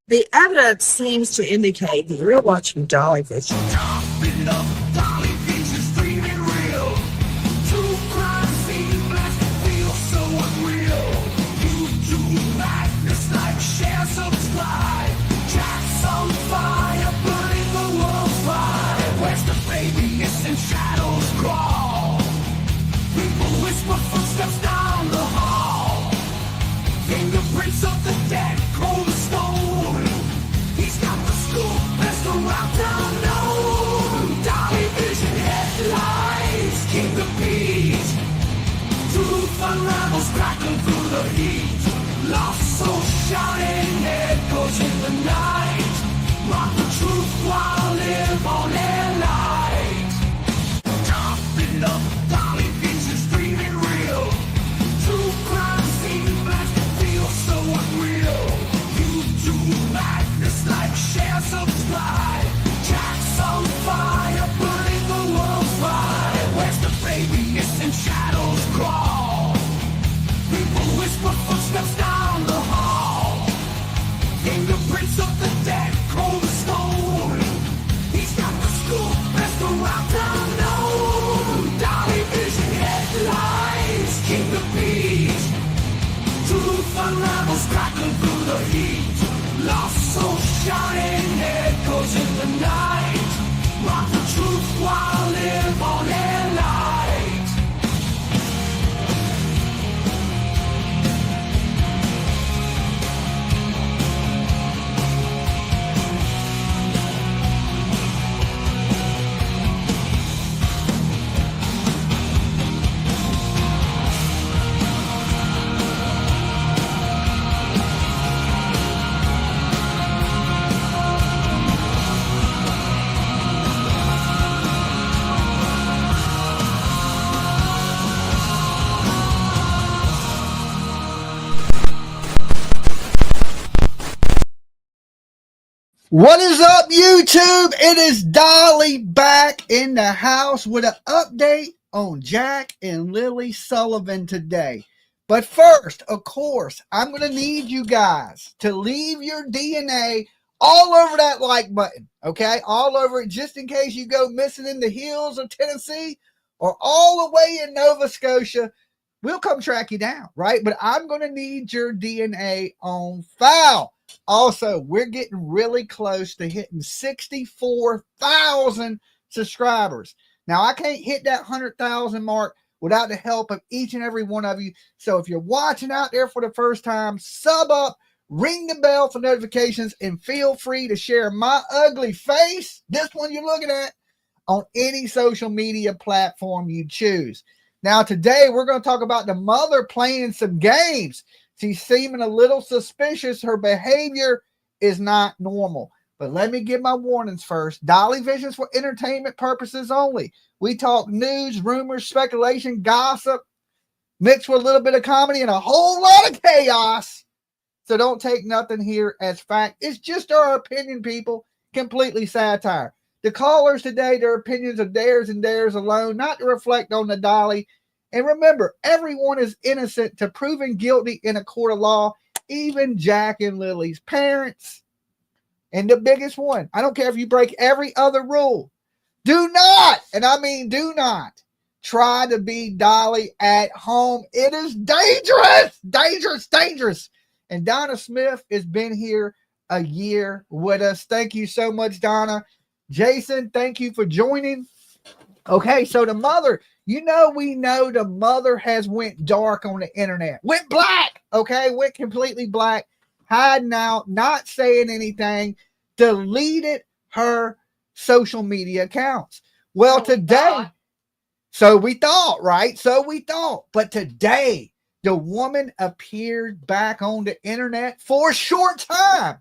The evidence seems to indicate that you're watching Dolly Vision. Dolly Vision streaming real. True crime scene blast feel so unreal. YouTube madness like share, subscribe. Jack's on fire, burning the world's fire. Where's the baby missing shadows crawl? People whisper footsteps down the hall. Fingerprints of the dead, cold as stone. He's got the scoop, best around town known. Dolly Vision headlines, King the Beat. Truth unravels, crackling through the heat. Lost soul shouting, echoes in the night. Mock the truth while live on their light. Top it up, Dolly Vision streaming real. True crime scene blast feels so unreal. YouTube madness like share, subscribe. Jack's on fire, burning the world's fire. Where's the baby missing shadows crawl? People whisper footsteps down the hall. Fingerprints of the dead, cold as stone. He's got the scoop, best around town known. Dolly Vision headlines, King the Beat. Truth unravels, crackling through the heat. Lost soul shouting, echoes in the night. Rock the truth while live on their light. What is up, YouTube? It is Dolly back in the house with an update on Jack and Lily Sullivan today. But first, of course, I'm going to need you guys to leave your DNA all over that like button, okay? All over it, just in case you go missing in the hills of Tennessee or all the way in Nova Scotia. We'll come track you down, right? But I'm going to need your DNA on file. Also, we're getting really close to hitting 64,000 subscribers. Now, I can't hit that 100,000 mark without the help of each and every one of you. So if you're watching out there for the first time, sub up, ring the bell for notifications, and feel free to share my ugly face, this one you're looking at, on any social media platform you choose. Now, today, we're going to talk about the mother playing some games. She's seeming a little suspicious. Her behavior is not normal. But let me give my warnings first. Dolly Vision's for entertainment purposes only. We talk news, rumors, speculation, gossip, mixed with a little bit of comedy and a whole lot of chaos. So don't take nothing here as fact. It's just our opinion, people. Completely satire. The callers today, their opinions are theirs and theirs alone, not to reflect on the Dolly. And remember, everyone is innocent to proven guilty in a court of law, even Jack and Lily's parents. And the biggest one, I don't care if you break every other rule, do not, and I mean do not, try to be Dolly at home. It is dangerous, dangerous, dangerous. And Donna Smith has been here a year with us. Thank you so much, Donna. Jason, thank you for joining. Okay, so the mother, we know the mother has went dark on the internet. Went black, okay? Went completely black, hiding out, not saying anything, deleted her social media accounts. Well, today, so we thought, right? So we thought. But today, the woman appeared back on the internet for a short time.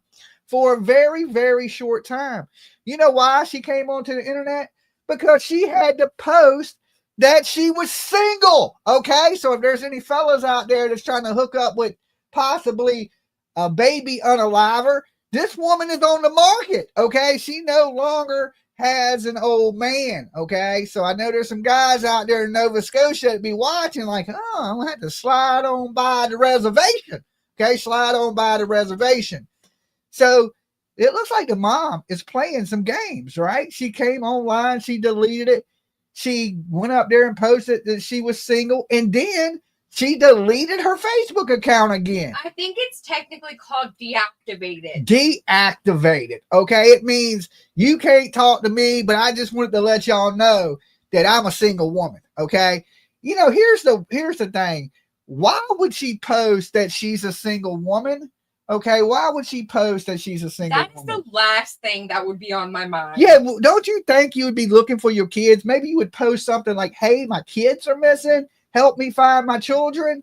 For a very, very short time. You know why she came onto the internet? Because she had to post that she was single. Okay, so if there's any fellas out there that's trying to hook up with possibly a baby unaliver, this woman is on the market. Okay, she no longer has an old man. Okay, so I know there's some guys out there in Nova Scotia that be watching like, oh, I'm gonna have to slide on by the reservation. Okay, slide on by the reservation. So it looks like the mom is playing some games, right? She came online, she deleted it. She went up there and posted that she was single, and then she deleted her Facebook account again. I think it's technically called deactivated. Deactivated. Okay. It means you can't talk to me, but I just wanted to let y'all know that I'm a single woman. Okay. You know, here's the thing. Why would she post that she's a single woman? Okay. Why would she post that she's a single That's woman? the last thing that would be on my mind. Yeah. Well, don't you think you would be looking for your kids? Maybe you would post something like, hey, my kids are missing. Help me find my children.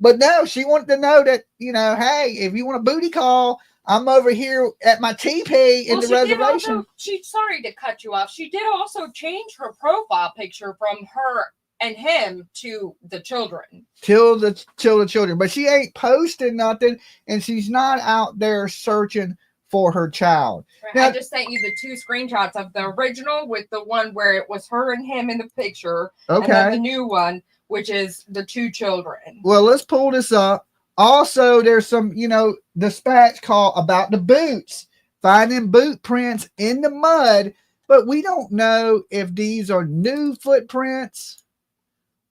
But no, she wanted to know that, you know, hey, if you want a booty call, I'm over here at my teepee in the reservation. Sorry to cut you off. She did also change her profile picture from her and him to the children. Till the children. But she ain't posting nothing, and she's not out there searching for her child. Right. Now, I just sent you the 2 screenshots of the original with the one where it was her and him in the picture. Okay. And then the new one, which is the 2 children. Well, let's pull this up. Also, there's some, you know, dispatch call about the boots, finding boot prints in the mud, but we don't know if these are new footprints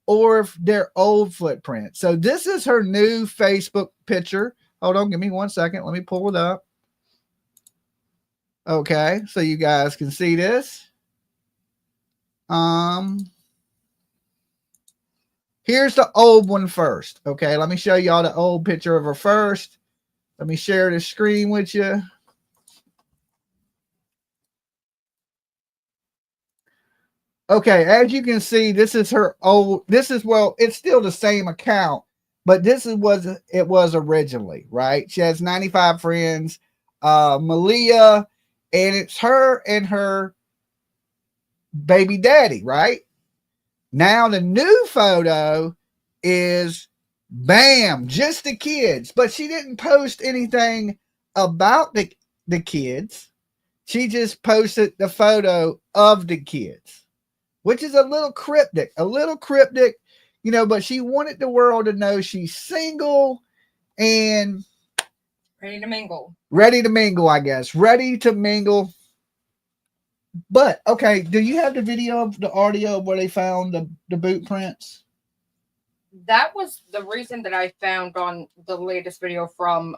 or if they're old footprints. So this is her new Facebook picture. Hold on, give me 1 second. Let me pull it up. Okay, so you guys can see this. Here's the old one first. Okay, let me show y'all the old picture of her first. Let me share the screen with you. Okay, as you can see, this is her old. Well, it's still the same account, but this is what it was originally, right? She has 95 friends. Malehya, and it's her and her baby daddy, right? Now the new photo is bam, just the kids, but she didn't post anything about the kids. She just posted the photo of the kids, which is a little cryptic, you know, but she wanted the world to know she's single and ready to mingle. Ready to mingle, I guess. Ready to mingle. But, okay, do you have the video of the audio where they found the boot prints? That was the reason that I found on the latest video from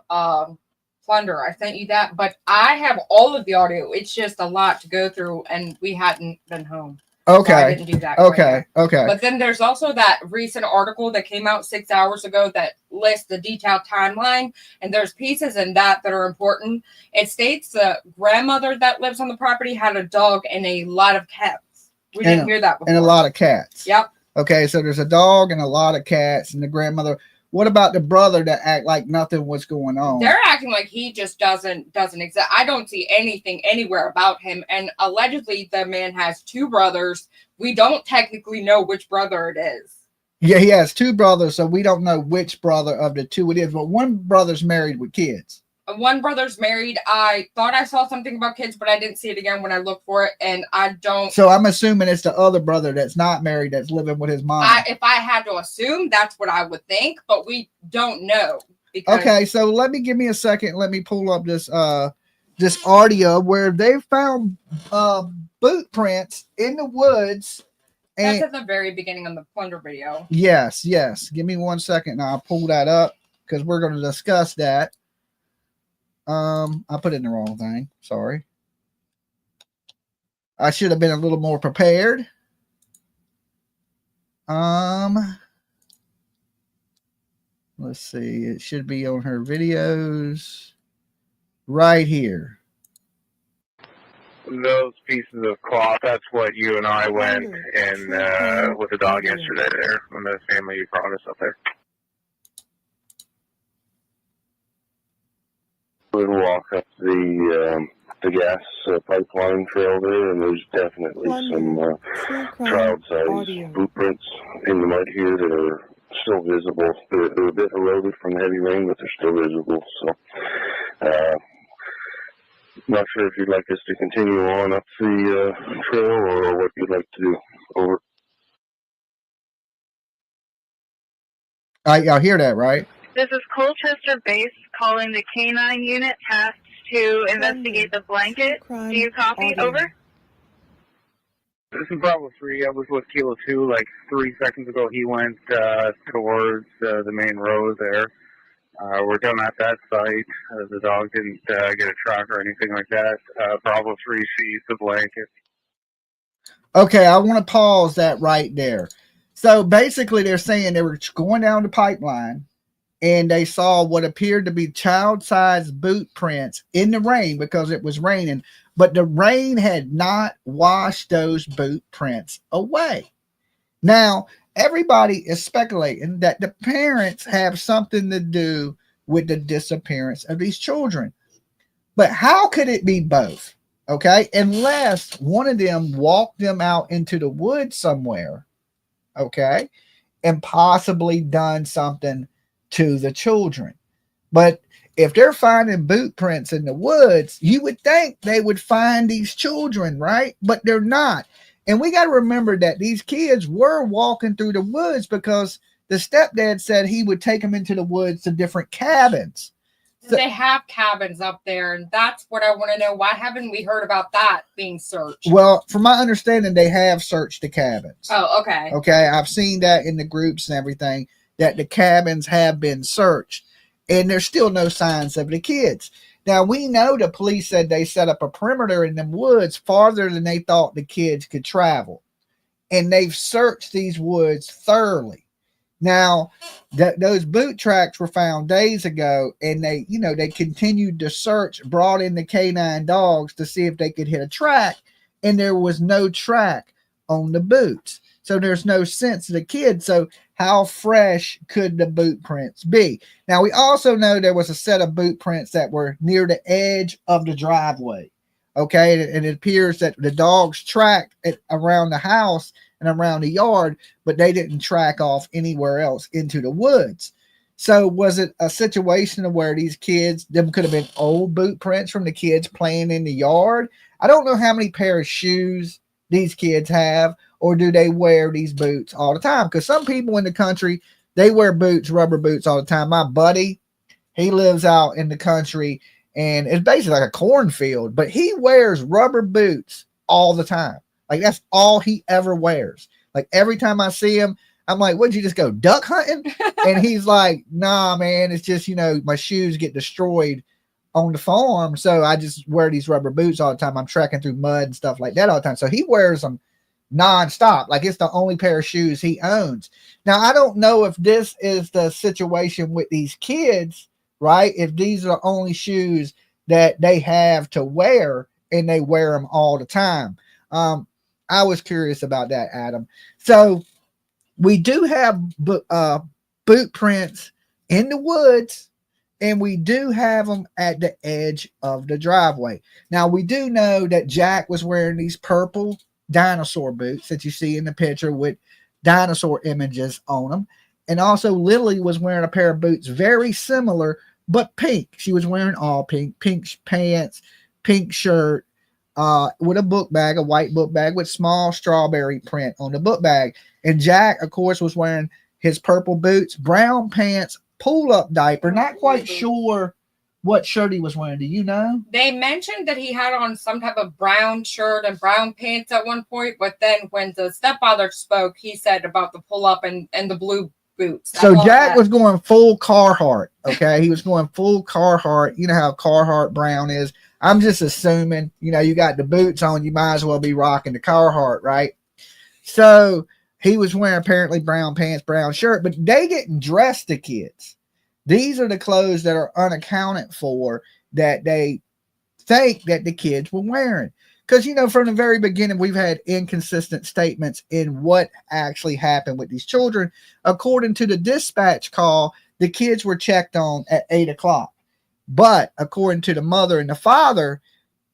Plunder. I sent you that, but I have all of the audio. It's just a lot to go through, and we hadn't been home. Okay. So I didn't do that. Okay. Okay. But then there's also that recent article that came out 6 hours ago that lists the detailed timeline, and there's pieces in that are important. It states the grandmother that lives on the property had a dog and a lot of cats. We didn't hear that before. And a lot of cats. Yep. Okay, so there's a dog and a lot of cats, and the grandmother. What about the brother that act like nothing was going on? They're acting like he just doesn't exist. I don't see anything anywhere about him. And allegedly the man has 2 brothers. We don't technically know which brother it is. Yeah, he has 2 brothers, so we don't know which brother of the 2 it is. But one brother's married with kids. One brother's married. I thought I saw something about kids, but I didn't see it again when I looked for it, and I don't. So I'm assuming it's the other brother that's not married that's living with his mom. If I had to assume, that's what I would think, but we don't know. Okay, so give me a second. Let me pull up this this audio where they found boot prints in the woods. That's at the very beginning of the Plunder video. Yes. Give me 1 second, and I'll pull that up because we're going to discuss that. I put in the wrong thing. Sorry. I should have been a little more prepared. Let's see. It should be on her videos right here. Those pieces of cloth, that's what you and I went and with the dog yesterday there when the family brought us up there. We walk up the gas pipeline trail there, and there's definitely some child-sized boot prints in the mud here that are still visible. They're a bit eroded from the heavy rain, but they're still visible. So, not sure if you'd like us to continue on up the trail or what you'd like to do. Over. Y'all hear that, right? This is Colchester Base calling the K-9 unit tasked to investigate the blanket. Do you copy? Over. This is Bravo 3. I was with Kilo 2 like 3 seconds ago. He went towards the main road there. We're done at that site. The dog didn't get a track or anything like that. Bravo 3 sees the blanket. Okay, I want to pause that right there. So basically, they're saying they were going down the pipeline and they saw what appeared to be child-sized boot prints in the rain because it was raining, but the rain had not washed those boot prints away. Now, everybody is speculating that the parents have something to do with the disappearance of these children. But how could it be both? Okay, unless one of them walked them out into the woods somewhere, okay, and possibly done something to the children. But if they're finding boot prints in the woods, you would think they would find these children, right? But they're not. And we got to remember that these kids were walking through the woods because the stepdad said he would take them into the woods to different cabins. So, they have cabins up there, and that's what I want to know. Why haven't we heard about that being searched? Well, from my understanding, they have searched the cabins. Oh, okay. Okay, I've seen that in the groups and everything, that the cabins have been searched, and there's still no signs of the kids. Now, we know the police said they set up a perimeter in the woods farther than they thought the kids could travel, and they've searched these woods thoroughly. Now, those boot tracks were found days ago, and they continued to search, brought in the K9 dogs to see if they could hit a track, and there was no track on the boots. So there's no sense of the kid. So how fresh could the boot prints be? Now, we also know there was a set of boot prints that were near the edge of the driveway. Okay, and it appears that the dogs tracked it around the house and around the yard, but they didn't track off anywhere else into the woods. So was it a situation where these kids, them could have been old boot prints from the kids playing in the yard? I don't know how many pair of shoes these kids have, or do they wear these boots all the time? Because some people in the country, they wear boots, rubber boots all the time. My buddy, he lives out in the country, and it's basically like a cornfield, but he wears rubber boots all the time. Like, that's all he ever wears. Like, every time I see him, I'm like, "Would you just go duck hunting?" And he's like, "Nah, man, it's just, my shoes get destroyed on the farm, so I just wear these rubber boots all the time. I'm trekking through mud and stuff like that all the time." So he wears them nonstop. Like, it's the only pair of shoes he owns. Now, I don't know if this is the situation with these kids, right? If these are the only shoes that they have to wear and they wear them all the time. I was curious about that, Adam. So we do have boot prints in the woods, and we do have them at the edge of the driveway. Now, we do know that Jack was wearing these purple dinosaur boots that you see in the picture with dinosaur images on them. And also Lily was wearing a pair of boots very similar, but pink. She was wearing all pink pants, pink shirt, with a book bag, a white book bag with small strawberry print on the book bag. And Jack, of course, was wearing his purple boots, brown pants, pull-up diaper. Not quite sure what shirt he was wearing. Do you know? They mentioned that he had on some type of brown shirt and brown pants at one point, but then when the stepfather spoke, he said about the pull-up and the blue boots. So Jack was going full Carhartt, okay? He was going full Carhartt. You know how Carhartt brown is. I'm just assuming, you got the boots on, you might as well be rocking the Carhartt, right? So he was wearing apparently brown pants, brown shirt, but they didn't dress the kids. These are the clothes that are unaccounted for that they think that the kids were wearing. Because, from the very beginning, we've had inconsistent statements in what actually happened with these children. According to the dispatch call, the kids were checked on at 8 o'clock. But according to the mother and the father,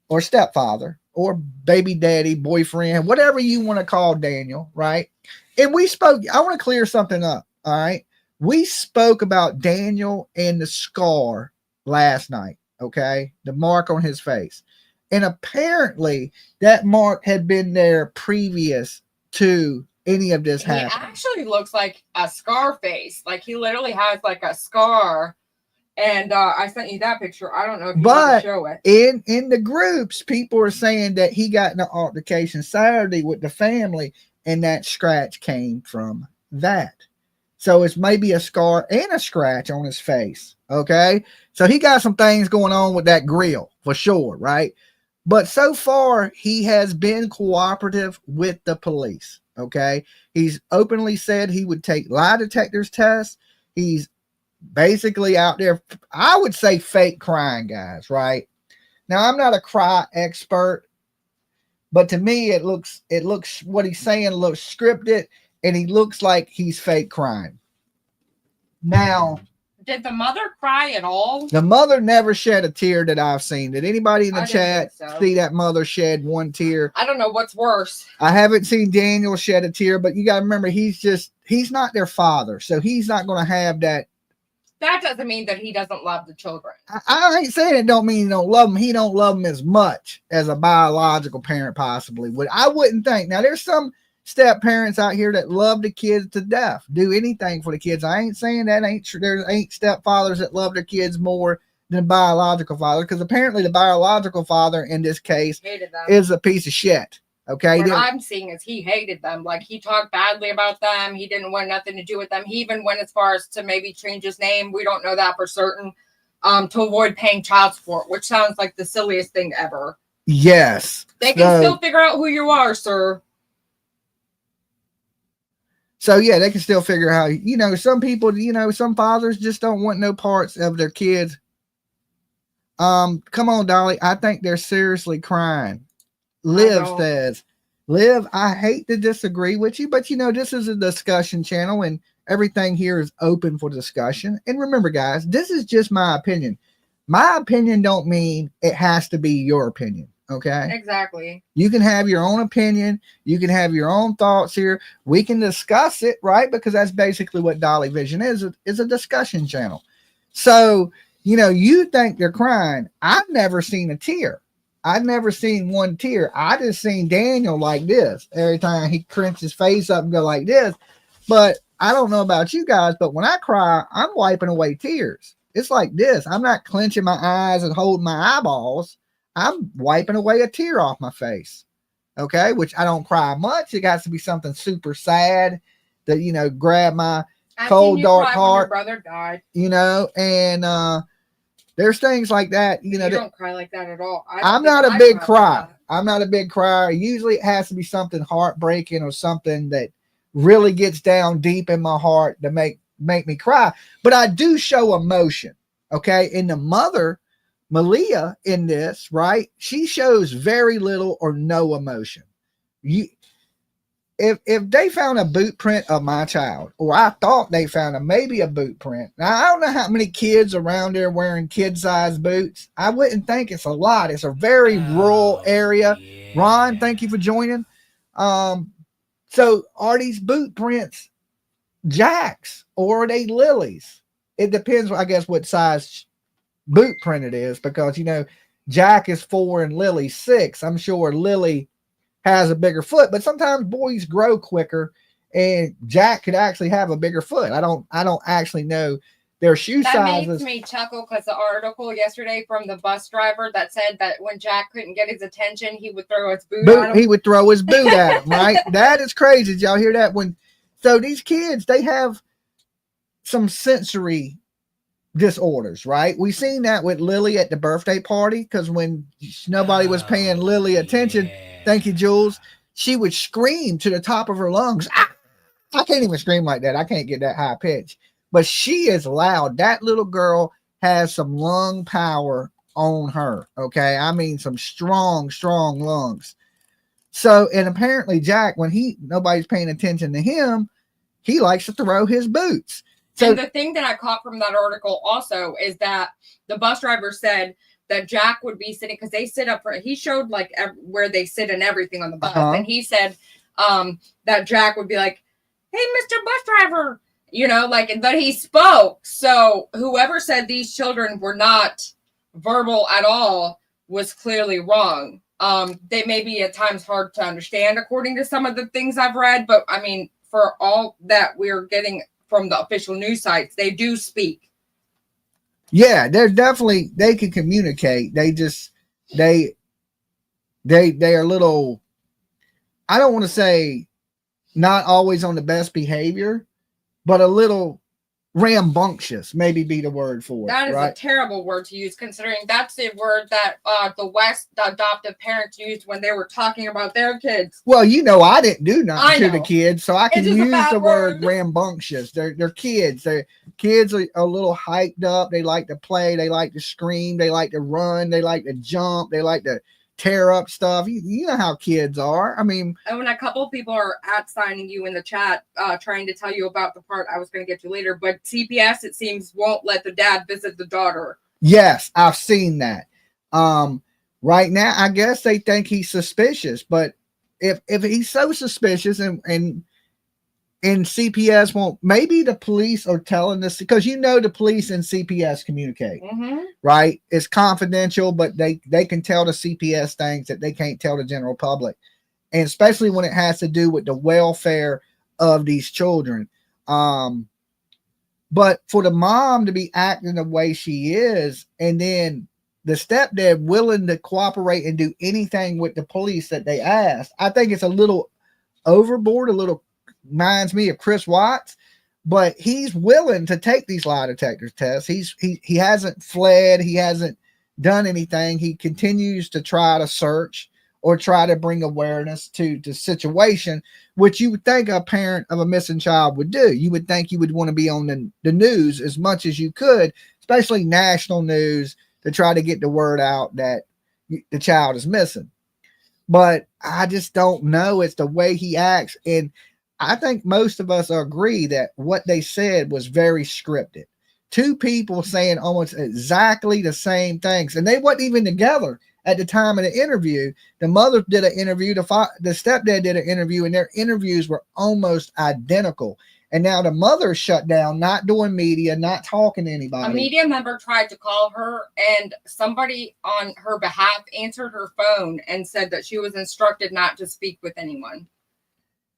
or stepfather, or baby daddy, boyfriend, whatever you want to call Daniel, right? And we spoke, I want to clear something up, all right? We spoke about Daniel and the scar last night, okay? The mark on his face. And apparently that mark had been there previous to any of this He happened. actually looks like a scar face. Like he literally has like a scar. And I sent you that picture. I don't know if you want to show it. In the groups, people are saying that he got in an altercation Saturday with the family, and that scratch came from that. So it's maybe a scar and a scratch on his face. Okay. So he got some things going on with that grill for sure. Right. But so far, he has been cooperative with the police. Okay. He's openly said he would take lie detectors tests. He's basically out there, I would say, fake crying, guys. Right. Now, I'm not a cry expert, but to me, it looks what he's saying looks scripted, and he looks like he's fake crying. Now, did the mother cry at all? The mother never shed a tear that I've seen. Did anybody in the chat see that mother shed one tear? I don't know what's worse. I haven't seen Daniel shed a tear, but you got to remember, he's not their father, so he's not going to have that. That doesn't mean that he doesn't love the children. I ain't saying it don't mean he don't love them. He don't love them as much as a biological parent possibly would. I wouldn't think. Now, there's some step parents out here that love the kids to death, do anything for the kids. I ain't saying that ain't true. There ain't stepfathers that love their kids more than biological father, because apparently the biological father in this case is a piece of shit. Okay. What I'm seeing is he hated them. Like, he talked badly about them. He didn't want nothing to do with them. He even went as far as to maybe change his name. We don't know that for certain. To avoid paying child support, which sounds like the silliest thing ever. Yes. They can still figure out who you are, sir. So yeah, they can still figure out how, some people, some fathers just don't want no parts of their kids. Come on, Dolly. I think they're seriously crying. Liv says, Liv, I hate to disagree with you, but this is a discussion channel and everything here is open for discussion. And remember, guys, this is just my opinion. My opinion don't mean it has to be your opinion. Okay. Exactly. You can have your own opinion. You can have your own thoughts here. We can discuss it, right? Because that's basically what Dolly Vision is a discussion channel. So, you think they're crying. I've never seen a tear. I've never seen one tear. I just seen Daniel like this. Every time he crinks his face up and go like this. But I don't know about you guys, but when I cry, I'm wiping away tears. It's like this. I'm not clenching my eyes and holding my eyeballs. I'm wiping away a tear off my face. Okay. Which I don't cry much. It has to be something super sad that, grab my cold, dark heart. When your brother died. And there's things like that. You don't cry like that at all. I'm not a big crier. I'm not a big crier. Usually it has to be something heartbreaking or something that really gets down deep in my heart to make me cry. But I do show emotion. Okay. And the mother, malehya, in this, right? She shows very little or no emotion. If they found a boot print of my child, or I thought they found maybe a boot print. Now, I don't know how many kids around there wearing kid-sized boots. I wouldn't think it's a lot. It's a very rural area. Yeah. Ron, thank you for joining. So are these boot prints Jack's or are they Lily's? It depends, I guess, what size boot print it is, because, Jack is 4 and Lily 6. I'm sure Lily has a bigger foot, but sometimes boys grow quicker and Jack could actually have a bigger foot. I don't actually know their shoe sizes. That makes me chuckle because the article yesterday from the bus driver that said that when Jack couldn't get his attention, he would throw his boot at him. He would throw his boot at him, right? That is crazy. Did y'all hear that? So these kids, they have some sensory disorders, right? We seen that with Lily at the birthday party, because when nobody was paying Lily attention, thank you, Jules, she would scream to the top of her lungs. I can't even scream like that. I can't get that high pitch, but she is loud. That little girl has some lung power on her. Okay. I mean, some strong lungs. So, and apparently Jack, when nobody's paying attention to him, he likes to throw his boots. So, and the thing that I caught from that article also is that the bus driver said that Jack would be sitting, because they sit up for, he showed like where they sit and everything on the bus. And he said that Jack would be like, hey, Mr. Bus Driver, but he spoke. So whoever said these children were not verbal at all was clearly wrong. They may be at times hard to understand according to some of the things I've read, but I mean, for all that we're getting from the official news sites, they do speak. Yeah, they're definitely, they can communicate. They just, they are little, I don't want to say not always on the best behavior, but a little rambunctious, maybe be the word for it. That is right? a terrible word to use, considering that's the word that the West adoptive parents used when they were talking about their kids. Well, you know, I didn't do nothing to the kids, so I can use the word word. rambunctious. They're kids. Their kids are a little hyped up. They like to play. They like to scream. They like to run. They like to jump. They like to tear up stuff. You know how kids are. I mean, and when a couple of people are signing you in the chat, trying to tell you about the part I was going to get to later, but CPS, it seems, won't let the dad visit the daughter. Yes, I've seen that. Right now, I guess they think he's suspicious, but if he's so suspicious and CPS won't, maybe the police are telling this, because you know the police and CPS communicate, right? It's confidential, but they can tell the CPS things that they can't tell the general public, and especially when it has to do with the welfare of these children. But for the mom to be acting the way she is, and then the stepdad willing to cooperate and do anything with the police that they asked, I think it's a little overboard, a little reminds me of Chris Watts, but he's willing to take these lie detector tests. He hasn't fled. He hasn't done anything. He continues to try to search or try to bring awareness to the situation, which you would think a parent of a missing child would do. You would think you would want to be on the news as much as you could, especially national news, to try to get the word out that the child is missing. But I just don't know. It's the way he acts. And I think most of us agree that what they said was very scripted. Two people saying almost exactly the same things, and they weren't even together at the time of the interview. The mother did an interview, the stepdad did an interview, and their interviews were almost identical. And now the mother shut down, not doing media, not talking to anybody. A media member tried to call her, and somebody on her behalf answered her phone and said that she was instructed not to speak with anyone.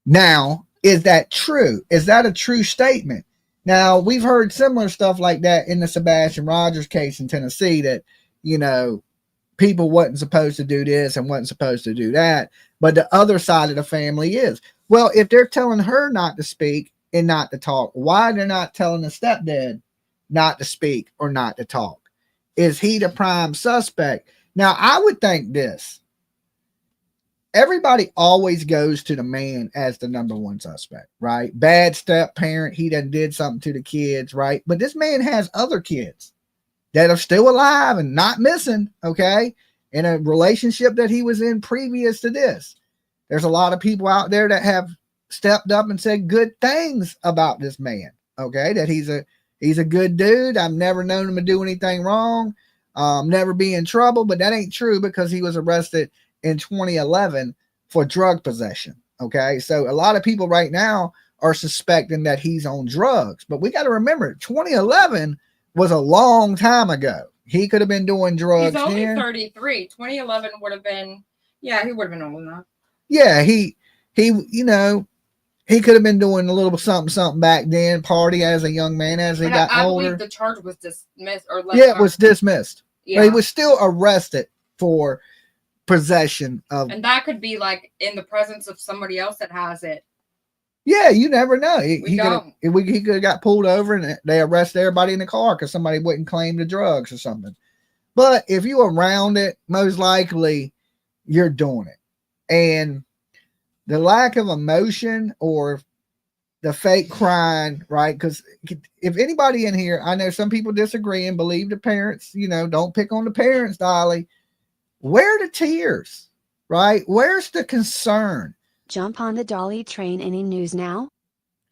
Now, is that true? Is that a true statement? Now, we've heard similar stuff like that in the Sebastian Rogers case in Tennessee, that, you know, people wasn't supposed to do this and wasn't supposed to do that. But the other side of the family is. Well, if they're telling her not to speak and not to talk, why they're not telling the stepdad not to speak or not to talk? Is he the prime suspect? Now, I would think this. Everybody always goes to the man as the number one suspect, right? Bad step parent. He done did something to the kids, right? But this man has other kids that are still alive and not missing, okay? In a relationship that he was in previous to this. There's a lot of people out there that have stepped up and said good things about this man, okay? That he's a good dude. I've never known him to do anything wrong, never be in trouble, but that ain't true, because he was arrested in 2011 for drug possession. Okay. So a lot of people right now are suspecting that he's on drugs, but we got to remember 2011 was a long time ago. He could have been doing drugs. He's only then. 33. 2011 would have been, yeah, he would have been old enough. Yeah. He, you know, he could have been doing a little something back then, party as a young man, as he got older. I believe the charge was dismissed, or it was dismissed. Yeah. But he was still arrested for possession of, and that could be like in the presence of somebody else that has it. Yeah, you never know. He could have got pulled over and they arrested everybody in the car because somebody wouldn't claim the drugs or something. But if you around it, most likely you're doing it. And the lack of emotion or the fake crying, right? Because if anybody in here, I know some people disagree and believe the parents, you know, don't pick on the parents, Dolly. Where are the tears, right? Where's the concern? Jump on the Dolly train. Any news now?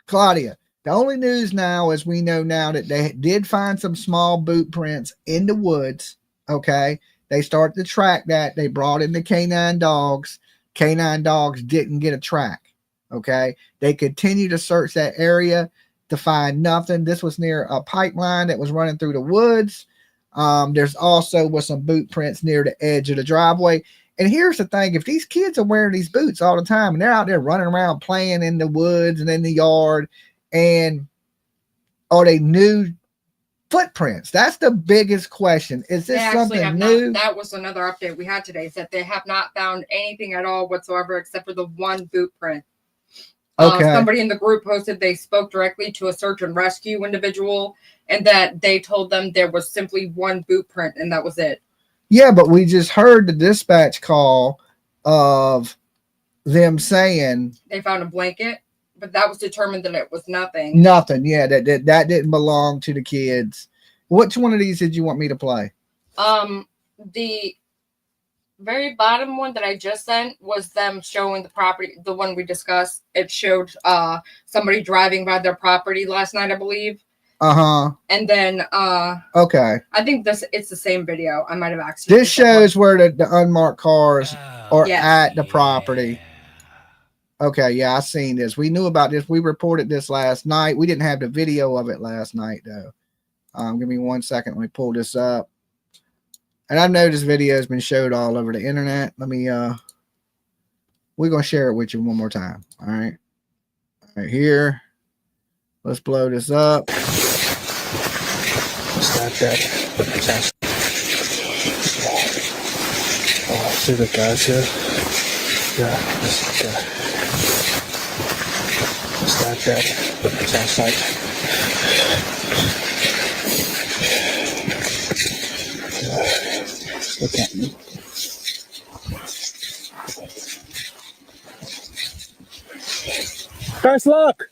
Claudia, the only news now is we know now that they did find some small boot prints in the woods. Okay. They started to track that. They brought in the canine dogs. Canine dogs didn't get a track. Okay. They continue to search that area to find nothing. This was near a pipeline that was running through the woods. There's also was some boot prints near the edge of the driveway. And here's the thing, if these kids are wearing these boots all the time and they're out there running around playing in the woods and in the yard, and are they new footprints? That's the biggest question. Is this something new? That was another update we had today, is that they have not found anything at all whatsoever except for the one boot print. Okay. Somebody in the group posted they spoke directly to a search and rescue individual and that they told them there was simply one boot print and that was it. Yeah, but we just heard the dispatch call of them saying they found a blanket, but that was determined that it was nothing. Nothing. Yeah, that didn't belong to the kids. Which one of these did you want me to play? The very bottom one that I just sent was them showing the property, the one we discussed. It showed somebody driving by their property last night, I believe. And then okay, I think it's the same video. I might have accidentally. This shows where the unmarked cars are at the property. Okay, yeah, I seen this. We knew about this. We reported this last night. We didn't have the video of it last night though. Give me 1 second. Let me pull this up. And I know this video has been showed all over the internet. Let me we're gonna share it with you one more time. All right. Right here. Let's blow this up. Start that. Oh, see the guys here? Yeah, let's start that. It's outside. Look at me. Guys, look!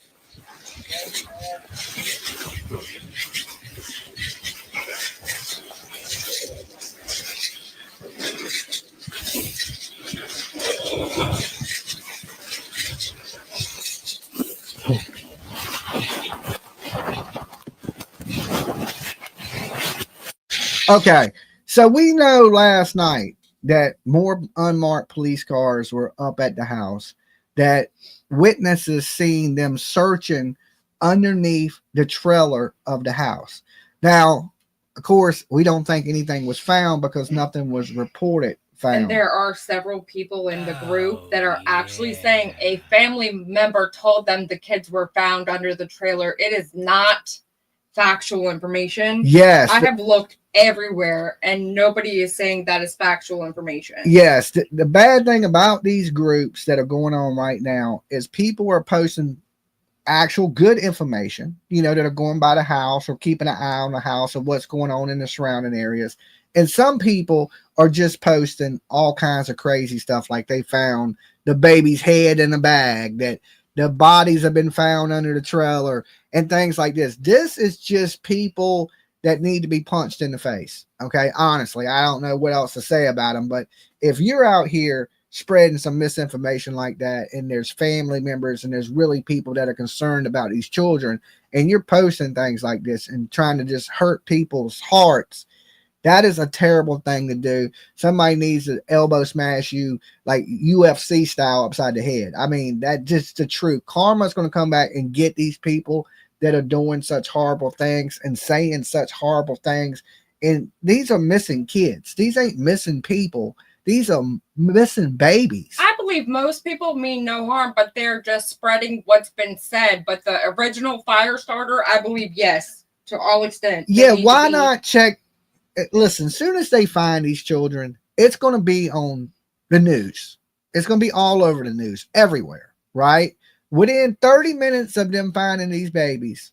Okay, so we know last night that more unmarked police cars were up at the house, that witnesses seen them searching underneath the trailer of the house. Now, of course, we don't think anything was found because nothing was reported found. And there are several people in the group that are actually saying a family member told them the kids were found under the trailer. It is not factual information. Yes. I have looked everywhere and nobody is saying that is factual information. Yes. The bad thing about these groups that are going on right now is people are posting actual good information, that are going by the house or keeping an eye on the house or what's going on in the surrounding areas. And some people are just posting all kinds of crazy stuff, like they found the baby's head in a bag, that the bodies have been found under the trailer and things like this. This is just people that need to be punched in the face. Okay. Honestly, I don't know what else to say about them, but if you're out here spreading some misinformation like that, and there's family members and there's really people that are concerned about these children, and you're posting things like this and trying to just hurt people's hearts, that is a terrible thing to do. Somebody needs to elbow smash you like UFC style upside the head. I mean, that's just the truth. Karma's going to come back and get these people that are doing such horrible things and saying such horrible things. And these are missing kids. These ain't missing people. These are missing babies. I believe most people mean no harm, but they're just spreading what's been said. But the original fire starter, I believe, yes, to all extent. Yeah, why not check? Listen, as soon as they find these children, it's going to be on the news. It's going to be all over the news, everywhere, right? Within 30 minutes of them finding these babies,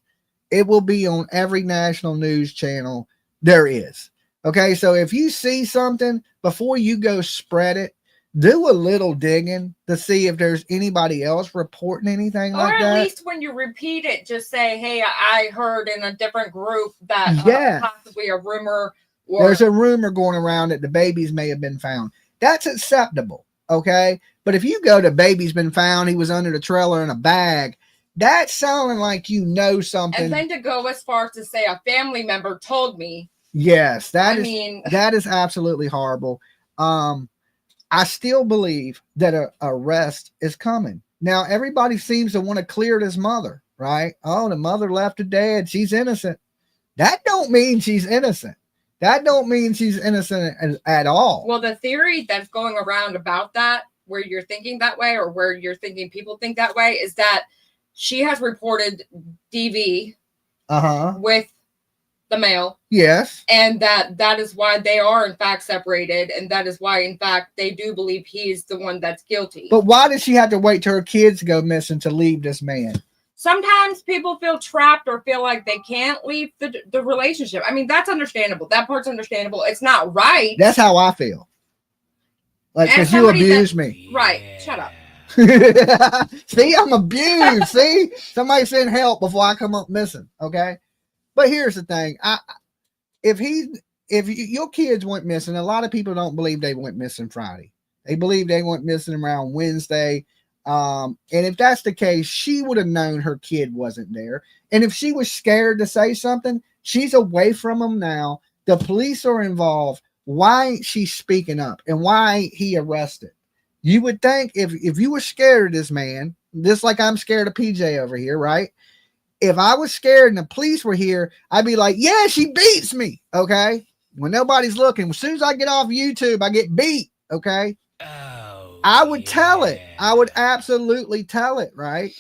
it will be on every national news channel there is. Okay, so if you see something, before you go spread it, do a little digging to see if there's anybody else reporting anything like that. Or at least when you repeat it, just say, hey, I heard in a different group that possibly a rumor. There's a rumor going around that the babies may have been found. That's acceptable, okay? But if you go to baby's been found, he was under the trailer in a bag, that's sounding like something. And then to go as far as to say a family member told me. Yes, that is absolutely horrible. I still believe that an arrest is coming. Now, everybody seems to want to clear this mother, right? Oh, the mother left her dead. She's innocent. That don't mean she's innocent. That don't mean she's innocent at all. Well, the theory that's going around about that, where you're thinking that way, or where you're thinking people think that way, is that she has reported DV with the male. Yes. And that is why they are in fact separated, and that is why in fact they do believe he's the one that's guilty. But why does she have to wait till her kids go missing to leave this man? Sometimes people feel trapped or feel like they can't leave the relationship. I mean, that's understandable. That part's understandable. It's not right. That's how I feel. Like, because you abused me. Right. Shut up. See, I'm abused. See, somebody send help before I come up missing. Okay. But here's the thing. If your kids went missing, a lot of people don't believe they went missing Friday. They believe they went missing around Wednesday. And if that's the case, she would have known her kid wasn't there. And if she was scared to say something, she's away from him now. The police are involved. Why ain't she speaking up? And why ain't he arrested? You would think if you were scared of this man, just like I'm scared of PJ over here, right? If I was scared and the police were here, I'd be like, yeah, she beats me. Okay. When nobody's looking, as soon as I get off YouTube, I get beat. Okay. I would tell it. I would absolutely tell it, right?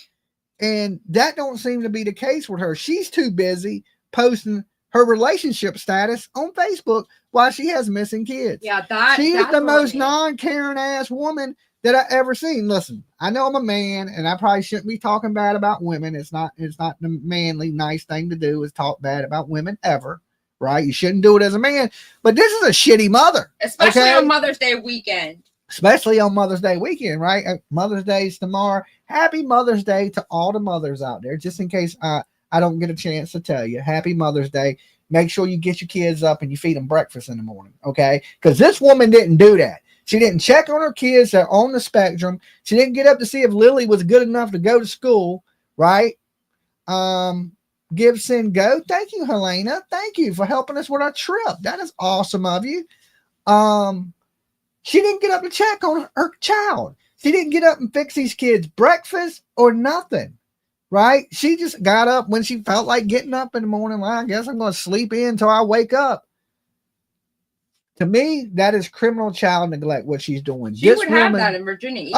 And that don't seem to be the case with her. She's too busy posting her relationship status on Facebook while she has missing kids. Yeah, she is the most non-caring ass woman that I ever seen. Listen, I know I'm a man, and I probably shouldn't be talking bad about women. It's not the manly, nice thing to do is talk bad about women ever, right? You shouldn't do it as a man. But this is a shitty mother, especially on Mother's Day weekend. Especially on Mother's Day weekend, right? Mother's Day is tomorrow. Happy Mother's Day to all the mothers out there. Just in case I don't get a chance to tell you, happy Mother's Day. Make sure you get your kids up and you feed them breakfast in the morning, okay? Because this woman didn't do that. She didn't check on her kids that are on the spectrum. She didn't get up to see if Lily was good enough to go to school, right? Give, send, go. Thank you, Helena. Thank you for helping us with our trip. That is awesome of you. She didn't get up to check on her child. She didn't get up and fix these kids breakfast or nothing, right? She just got up when she felt like getting up in the morning. Well, I guess I'm going to sleep in until I wake up. To me, that is criminal child neglect, what she's doing. She would have that in Virginia.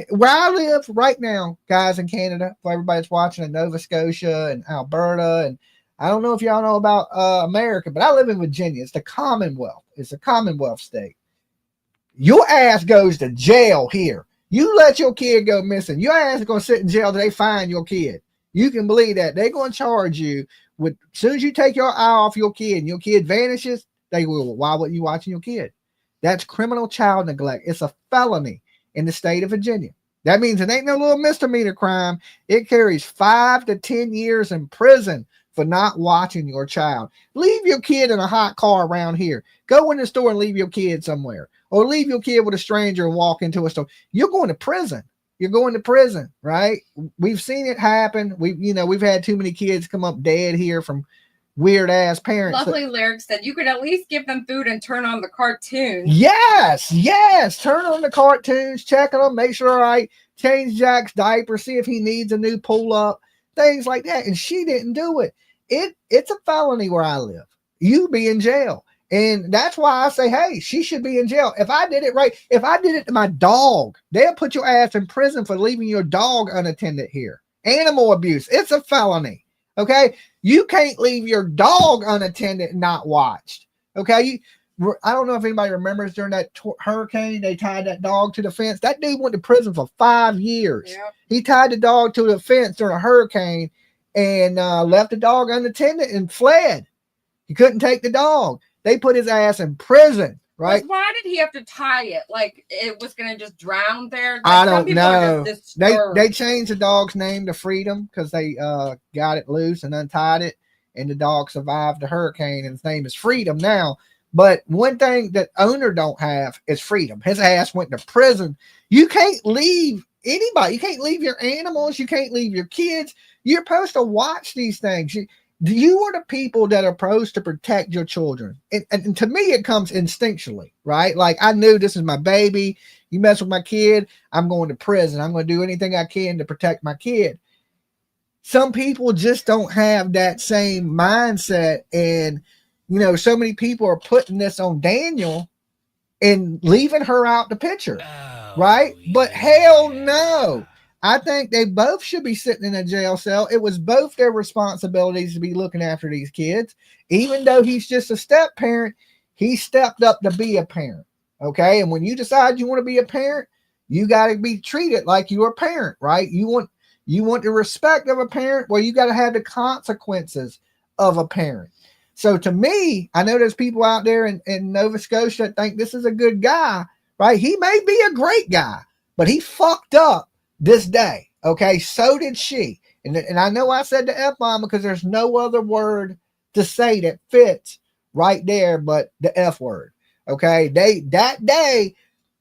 Where I live right now, guys, in Canada, for everybody that's watching in Nova Scotia and Alberta, and I don't know if y'all know about America, but I live in Virginia. It's the Commonwealth. It's a Commonwealth state. Your ass goes to jail here. You let your kid go missing. Your ass is going to sit in jail till they find your kid. You can believe that. They're going to charge you with, as soon as you take your eye off your kid and your kid vanishes, they will. Why wasn't you watching your kid? That's criminal child neglect. It's a felony in the state of Virginia. That means it ain't no little misdemeanor crime. It carries 5 to 10 years in prison for not watching your child. Leave your kid in a hot car around here. Go in the store and leave your kid somewhere. Or leave your kid with a stranger and walk into a store. You're going to prison. You're going to prison, right? We've seen it happen. We've had too many kids come up dead here from weird ass parents. Lovely lyrics said you could at least give them food and turn on the cartoons. Yes. Turn on the cartoons, check on them, make sure I change Jack's diaper, see if he needs a new pull up, things like that. And she didn't do it. It's a felony where I live. You be in jail. And that's why I say, hey, she should be in jail. If I did it right, if I did it to my dog, they'll put your ass in prison for leaving your dog unattended here. Animal abuse. It's a felony. Okay. You can't leave your dog unattended and not watched. Okay. I don't know if anybody remembers during that hurricane, they tied that dog to the fence. That dude went to prison for 5 years. Yep. He tied the dog to the fence during a hurricane and left the dog unattended and fled. He couldn't take the dog. They put his ass in prison, right? Why did he have to tie it? Like it was going to just drown there? Like, I don't know. They changed the dog's name to Freedom because they got it loose and untied it, and the dog survived the hurricane, and his name is Freedom now. But one thing that owner don't have is freedom. His ass went to prison. You can't leave anybody. You can't leave your animals. You can't leave your kids. You're supposed to watch these things. You are the people that are supposed to protect your children. And to me, it comes instinctually, right? Like, I knew this is my baby. You mess with my kid, I'm going to prison. I'm going to do anything I can to protect my kid. Some people just don't have that same mindset. And, you know, so many people are putting this on Daniel and leaving her out the picture, right? But hell no. I think they both should be sitting in a jail cell. It was both their responsibilities to be looking after these kids. Even though he's just a step parent, he stepped up to be a parent. Okay. And when you decide you want to be a parent, you got to be treated like you're a parent, right? You want the respect of a parent. Well, you got to have the consequences of a parent. So to me, I know there's people out there in Nova Scotia that think this is a good guy, right? He may be a great guy, but he fucked up this day. Okay. So did she. And I know I said the F-bomb because there's no other word to say that fits right there but the F word. Okay. That day,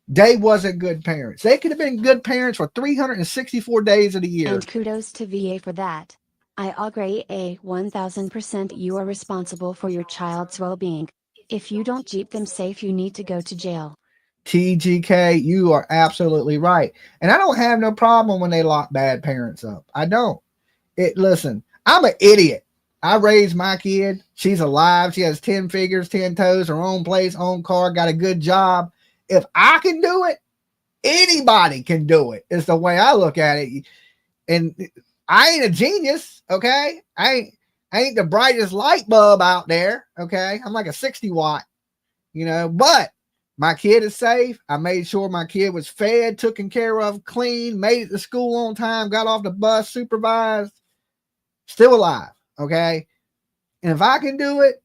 they wasn't good parents. They could have been good parents for 364 days of the year. And kudos to VA for that. I agree 1000%. You are responsible for your child's well-being. If you don't keep them safe, you need to go to jail. TGK, you are absolutely right. And I don't have no problem when they lock bad parents up. I don't. Listen, I'm an idiot. I raised my kid. She's alive. She has 10 fingers, 10 toes, her own place, own car, got a good job. If I can do it, anybody can do it. It's the way I look at it. And I ain't a genius, okay? I ain't the brightest light bulb out there, okay? I'm like a 60 watt, you know, but my kid is safe. I made sure my kid was fed, taken care of, clean, made it to school on time, got off the bus, supervised, still alive, okay? And if I can do it,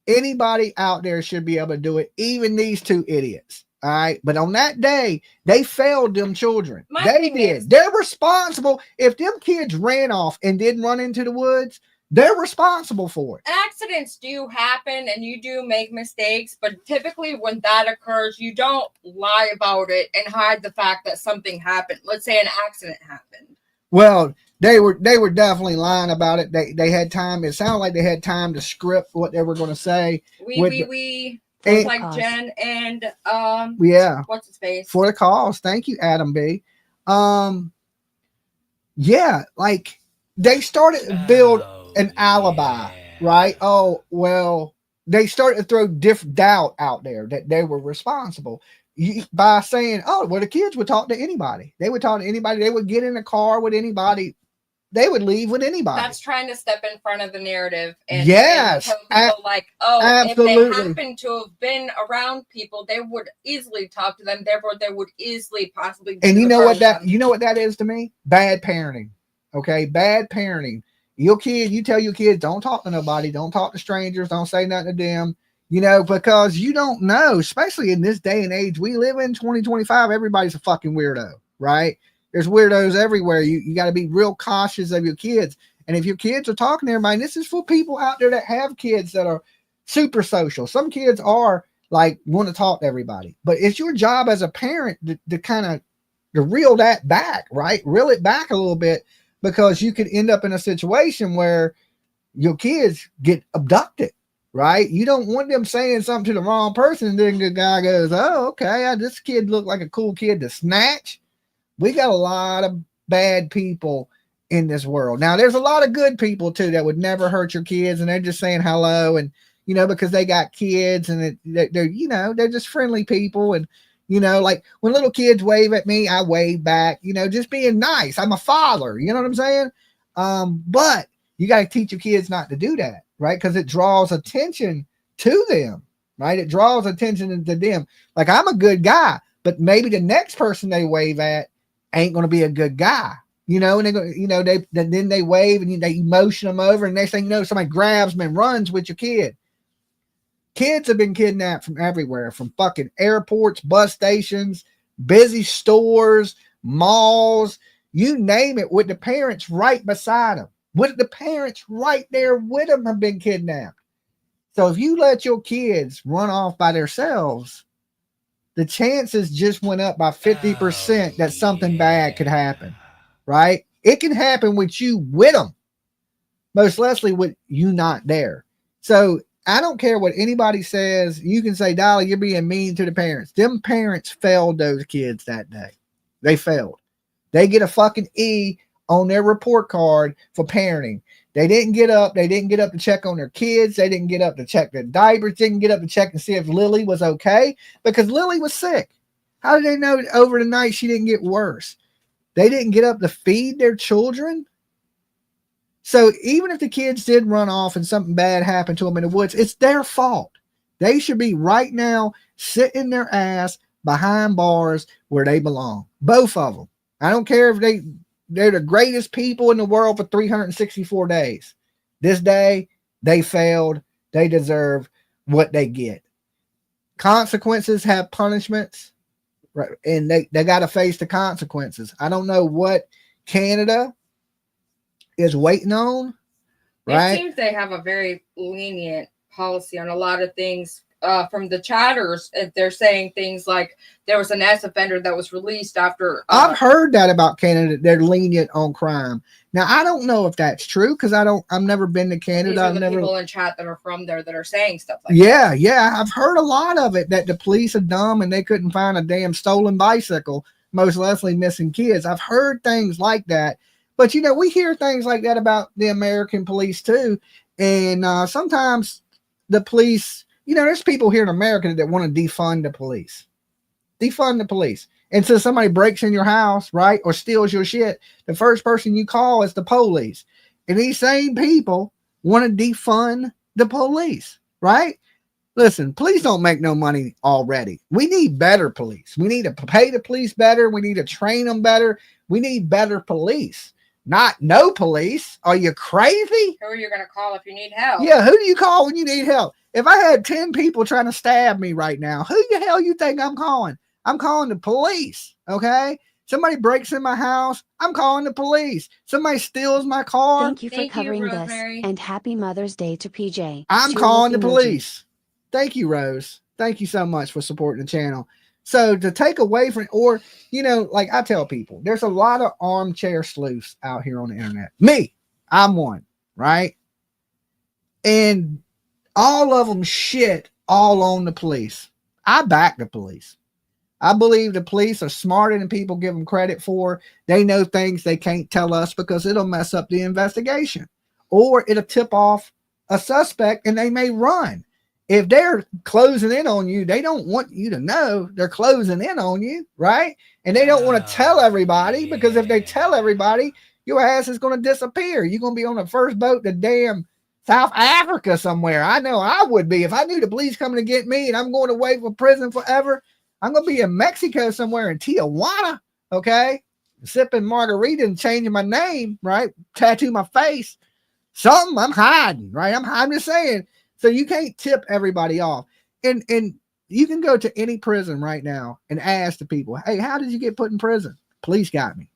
anybody out there should be able to do it, even these two idiots. All right. But on that day, they failed them children. They did. They're responsible. If them kids ran off and didn't run into the woods, they're responsible for it. Accidents do happen and you do make mistakes, but typically when that occurs, you don't lie about it and hide the fact that something happened. Let's say an accident happened. Well, they were definitely lying about it. They had time. It sounded like they had time to script what they were going to say. We like Jen and yeah, what's his face for the cause. Thank you, Adam B. Yeah, like they started to build an alibi, right? Oh well, they started to throw doubt out there that they were responsible by saying, "Oh, well, the kids would talk to anybody. They would talk to anybody. They would get in a car with anybody." They would leave with anybody. That's trying to step in front of the narrative and, yes, and tell people like, oh, absolutely. If they happen to have been around people, they would easily talk to them. Therefore, they would easily possibly. And you know what that is to me? Bad parenting. Okay, bad parenting. You tell your kids, don't talk to nobody, don't talk to strangers, don't say nothing to them. You know, because you don't know, especially in this day and age we live in, 2025. Everybody's a fucking weirdo, right? There's weirdos everywhere. You got to be real cautious of your kids. And if your kids are talking to everybody, this is for people out there that have kids that are super social. Some kids are like want to talk to everybody, but it's your job as a parent to kind of to reel that back, right? Reel it back a little bit, because you could end up in a situation where your kids get abducted, right? You don't want them saying something to the wrong person. And then the guy goes, oh, okay, this kid looked like a cool kid to snatch. We got a lot of bad people in this world. Now, there's a lot of good people too that would never hurt your kids, and they're just saying hello, and you know, because they got kids, and they're you know, they're just friendly people, and you know, like when little kids wave at me, I wave back. You know, just being nice. I'm a father. You know what I'm saying? But you got to teach your kids not to do that, right? Because it draws attention to them, right? It draws attention to them. Like, I'm a good guy, but maybe the next person they wave at ain't going to be a good guy, you know, and they go, you know, then they wave and they motion them over, and next thing you know, somebody grabs them and runs with your kid. Kids have been kidnapped from everywhere, from fucking airports, bus stations, busy stores, malls, you name it, with the parents right beside them, with the parents right there with them have been kidnapped. So if you let your kids run off by themselves, the chances just went up by 50% that something bad could happen, right? It can happen with you with them, most likely with you not there. So I don't care what anybody says. You can say, Dolly, you're being mean to the parents. Them parents failed those kids that day. They failed. They get a fucking E on their report card for parenting. They didn't get up. They didn't get up to check on their kids. They didn't get up to check their diapers. Didn't get up to check to see if Lily was okay because Lily was sick. How did they know over the night she didn't get worse? They didn't get up to feed their children. So even if the kids did run off and something bad happened to them in the woods, it's their fault. They should be right now sitting their ass behind bars where they belong. Both of them. I don't care if they're the greatest people in the world for 364 days. This day, they failed. They deserve what they get. Consequences have punishments, right? And they got to face the consequences. I don't know what Canada is waiting on, right? It seems they have a very lenient policy on a lot of things. From the chatters, they're saying things like there was an ex offender that was released after. I've heard that about Canada. They're lenient on crime. Now I don't know if that's true because I've never been to Canada. These are I've the never people in chat that are from there that are saying stuff like that. Yeah. I've heard a lot of it that the police are dumb and they couldn't find a damn stolen bicycle, most likely missing kids. I've heard things like that, but we hear things like that about the American police too, and sometimes the police. There's people here in America that want to defund the police. Defund the police. And so somebody breaks in your house, right, or steals your shit, the first person you call is the police. And these same people want to defund the police, right? Listen, police don't make no money already. We need better police. We need to pay the police better. We need to train them better. We need better police. Not no police. Are you crazy? Who are you going to call if you need help? Yeah, who do you call when you need help? If I had 10 people trying to stab me right now, who the hell you think I'm calling? I'm calling the police, okay? Somebody breaks in my house, I'm calling the police. Somebody steals my car. Thank you for covering this, and happy Mother's Day to PJ. I'm calling the police. Thank you, Rose. Thank you so much for supporting the channel. So to take away from, or, like I tell people, there's a lot of armchair sleuths out here on the internet. Me, I'm one, right? And all of them shit all on the police. I back the police. I believe the police are smarter than people give them credit for. They know things they can't tell us because it'll mess up the investigation, or it'll tip off a suspect and they may run. If they're closing in on you, they don't want you to know they're closing in on you, right? And they don't want to tell everybody because if they tell everybody, your ass is going to disappear. You're going to be on the first boat to damn South Africa somewhere. I know I would be. If I knew the police coming to get me and I'm going away for prison forever, I'm going to be in Mexico somewhere in Tijuana, okay? Sipping margarita and changing my name, right? Tattoo my face. Something I'm hiding, right? I'm just saying. So you can't tip everybody off. And you can go to any prison right now and ask the people, hey, how did you get put in prison? Police got me.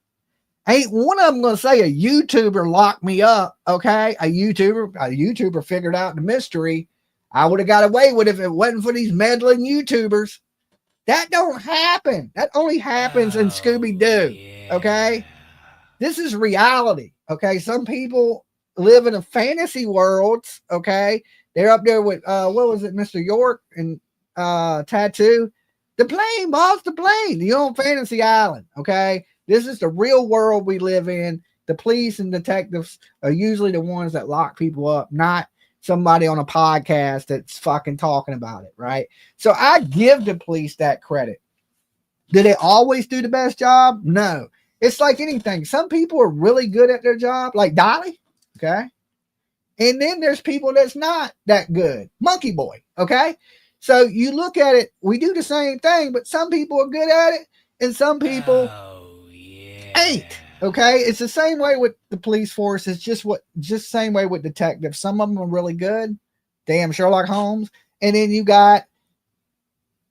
Ain't one of them going to say a YouTuber locked me up, okay? A YouTuber figured out the mystery. I would have got away with it if it wasn't for these meddling YouTubers. That don't happen. That only happens in Scooby-Doo, okay? This is reality, okay? Some people live in a fantasy worlds, okay? They're up there with, what was it, Mr. York and Tattoo? The plane, boss, the plane. You're on Fantasy Island, okay? This is the real world we live in. The police and detectives are usually the ones that lock people up, not somebody on a podcast that's fucking talking about it, right? So I give the police that credit. Do they always do the best job? No. It's like anything. Some people are really good at their job, like Dolly, okay? And then there's people that's not that good. Monkey Boy, okay? So you look at it, we do the same thing, but some people are good at it and some people ain't. Okay, it's the same way with the police force. It's just same way with detectives. Some of them are really good, damn Sherlock Holmes, and then you got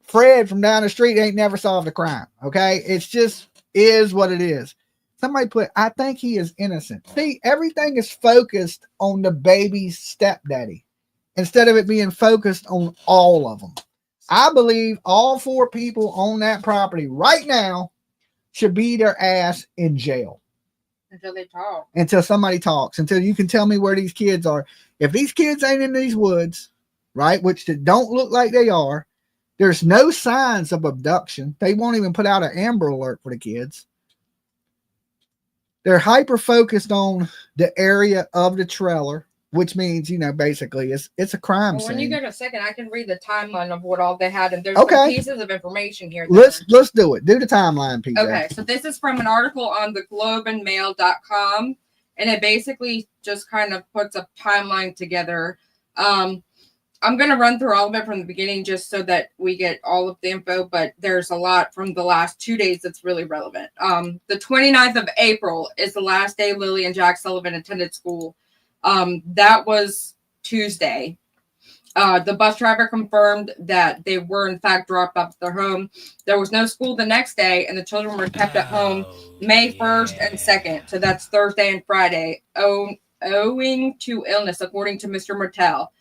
Fred from down the street ain't never solved a crime. Okay, it's just is what it is. Somebody put, I think he is innocent. See, everything is focused on the baby's stepdaddy instead of it being focused on all of them. I believe all 4 people on that property right now should be their ass in jail. Until they talk. Until somebody talks. Until you can tell me where these kids are. If these kids ain't in these woods, right, which they don't look like they are, there's no signs of abduction. They won't even put out an Amber Alert for the kids. They're hyper focused on the area of the trailer, which means, you know, basically it's a crime Well, when you scene. get a second, I can read the timeline of what all they had, and there's Okay. some pieces of information here. Let's do it. Do the timeline, PJ. Okay, so this is from an article on the globeandmail.com, and it basically just kind of puts a timeline together. I'm going to run through all of it from the beginning just so that we get all of the info, but there's a lot from the last 2 days that's really relevant. The 29th of April is the last day Lily and Jack Sullivan attended school. That was Tuesday. The bus driver confirmed that they were in fact dropped off at their home. There was no school the next day, and the children were kept at home May 1st and 2nd. So that's Thursday and Friday, owing to illness, according to Mr. Martell.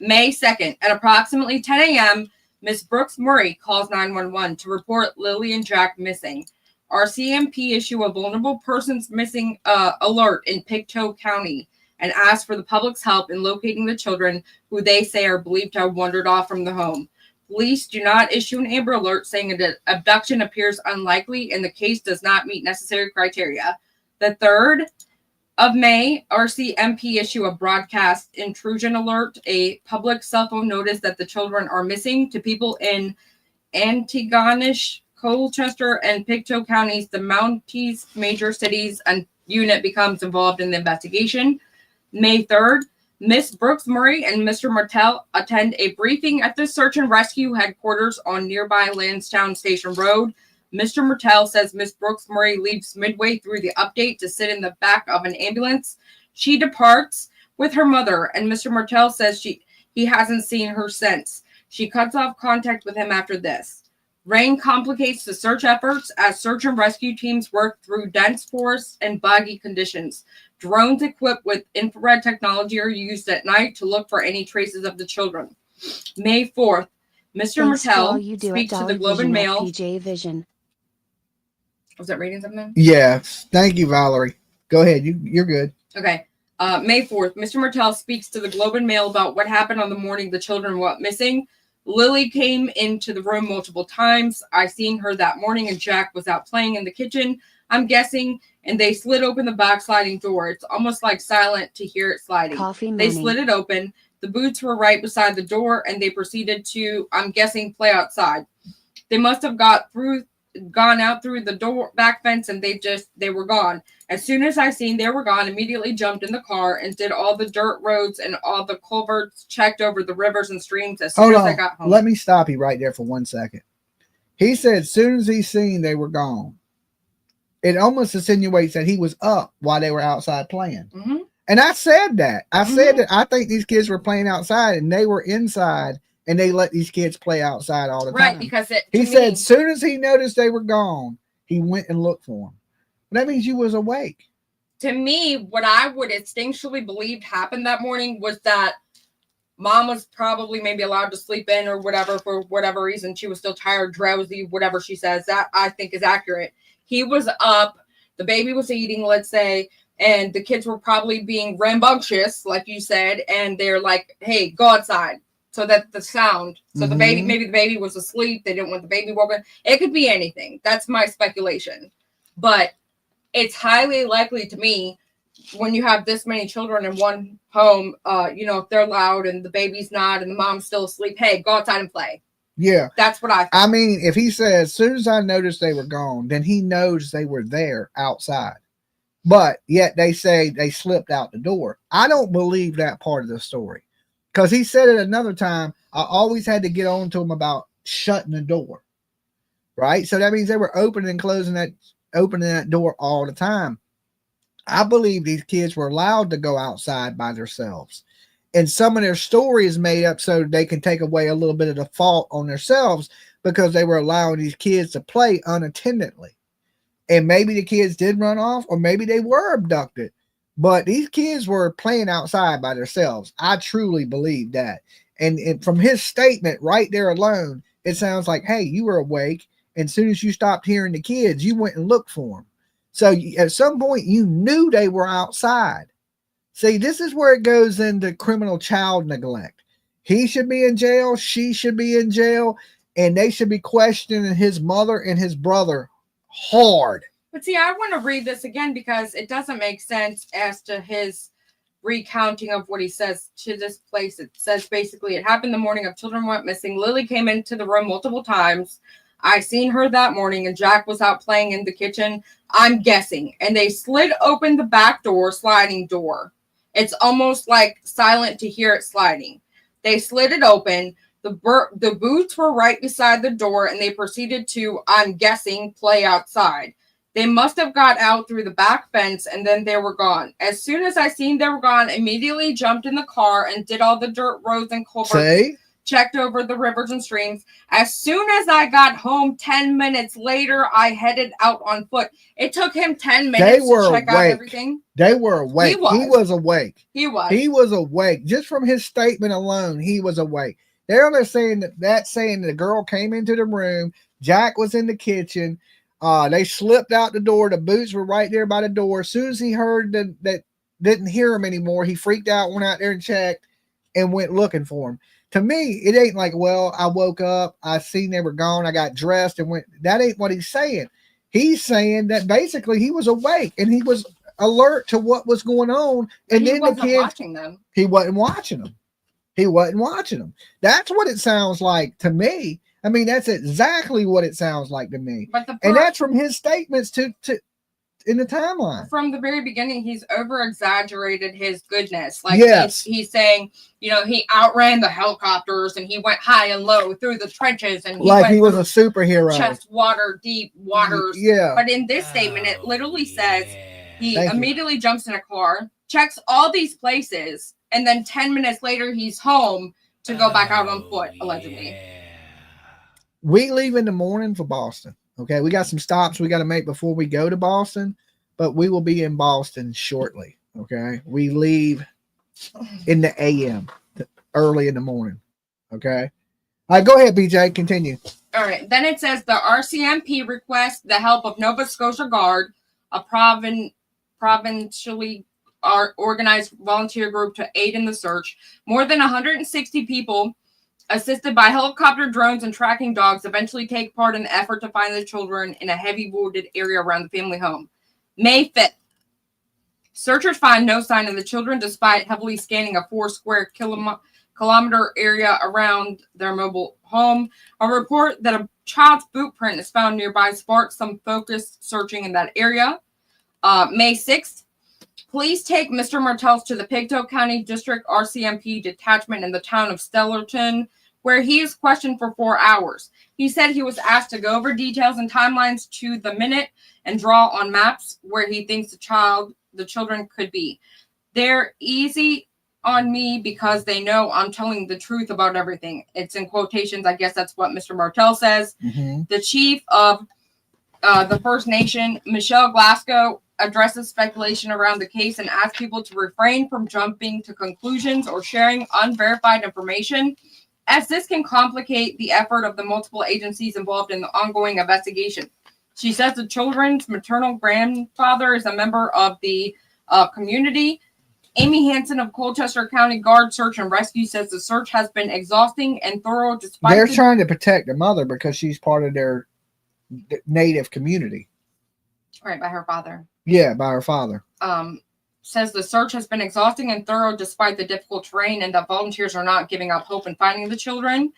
May 2nd, at approximately 10 a.m., Miss Brooks Murray calls 911 to report Lily and Jack missing. RCMP issue a vulnerable persons missing alert in Pictou County and ask for the public's help in locating the children who they say are believed to have wandered off from the home. Police do not issue an Amber Alert saying an abduction appears unlikely and the case does not meet necessary criteria. The 3rd of May, RCMP issue a broadcast intrusion alert, a public cell phone notice that the children are missing to people in Antigonish, Colchester, and Pictou counties. The Mounties major cities and unit becomes involved in the investigation. May 3rd, Miss Brooks Murray and Mr. Martell attend a briefing at the search and rescue headquarters on nearby Lansdowne Station Road. Mr. Martell says Miss Brooks Murray leaves midway through the update to sit in the back of an ambulance. She departs with her mother, and Mr. Martell says he hasn't seen her since. She cuts off contact with him after this. Rain complicates the search efforts as search and rescue teams work through dense forests and boggy conditions. Drones equipped with infrared technology are used at night to look for any traces of the children. May 4th, Mr. Martell speaks to the Globe and Mail. PJ Vision. Was that reading something? Yeah. Thank you, Valerie. Go ahead. You're good. Okay. May 4th, Mr. Martell speaks to the Globe and Mail about what happened on the morning the children went missing. Lily came into the room multiple times. I seen her that morning and Jack was out playing in the kitchen, I'm guessing, and they slid open the back sliding door. It's almost like silent to hear it sliding. They slid it open. The boots were right beside the door and they proceeded to, I'm guessing, play outside. They must have gone out through the door back fence and they were gone. As soon as I seen they were gone, immediately jumped in the car and did all the dirt roads and all the culverts, checked over the rivers and streams as soon as I got home. Let me stop you right there for 1 second. He said as soon as he seen they were gone, it almost insinuates that he was up while they were outside playing. Mm-hmm. And I said that. I said that I think these kids were playing outside and they were inside. And they let these kids play outside all the time. Right, because he said as soon as he noticed they were gone, he went and looked for them. That means you was awake. To me, what I would instinctually believed happened that morning was that mom was probably maybe allowed to sleep in or whatever for whatever reason. She was still tired, drowsy, whatever she says. That I think is accurate. He was up. The baby was eating, let's say, and the kids were probably being rambunctious, like you said, and they're like, hey, go outside. So that the sound, so the baby, maybe the baby was asleep. They didn't want the baby woken. It could be anything. That's my speculation. But it's highly likely to me when you have this many children in one home, if they're loud and the baby's not and the mom's still asleep, hey, go outside and play. Yeah. That's what I think. I mean, if he says, as soon as I noticed they were gone, then he knows they were there outside. But yet they say they slipped out the door. I don't believe that part of the story. Because he said it another time, I always had to get on to him about shutting the door. Right? So that means they were opening and closing that door all the time. I believe these kids were allowed to go outside by themselves. And some of their story is made up so they can take away a little bit of the fault on themselves because they were allowing these kids to play unattendedly. And maybe the kids did run off or maybe they were abducted. But these kids were playing outside by themselves. I truly believe that. And from his statement right there alone, it sounds like, hey, you were awake. And as soon as you stopped hearing the kids, you went and looked for them. So at some point, you knew they were outside. See, this is where it goes into criminal child neglect. He should be in jail. She should be in jail. And they should be questioning his mother and his brother hard. But see, I want to read this again because it doesn't make sense as to his recounting of what he says to this place. It says basically, it happened the morning of children went missing. Lily came into the room multiple times. I seen her that morning, and Jack was out playing in the kitchen, I'm guessing. And they slid open the back door, sliding door. It's almost like silent to hear it sliding. They slid it open. The boots were right beside the door, and they proceeded to, I'm guessing, play outside. They must have got out through the back fence, and then they were gone. As soon as I seen they were gone, immediately jumped in the car and did all the dirt roads and culverts, checked over the rivers and streams. As soon as I got home 10 minutes later, I headed out on foot. It took him 10 minutes to check out everything. They were awake. He was awake. He was. He was awake. Just from his statement alone, he was awake. They're saying saying the girl came into the room. Jack was in the kitchen. They slipped out the door. The boots were right there by the door. As soon as he heard that didn't hear him anymore, he freaked out, went out there and checked, and went looking for him. To me, it ain't like, well, I woke up, I seen they were gone, I got dressed and went. That ain't what he's saying. He's saying that basically he was awake and he was alert to what was going on. And then the kids, watching them. He wasn't watching them. He wasn't watching them. That's what it sounds like to me. I mean, that's exactly what it sounds like to me. And that's from his statements to in the timeline. From the very beginning, he's over-exaggerated his goodness. Like, yes. He's saying, you know, he outran the helicopters and he went high and low through the trenches. And he was a superhero. Chest water, deep waters. Yeah. But in this statement, it literally says he immediately jumps in a car, checks all these places, and then 10 minutes later, he's home to go back out on foot, allegedly. We leave in the morning for Boston. Okay, we got some stops we got to make before we go to Boston, but we will be in Boston shortly. Okay, we leave in the AM, early in the morning. Okay, all right, go ahead, BJ, continue. All right, then it says the RCMP requests the help of Nova Scotia Guard, a provincially organized volunteer group to aid in the search. More than 160 people, assisted by helicopter, drones, and tracking dogs, eventually take part in the effort to find the children in a heavy wooded area around the family home. May 5th. Searchers find no sign of the children despite heavily scanning a 4 square kilometer area around their mobile home. A report that a child's boot print is found nearby sparks some focused searching in that area. May 6th. Police take Mr. Martels to the Pictou County District RCMP detachment in the town of Stellarton, where he is questioned for 4 hours. He said he was asked to go over details and timelines to the minute and draw on maps where he thinks the children could be. They're easy on me because they know I'm telling the truth about everything. It's in quotations. I guess that's what Mr. Martel says. Mm-hmm. The chief of the First Nation, Michelle Glasgow, addresses speculation around the case and asks people to refrain from jumping to conclusions or sharing unverified information, as this can complicate the effort of the multiple agencies involved in the ongoing investigation. She says the children's maternal grandfather is a member of the community. Amy Hansen of Colchester County Guard Search and Rescue says the search has been exhausting and thorough despite they're trying to protect the mother because she's part of their native community. Right, by her father. Yeah, by her father. Says the search has been exhausting and thorough despite the difficult terrain and that volunteers are not giving up hope in finding the children.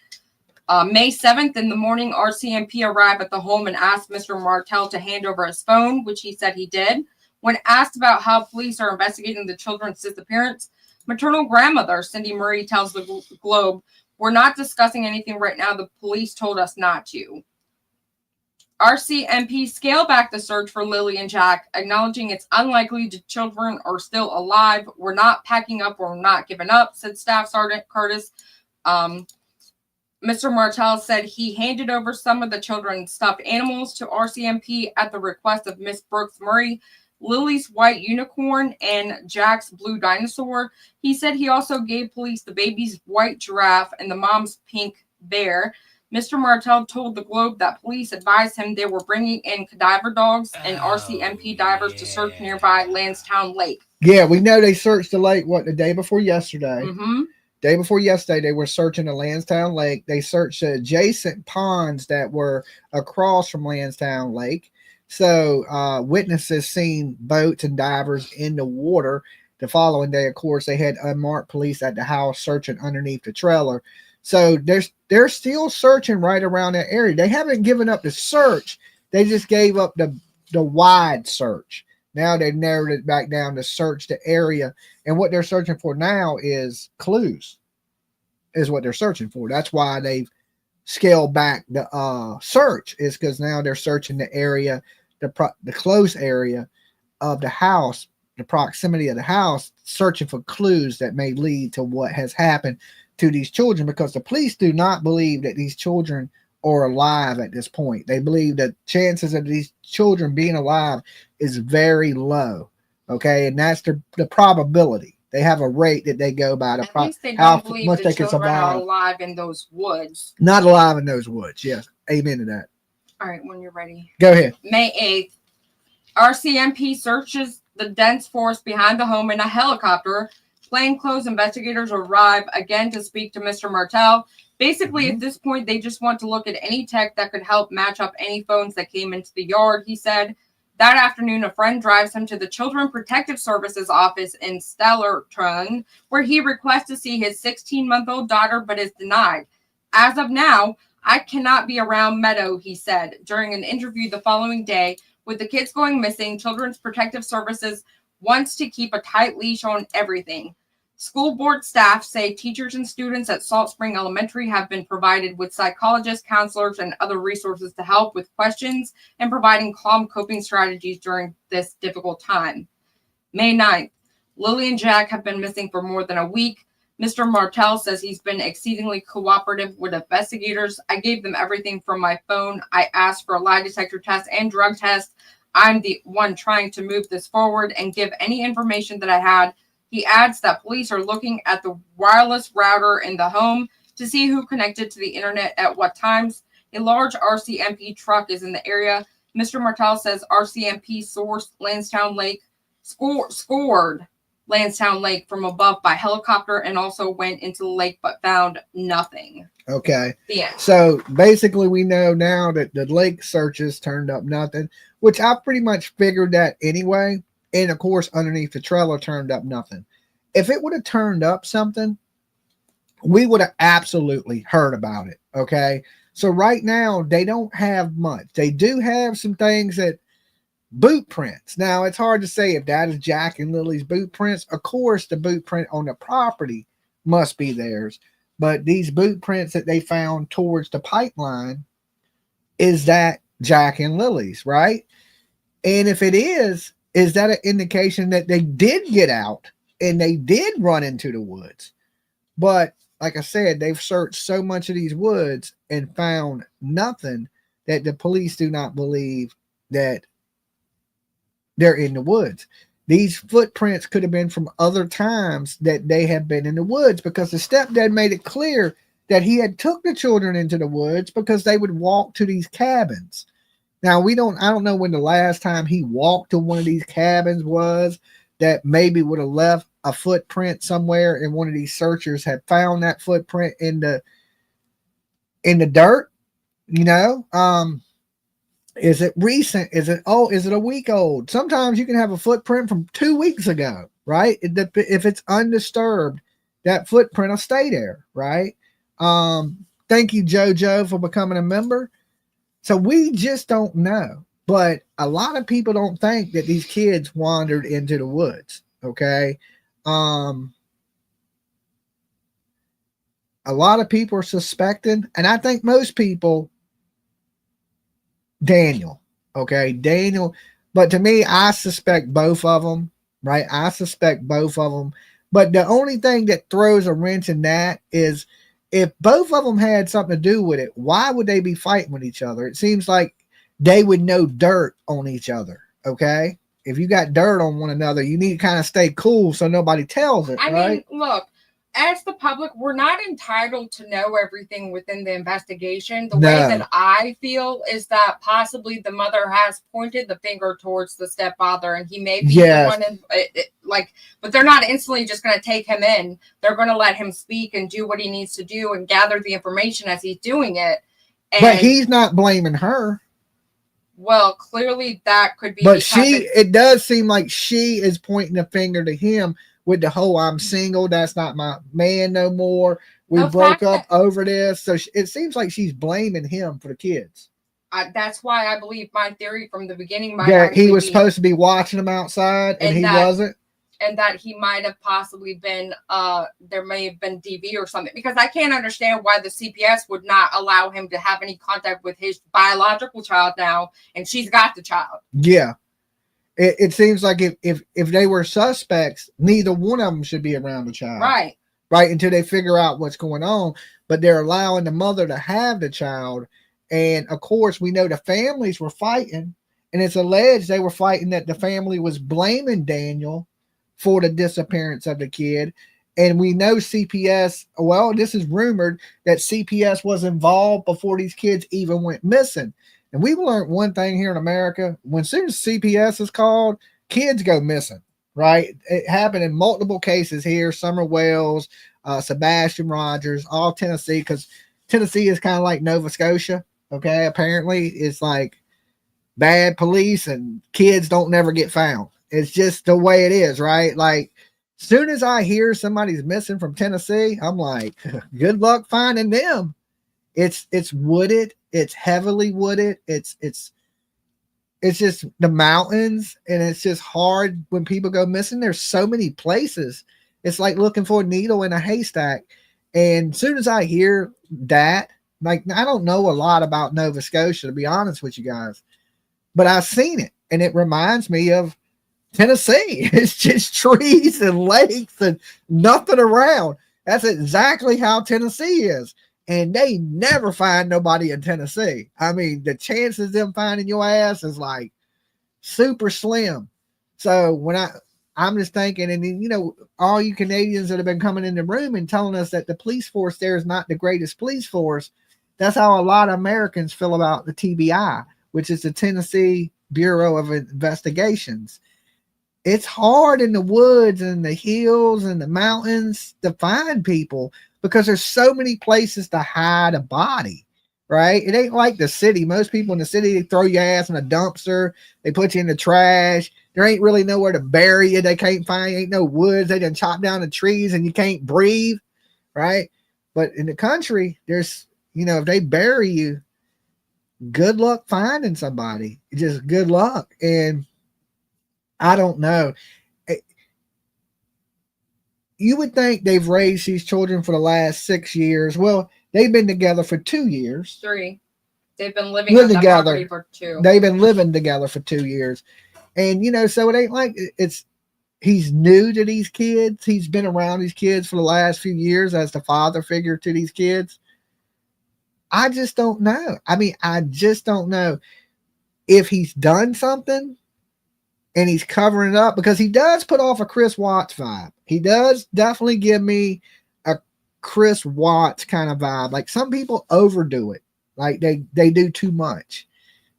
May 7th in the morning, RCMP arrived at the home and asked Mr. Martel to hand over his phone, which he said he did. When asked about how police are investigating the children's disappearance, maternal grandmother Cindy Murray tells the Globe, "We're not discussing anything right now. The police told us not to." RCMP scaled back the search for Lily and Jack, acknowledging it's unlikely the children are still alive. "We're not packing up or not giving up," said Staff Sergeant Curtis. Mr. Martel said he handed over some of the children's stuffed animals to RCMP at the request of Miss Brooks Murray, Lily's white unicorn, and Jack's blue dinosaur. He said he also gave police the baby's white giraffe and the mom's pink bear. Mr. Martel told the Globe that police advised him they were bringing in cadaver dogs and RCMP divers to search nearby Lansdowne Lake. Yeah, we know they searched the lake, the day before yesterday? Mm-hmm. Day before yesterday, they were searching the Lansdowne Lake. They searched the adjacent ponds that were across from Lansdowne Lake. So witnesses seen boats and divers in the water. The following day, of course, they had unmarked police at the house searching underneath the trailer. So they're still searching right around that area. They haven't given up the search. They just gave up the wide search. Now they've narrowed it back down to search the area. And what they're searching for now is clues, is what they're searching for. That's why they've scaled back the search, is because now they're searching the area, the close area of the house, the proximity of the house, searching for clues that may lead to what has happened to these children, because the police do not believe that these children are alive at this point. They believe that chances of these children being alive is very low. Okay, and that's the probability. They have a rate that they go by. At least they don't believe the children are survive. alive in those woods. Not alive in those woods. Yes, amen to that. All right, when you're ready. Go ahead. May 8th, RCMP searches the dense forest behind the home in a helicopter. Plainclothes investigators arrive again to speak to Mr. Martel. Basically, at this point, they just want to look at any tech that could help match up any phones that came into the yard, he said. That afternoon, a friend drives him to the Children Protective Services office in Stellarton, where he requests to see his 16-month-old daughter, but is denied. As of now, I cannot be around Meadow, he said. During an interview the following day, with the kids going missing, Children's Protective Services wants to keep a tight leash on everything. School board staff say teachers and students at Salt Spring Elementary have been provided with psychologists, counselors, and other resources to help with questions and providing calm coping strategies during this difficult time. May 9th, Lily and Jack have been missing for more than a week. Mr. Martel says he's been exceedingly cooperative with investigators. I gave them everything from my phone. I asked for a lie detector test and drug test. I'm the one trying to move this forward and give any information that I had. He adds that police are looking at the wireless router in the home to see who connected to the internet at what times. A large RCMP truck is in the area. Mr. Martel says RCMP sourced Lansdowne Lake, scored Lansdowne Lake from above by helicopter and also went into the lake but found nothing. Okay. Yeah. So basically we know now that the lake searches turned up nothing, which I pretty much figured that anyway. And of course, underneath the trailer turned up nothing. If it would have turned up something, we would have absolutely heard about it. Okay. So right now they don't have much. They do have some things that boot prints. Now it's hard to say if that is Jack and Lily's boot prints. Of course, the boot print on the property must be theirs. But these boot prints that they found towards the pipeline, is that Jack and Lily's, right? And if it is that an indication that they did get out and they did run into the woods? But like I said, they've searched so much of these woods and found nothing that the police do not believe that they're in the woods. These footprints could have been from other times that they have been in the woods, because the stepdad made it clear that he had took the children into the woods because they would walk to these cabins. Now I don't know when the last time he walked to one of these cabins was, that maybe would have left a footprint somewhere, and one of these searchers had found that footprint in the dirt. You know, is it recent? Is it a week old? Sometimes you can have a footprint from 2 weeks ago, right? If it's undisturbed, that footprint will stay there, right? Thank you, JoJo, for becoming a member. So we just don't know. But a lot of people don't think that these kids wandered into the woods. Okay. A lot of people are suspecting, and I think most people, Daniel. Okay. Daniel. But to me, I suspect both of them, right? I suspect both of them. But the only thing that throws a wrench in that is, if both of them had something to do with it, why would they be fighting with each other? It seems like they would know dirt on each other. Okay. If you got dirt on one another, you need to kind of stay cool so nobody tells it. I right? mean, look, as the public, we're not entitled to know everything within the investigation. The way that I feel is that possibly the mother has pointed the finger towards the stepfather, and he may be the one but they're not instantly just going to take him in. They're going to let him speak and do what he needs to do and gather the information as he's doing it. And but he's not blaming her. Well, clearly that could be. But because it does seem like she is pointing a finger to him with the whole "I'm single, that's not my man no more. We broke up over this." So it seems like she's blaming him for the kids. That's why I believe my theory from the beginning. That he was supposed to be watching them outside, and he wasn't. And that he might have possibly been, there may have been DV or something, because I can't understand why the CPS would not allow him to have any contact with his biological child now, and she's got the child. Yeah. It seems like if they were suspects, neither one of them should be around the child. Right. Right, until they figure out what's going on. But they're allowing the mother to have the child. And, of course, we know the families were fighting, and it's alleged they were fighting that the family was blaming Daniel for the disappearance of the kid. And we know CPS, well, this is rumored that CPS was involved before these kids even went missing. And we've learned one thing here in America: when soon as CPS is called, kids go missing, right? It happened in multiple cases here: Summer Wells, Sebastian Rogers, all Tennessee, because Tennessee is kind of like Nova Scotia. Okay, apparently it's like bad police and kids don't never get found. It's just the way it is, right? Like, soon as I hear somebody's missing from Tennessee, I'm like, good luck finding them. It's wooded, it's heavily wooded, it's just the mountains, and it's just hard when people go missing. There's so many places. It's like looking for a needle in a haystack. And as soon as I hear that, like, I don't know a lot about Nova Scotia, to be honest with you guys, but I've seen it, and it reminds me of Tennessee. It's just trees and lakes and nothing around. That's exactly how Tennessee is. And they never find nobody in Tennessee. I mean, the chances of them finding your ass is like super slim. So when I'm just thinking, and you know, all you Canadians that have been coming in the room and telling us that the police force there is not the greatest police force, that's how a lot of Americans feel about the TBI, which is the Tennessee Bureau of Investigations. It's hard in the woods and the hills and the mountains to find people because there's so many places to hide a body, right? It ain't like the city. Most people in the city, they throw your ass in a dumpster. They put you in the trash. There ain't really nowhere to bury you. They can't find, ain't no woods. They done chop down the trees and you can't breathe, right? But in the country, there's, you know, if they bury you, good luck finding somebody. Just good luck. And I don't know. You would think they've raised these children for the last 6 years. Well, they've been together for 2 years. 3. They've been living on together the property for 2. They've been living together for 2 years. And, you know, so it ain't like he's new to these kids. He's been around these kids for the last few years as the father figure to these kids. I just don't know. I mean, I just don't know if he's done something and he's covering it up, because he does put off a Chris Watts vibe. He does definitely give me a Chris Watts kind of vibe. Like, some people overdo it. Like they do too much.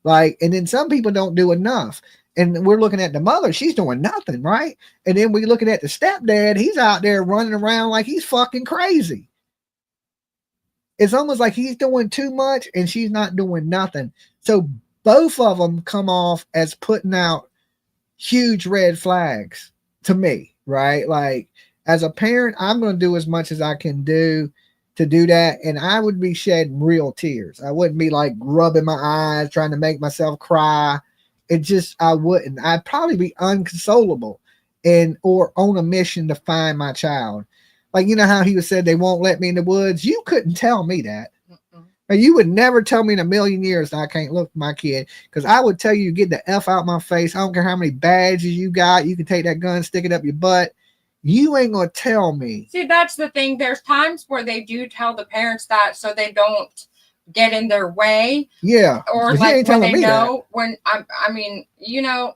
Like, and then some people don't do enough. And we're looking at the mother, she's doing nothing, right? And then we're looking at the stepdad, he's out there running around like he's fucking crazy. It's almost like he's doing too much and she's not doing nothing. So both of them come off as putting out huge red flags to me, right? Like, as a parent, I'm going to do as much as I can do to do that. And I would be shedding real tears. I wouldn't be like rubbing my eyes, trying to make myself cry. I wouldn't. I'd probably be unconsolable or on a mission to find my child. Like, you know how he said they won't let me in the woods? You couldn't tell me that. You would never tell me in a million years that I can't look for my kid, because I would tell you, get the F out my face. I don't care how many badges you got. You can take that gun, stick it up your butt. You ain't going to tell me. See, that's the thing. There's times where they do tell the parents that so they don't get in their way. Yeah. Or like when they know, when I mean, you know,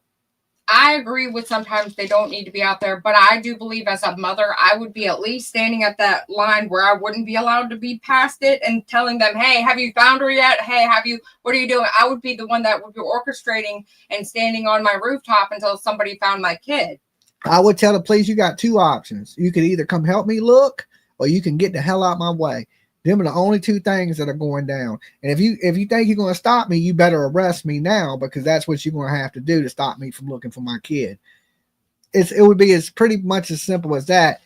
I agree with sometimes they don't need to be out there, but I do believe as a mother, I would be at least standing at that line where I wouldn't be allowed to be past it and telling them, hey, have you found her yet? Hey, what are you doing? I would be the one that would be orchestrating and standing on my rooftop until somebody found my kid. I would tell the police, you got 2 options. You can either come help me look, or you can get the hell out my way. Them are the only two things that are going down. And if you think you're going to stop me, you better arrest me now, because that's what you're going to have to do to stop me from looking for my kid. It would be as pretty much as simple as that.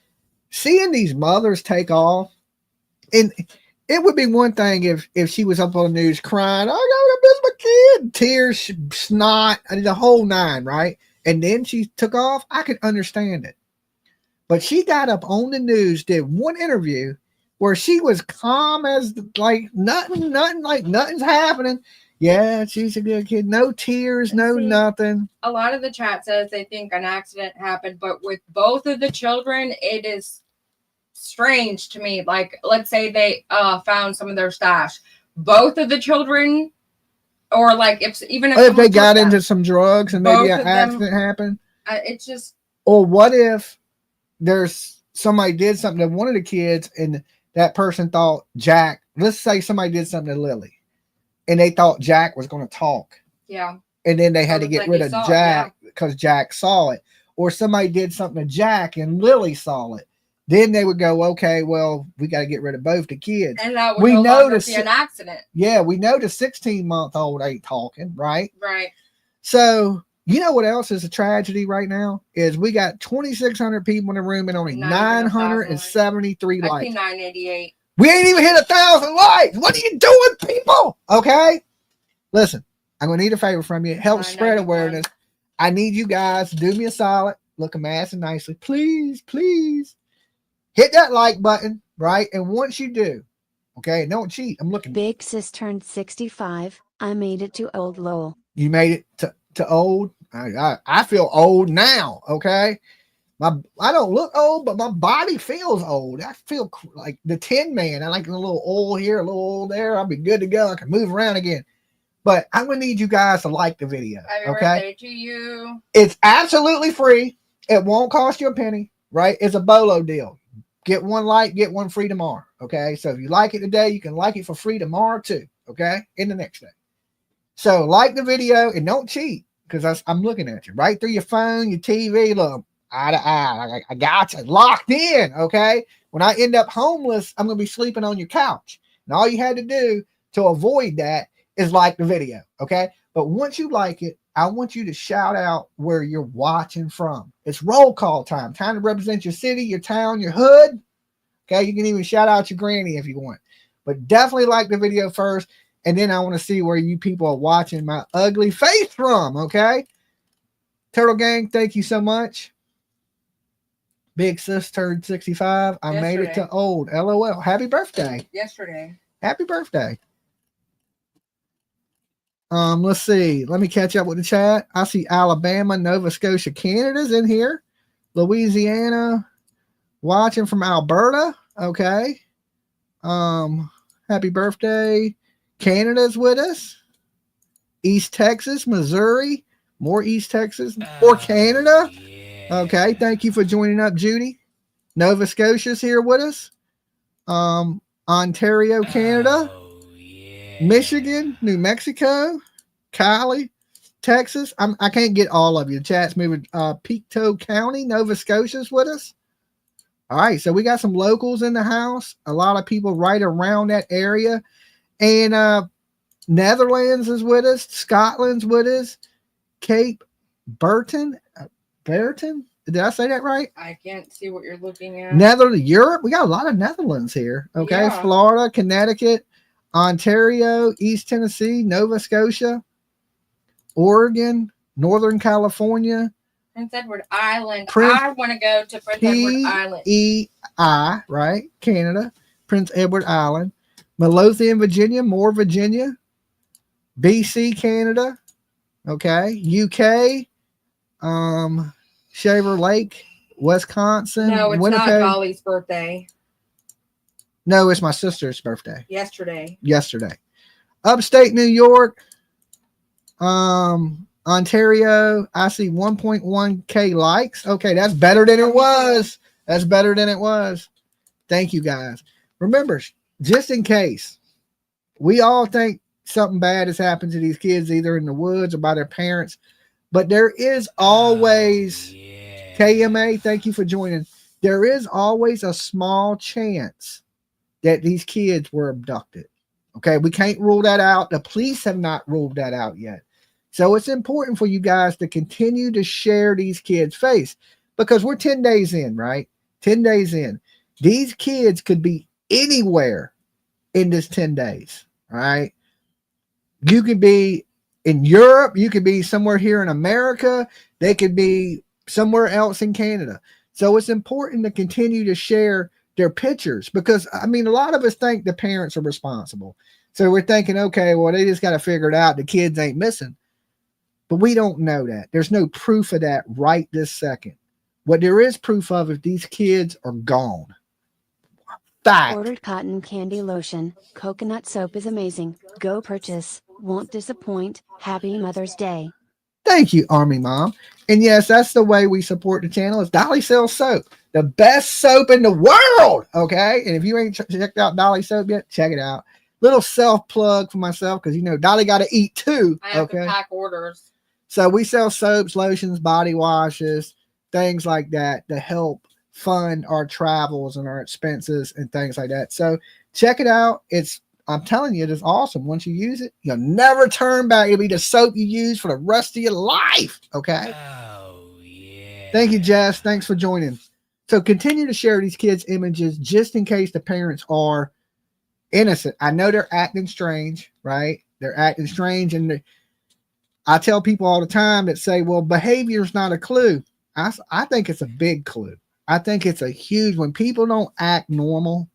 Seeing these mothers take off, and it would be one thing if she was up on the news crying, "I gotta miss my kid," tears, snot, the whole nine, right? And then she took off. I could understand it. But she got up on the news, did one interview where she was calm as like nothing, like nothing's happening. Yeah, she's a good kid. No tears, no nothing. A lot of the chat says they think an accident happened, but with both of the children, it is strange to me. Like, let's say they found some of their stash. Both of the children, or like if they got into some drugs and maybe an accident happened. It's just. Or what if there's somebody did something to one of the kids and that person thought Jack, let's say somebody did something to Lily and they thought Jack was going to talk. Yeah. And then they had to get rid of Jack because Jack saw it. Or somebody did something to Jack and Lily saw it. Then they would go, okay, well, we got to get rid of both the kids. And that would no longer be an accident. Yeah, we know the 16-month-old ain't talking, right? Right. So, you know what else is a tragedy right now? Is we got 2,600 people in the room and only 973 likes. 988. We ain't even hit 1,000 likes. What are you doing, people? Okay? Listen, I'm going to need a favor from you. Help spread awareness. I need you guys to do me a solid. Look a ass and nicely. Please, please. Hit that like button, right? And once you do, okay, don't cheat. I'm looking. Big sis turned 65. I made it to old Lowell. You made it to old? I feel old now, okay? I don't look old, but my body feels old. I feel like the Tin Man. I like a little oil here, a little oil there. I'll be good to go. I can move around again. But I'm going to need you guys to like the video, Happy okay? birthday to you. It's absolutely free. It won't cost you a penny, right? It's a BOLO deal. Get one like, get one free tomorrow, okay? So if you like it today, you can like it for free tomorrow too, okay? In the next day. So like the video and don't cheat, because I'm looking at you right through your phone, your TV. Look, eye to eye. I got you locked in, okay? When I end up homeless, I'm going to be sleeping on your couch. And all you had to do to avoid that is like the video, okay? But once you like it, I want you to shout out where you're watching from. It's roll call time. Time to represent your city, your town, your hood. Okay, you can even shout out your granny if you want. But definitely like the video first. And then I want to see where you people are watching my ugly face from, okay? Turtle Gang, thank you so much. Big sis turned 65. I made it to old. LOL. Happy birthday. Yesterday. Happy birthday. Let's see. Let me catch up with the chat. I see Alabama, Nova Scotia, Canada's in here. Louisiana, watching from Alberta. Okay. Happy birthday. Canada's with us. East Texas, Missouri, more East Texas, or Canada. Yeah. Okay. Thank you for joining up, Judy. Nova Scotia's here with us. Ontario, Canada. Michigan, New Mexico, Cali, Texas. I can't get all of you. The chat's moving. Pictou County, Nova Scotia's with us. All right, so we got some locals in the house. A lot of people right around that area. And Netherlands is with us. Scotland's with us. Cape Breton. Breton? Did I say that right? I can't see what you're looking at. Netherlands, Europe. We got a lot of Netherlands here. Okay, yeah. Florida, Connecticut, Ontario, East Tennessee, Nova Scotia, Oregon, Northern California, Prince Edward Island. I want to go to Prince Edward Island. PEI, right? Canada, Prince Edward Island, Midlothian, Virginia, Moore, Virginia, BC, Canada, okay, UK, Shaver Lake, Wisconsin. No, it's Winnipeg. not Dolly's birthday. No, it's my sister's birthday. Yesterday. Upstate New York, Ontario, I see 1.1K likes. Okay, that's better than it was. Thank you, guys. Remember, just in case, we all think something bad has happened to these kids, either in the woods or by their parents, but there is always, KMA, thank you for joining. There is always a small chance that these kids were abducted. Okay, we can't rule that out. The police have not ruled that out yet. So it's important for you guys to continue to share these kids' face, because we're 10 days in, right? 10 days in. These kids could be anywhere in this 10 days, all right? You could be in Europe. You could be somewhere here in America. They could be somewhere else in Canada. So it's important to continue to share their pictures, because, I mean, a lot of us think the parents are responsible. So we're thinking, okay, well, they just got to figure it out. The kids ain't missing. But we don't know that. There's no proof of that right this second. What there is proof of is these kids are gone. Fact. Ordered cotton candy lotion. Coconut soap is amazing. Go purchase. Won't disappoint. Happy Mother's Day. Thank you, Army Mom. And yes, that's the way we support the channel, is Dolly sells soap. The best soap in the world. Okay. And if you ain't checked out Dolly soap yet, check it out. Little self plug for myself, because, you know, Dolly got to eat too. I have to pack orders. So we sell soaps, lotions, body washes, things like that to help fund our travels and our expenses and things like that. So check it out. I'm telling you, it's awesome. Once you use it, you'll never turn back. It'll be the soap you use for the rest of your life. Okay. Oh, yeah. Thank you, Jess. Thanks for joining. So continue to share these kids' images just in case the parents are innocent. I know they're acting strange, right? They're acting strange. And I tell people all the time that say, well, behavior is not a clue. I think it's a big clue. I think it's a huge, when people don't act normal,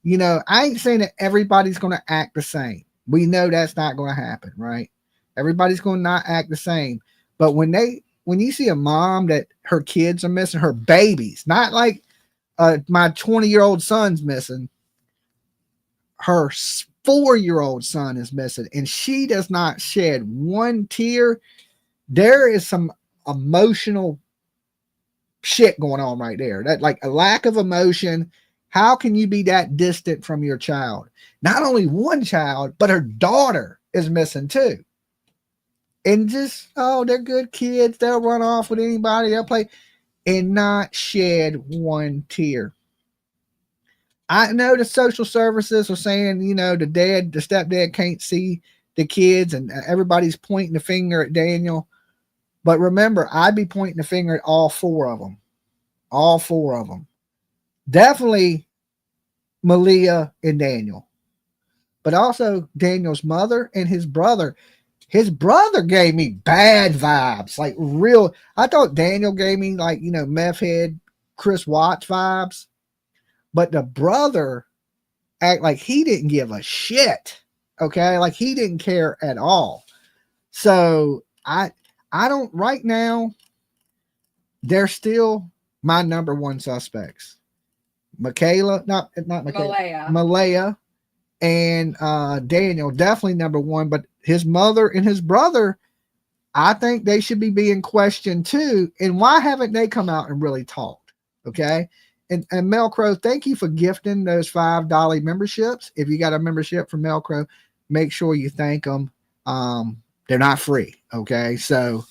you know, I ain't saying that everybody's going to act the same. We know that's not going to happen, right? Everybody's going to not act the same. But when you see a mom that her kids are missing, her babies, not like my 20-year-old son's missing, her 4-year-old son is missing, and she does not shed one tear, there is some emotional shit going on right there. That, like, a lack of emotion. How can you be that distant from your child? Not only one child, but her daughter is missing too. And just, oh, they're good kids. They'll run off with anybody. They'll play, and not shed one tear. I know the social services are saying, you know, the stepdad can't see the kids, and everybody's pointing the finger at Daniel. But remember, I'd be pointing the finger at all four of them. All four of them. Definitely Malehya and Daniel. But also Daniel's mother and his brother. His brother gave me bad vibes. Like, real. I thought Daniel gave me, like, you know, meth head Chris Watts vibes. But the brother act like he didn't give a shit. Okay. Like, he didn't care at all. So I don't, right now, they're still my number one suspects. Malehya and Daniel, definitely number one, but his mother and his brother, I think they should be being questioned too. And why haven't they come out and really talked? Okay. And Mel Crow, thank you for gifting those $5 memberships. If you got a membership from Mel Crow, make sure you thank them. They're not free. Okay. So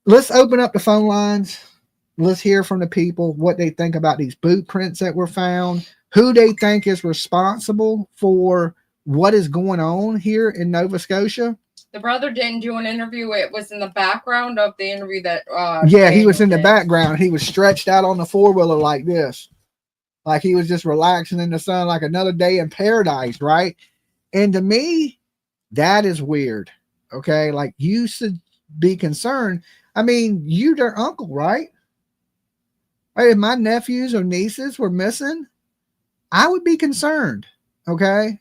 let's open up the phone lines. Let's hear from the people what they think about these boot prints that were found, who they think is responsible for what is going on here in Nova Scotia. The brother didn't do an interview. It was in the background of the interview that he was in the background. He was stretched out on the four-wheeler like this. Like he was just relaxing in the sun, like another day in paradise, right? And to me, that is weird. Okay, like, you should be concerned. I mean, you their uncle, right? Right? If my nephews or nieces were missing, I would be concerned. Okay.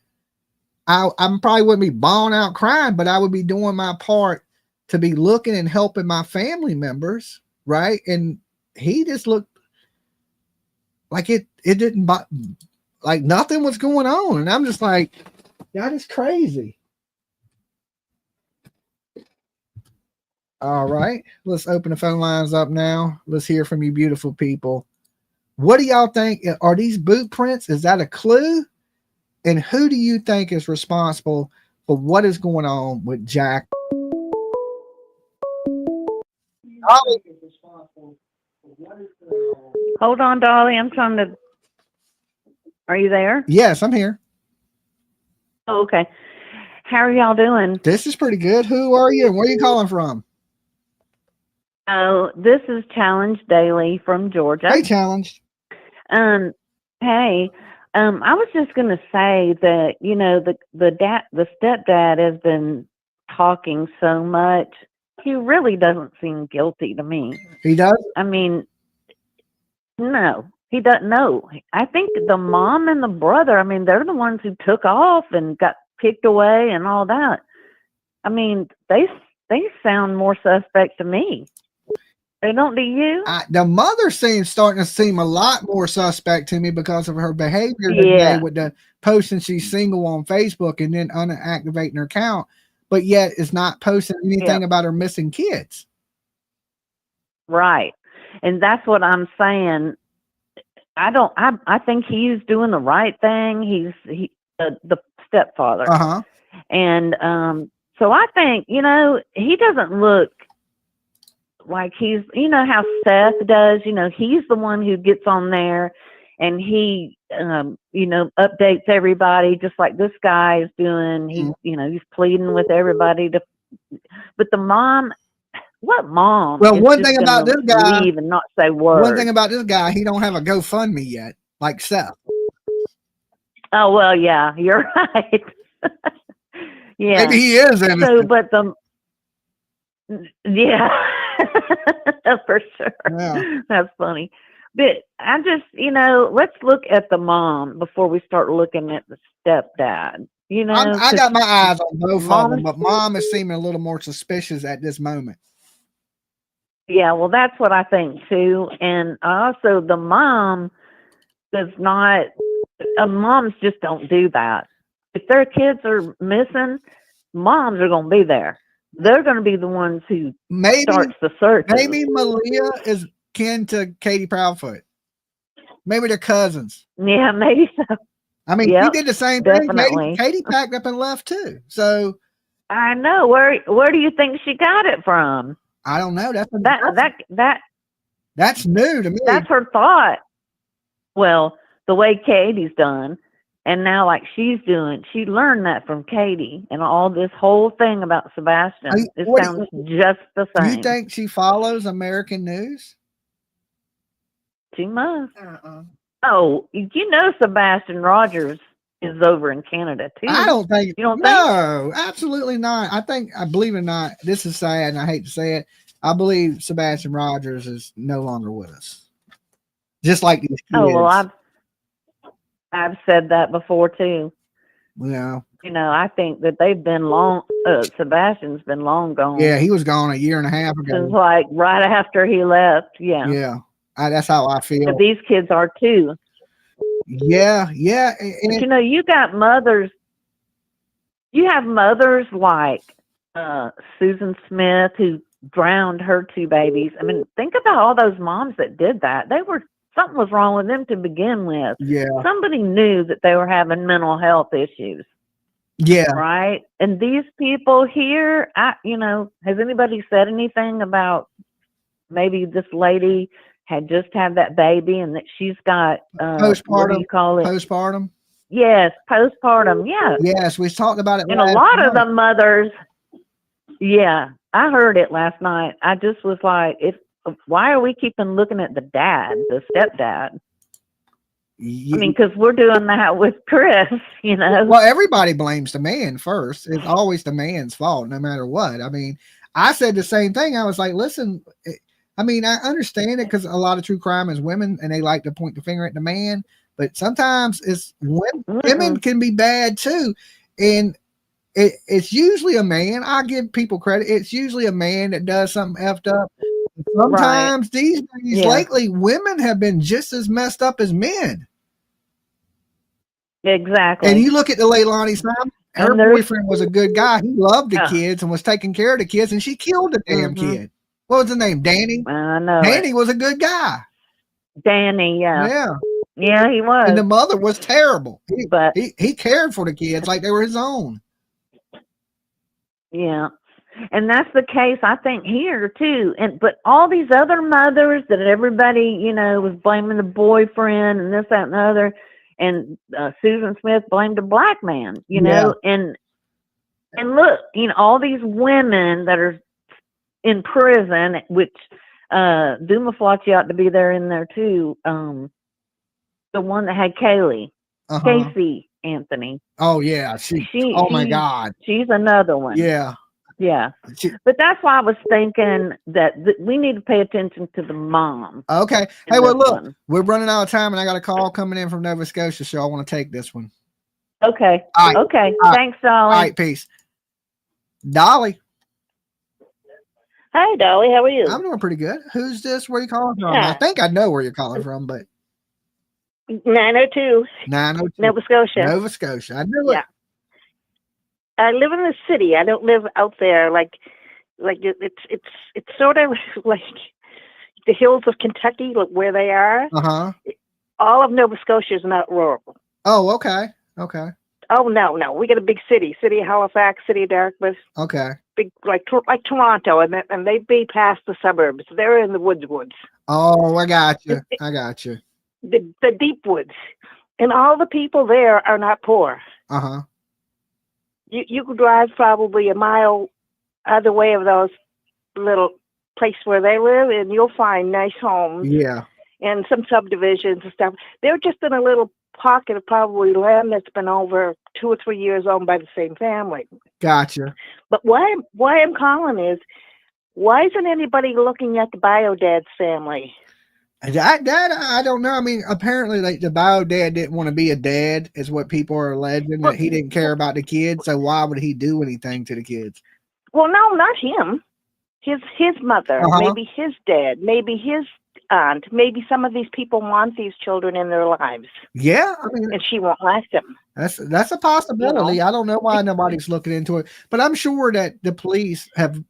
I probably wouldn't be bawling out crying, but I would be doing my part to be looking and helping my family members, right? And he just looked like it didn't, like nothing was going on. And I'm just like, that is crazy. All right, let's open the phone lines up now. Let's hear from you beautiful people. What do y'all think? Are these boot prints? Is that a clue? And who do you think is responsible for what is going on with Jack? Hold on, Dolly. I'm trying to Are you there? Yes, I'm here. Oh, okay. How are y'all doing? This is pretty good. Who are you? Where are you calling from? Oh, this is Challenge Daily from Georgia. Hey, Challenge. Hey, I was just going to say that, you know, the stepdad has been talking so much. He really doesn't seem guilty to me. He does? I mean, no, he doesn't know. I think the mom and the brother, I mean, they're the ones who took off and got kicked away and all that. I mean, they sound more suspect to me. They don't, do you? The mother seems starting to seem a lot more suspect to me because of her behavior Yeah. today with the posting she's single on Facebook and then unactivating her account, but yet is not posting anything about her missing kids. Right. And that's what I'm saying. I think he's doing the right thing. He's the stepfather. Uh-huh. And so I think, you know, he doesn't look like he's, you know how Seth does, you know, he's the one who gets on there and he, you know, updates everybody just like this guy is doing. He's, you know, he's pleading with everybody to, but the mom, what mom? Well, one thing about this guy, leave and not say word. one thing about this guy, he don't have a GoFundMe yet, like Seth. Oh, well, yeah, you're right. Yeah. Maybe he is innocent. So, but yeah, for sure. Yeah. That's funny. But I just, you know, let's look at the mom before we start looking at the stepdad. You know, I got my eyes on both of mom, them, but mom is seeming a little more suspicious at this moment. Yeah, well, that's what I think too. And also, the mom does not. Moms just don't do that. If their kids are missing, moms are going to be there. They're going to be the ones who starts the search. Maybe malehya is kin to Katie Proudfoot. Maybe they're cousins. Yeah, maybe so. I mean, Yep, he did the same definitely. thing. Katie packed up and left too. So I know. Where do you think she got it from? I don't know. That's new to me. That's her thought. Well, the way Katie's done, and now like she's doing, she learned that from Katie, and all this whole thing about Sebastian. It sounds just the same. You think she follows American news? She must. Oh, you know Sebastian Rogers is over in Canada too. I don't think. You don't think? No, absolutely not. I believe it or not, this is sad and I hate to say it. I believe Sebastian Rogers is no longer with us. Just like these kids. Oh, well, I've said that before too. Yeah. You know, I think that they've been long. Sebastian's been long gone. Yeah, he was gone a year and a half ago. Since like right after he left. Yeah. Yeah. That's how I feel. But these kids are too. Yeah, yeah. But, you know, you got mothers. You have mothers like Susan Smith who drowned her two babies. I mean, think about all those moms that did that. Something was wrong with them to begin with. Yeah. Somebody knew that they were having mental health issues. Yeah. Right. And these people here, you know, has anybody said anything about maybe this lady had just had that baby and that she's got postpartum? What do you call it? Postpartum. Yes, postpartum. Yeah. Yes, we talked about it. And a lot of the mothers. Yeah, I heard it last night. I just was like, why are we keeping looking at the dad, the stepdad? I mean, because we're doing that with Chris, you know. Well, everybody blames the man first. It's always the man's fault, no matter what. I mean, I said the same thing. I was like, listen, I mean, I understand it because a lot of true crime is women and they like to point the finger at the man, but sometimes it's women can be bad too. And it's usually a man. I give people credit. It's usually a man that does something effed up. Sometimes these days, lately, women have been just as messed up as men. Exactly. And you look at the Leilani Simon, her boyfriend was a good guy. He loved the kids and was taking care of the kids, and she killed the damn kid. What was his name? Danny? I know. Danny was a good guy. Danny, yeah. Yeah. Yeah, he was. And the mother was terrible. He cared for the kids like they were his own. Yeah. And that's the case, I think, here too. But all these other mothers that everybody, you know, was blaming the boyfriend and this, that, and the other, and Susan Smith blamed a black man, you know, and look, you know, all these women that are in prison, which Duma Flocci ought to be there in there too. The one that had Kaylee, Casey Anthony. Oh yeah, oh my God, she's another one. Yeah. But that's why I was thinking that we need to pay attention to the mom. Okay. Hey, well, look, we're running out of time, and I got a call coming in from Nova Scotia, so I want to take this one. Okay. All right. Okay. All right. Thanks, Dolly. All right. Peace. Dolly. Hi, Dolly. How are you? I'm doing pretty good. Who's this? Where are you calling from? Yeah. I think I know where you're calling from, but 902. 902. Nova Scotia. Nova Scotia. I knew it. I live in the city. I don't live out there. Like it's sort of like the hills of Kentucky, like where they are. All of Nova Scotia is not rural. Oh, okay. Okay. Oh no. We got a big city of Halifax, city of Dartmouth. Okay. Big like Toronto, and they be past the suburbs. They're in the woods. Oh, I got you. I got you. The deep woods, and all the people there are not poor. You could drive probably a mile either way of those little places where they live, and you'll find nice homes. Yeah. And some subdivisions and stuff. They're just in a little pocket of probably land that's been over 2 or 3 years owned by the same family. Gotcha. But why I'm calling is, why isn't anybody looking at the bio dad's family? I don't know. I mean, apparently, like the bio dad didn't want to be a dad, is what people are alleging. That he didn't care about the kids, so why would he do anything to the kids? Well, no, not him. His mother, maybe his dad, maybe his aunt, maybe some of these people want these children in their lives. Yeah, I mean, and she won't like them. That's a possibility. I don't know why nobody's looking into it, but I'm sure that the police have,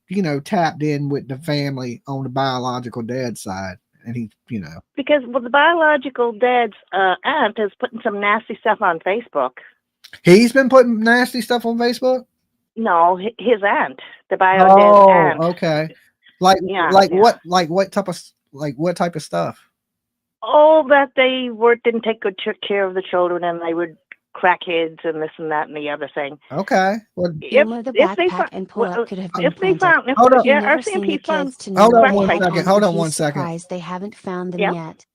tapped in with the family on the biological dad's side. And he, because the biological dad's aunt is putting some nasty stuff on Facebook. He's been putting nasty stuff on Facebook? No, his aunt, the bio dad's aunt. Okay. What type of stuff? Oh, that they didn't take good care of the children, and they would crackheads and this and that and the other thing. Okay. Well, the backpack and pull-up could have been planted. Hold on. RCMP found. Hold on one second. They haven't found them yet.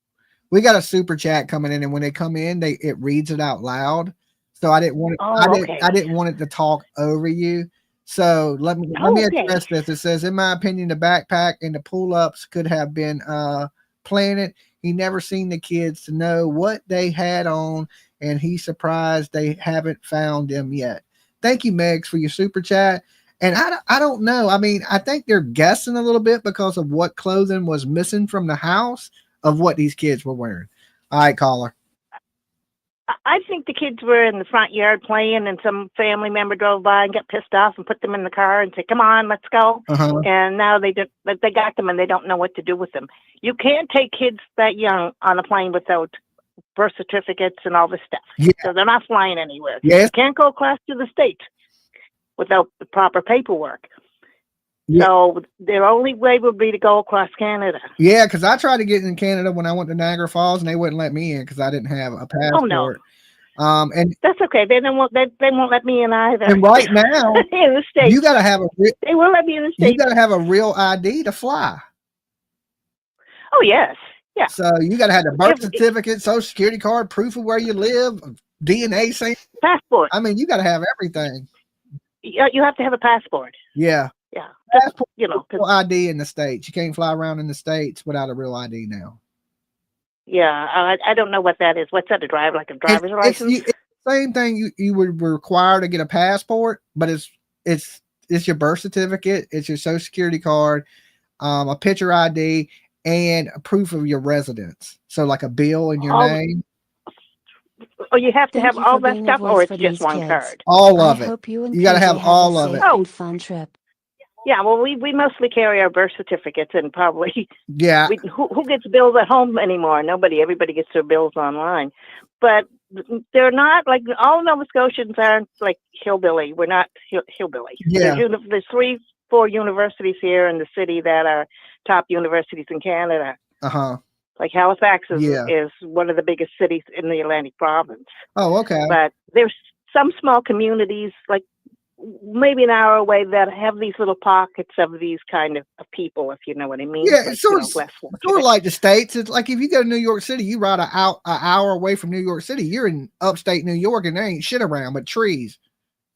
We got a super chat coming in, and when they come in, it reads it out loud. So I didn't want it. I didn't want it to talk over you. So let me address this. It says, in my opinion, the backpack and the pull-ups could have been planted. He never seen the kids to know what they had on, and he's surprised they haven't found them yet. Thank you, Megs, for your super chat. And I don't know. I mean, I think they're guessing a little bit because of what clothing was missing from the house of what these kids were wearing. All right, caller. I think the kids were in the front yard playing, and some family member drove by and got pissed off and put them in the car and said, "Come on, let's go." And now they got them, and they don't know what to do with them. You can't take kids that young on a plane without birth certificates and all this stuff. So they're not flying anywhere. You can't go across to the States without the proper paperwork. So their only way would be to go across Canada. Yeah, because I tried to get in Canada when I went to Niagara Falls, and they wouldn't let me in because I didn't have a passport. Oh no. And that's okay. They won't let me in either. And right now, in the States, you got to have they won't let me in the States. You got to have a real ID to fly. Oh yes, yeah. So you got to have the birth certificate, social security card, proof of where you live, DNA, passport. I mean, you got to have everything. You have to have a passport. Yeah. Yeah. Passport, real ID in the States. You can't fly around in the States without a real ID now. Yeah, I don't know what that is. What's that? A driver's license? It's the same thing. You would require to get a passport, but it's your birth certificate, it's your social security card, a picture ID, and a proof of your residence. So like a bill in your name. Oh, you have to have all that stuff, or it's just one card? All of it. You got to have all of it. Oh, fun trip. Yeah, well, we mostly carry our birth certificates, and probably who gets bills at home anymore? Nobody. Everybody gets their bills online. But they're not like all Nova Scotians aren't like hillbilly. We're not hillbilly. Yeah. There's 3-4 universities here in the city that are top universities in Canada. Like Halifax Yeah. is one of the biggest cities in the Atlantic province. Oh, okay. But there's some small communities, like maybe an hour away, that have these little pockets of these kind of people, if you know what I mean. Yeah, like, it's sort of less like the States. It's like if you go to New York City, you ride an hour away from New York City, you're in upstate New York, and there ain't shit around but trees.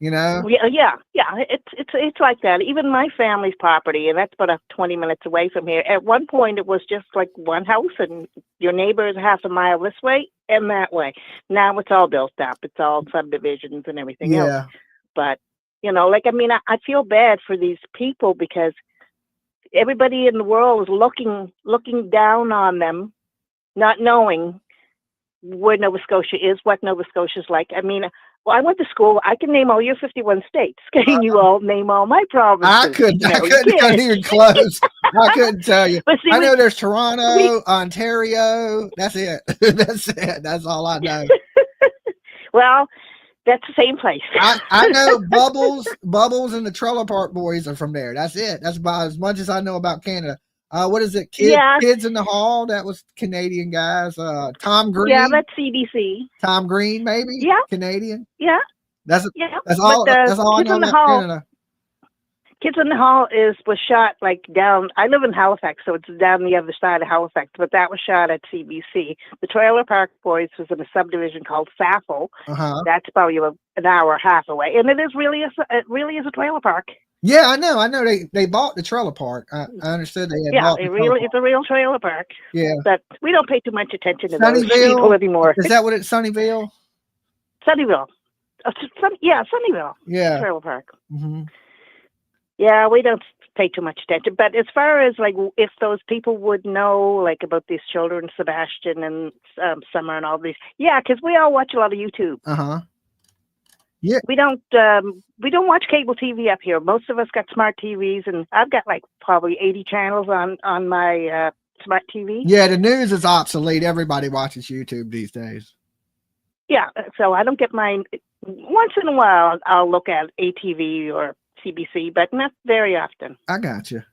You know? Yeah. It's like that. Even my family's property, and that's about 20 minutes away from here. At one point, it was just like one house, and your neighbor is half a mile this way and that way. Now it's all built up. It's all subdivisions and everything else. But I feel bad for these people because everybody in the world is looking down on them, not knowing where Nova Scotia is, what Nova Scotia is like. I mean, I went to school. I can name all your 51 states. Can you all name all my provinces? I couldn't come even close. I couldn't tell you. See, I know there's Toronto, Ontario. That's it. That's it. That's all I know. Well, that's the same place. I know Bubbles and the Trailer Park Boys are from there. That's it. That's about as much as I know about Canada. What is it? Kids in the Hall. That was Canadian guys. Tom Green. Yeah, that's CBC. Tom Green, maybe. Yeah, Canadian. Yeah, that's all. That's all I know about Canada. Kids in the Hall was shot like down. I live in Halifax, so it's down the other side of Halifax. But that was shot at CBC. The Trailer Park Boys was in a subdivision called Saffel. That's probably an hour and a half away, and it really is a trailer park. Yeah, I know. They bought the trailer park. I understood they had bought it's a real trailer park. Yeah, but we don't pay too much attention to those people anymore. Is that what it's Sunnyvale? Sunnyvale. Sunnyvale. Yeah, trailer park. Mm-hmm. Yeah, we don't pay too much attention. But as far as like if those people would know like about these children, Sebastian and Summer and all these, because we all watch a lot of YouTube. Yeah, we don't watch cable TV up here. Most of us got smart TVs, and I've got like probably 80 channels on my smart TV. Yeah, the news is obsolete. Everybody watches YouTube these days. Yeah, so I don't get mine. Once in a while, I'll look at ATV or CBC, but not very often. I got you.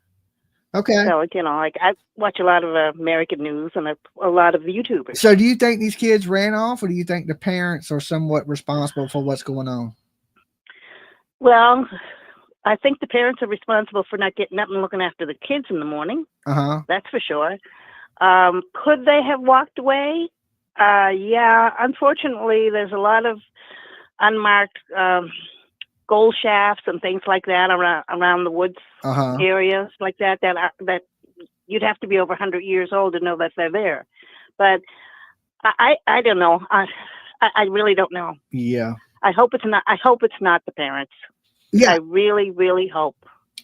Okay. So, I watch a lot of American news and a lot of YouTubers. So do you think these kids ran off, or do you think the parents are somewhat responsible for what's going on? Well, I think the parents are responsible for not getting up and looking after the kids in the morning. That's for sure. Could they have walked away? Yeah. Unfortunately, there's a lot of unmarked gold shafts and things like that around the woods areas like that you'd have to be over 100 years old to know that they're there. But I don't know. I really don't know. Yeah. I hope it's not the parents. Yeah. I really, really hope.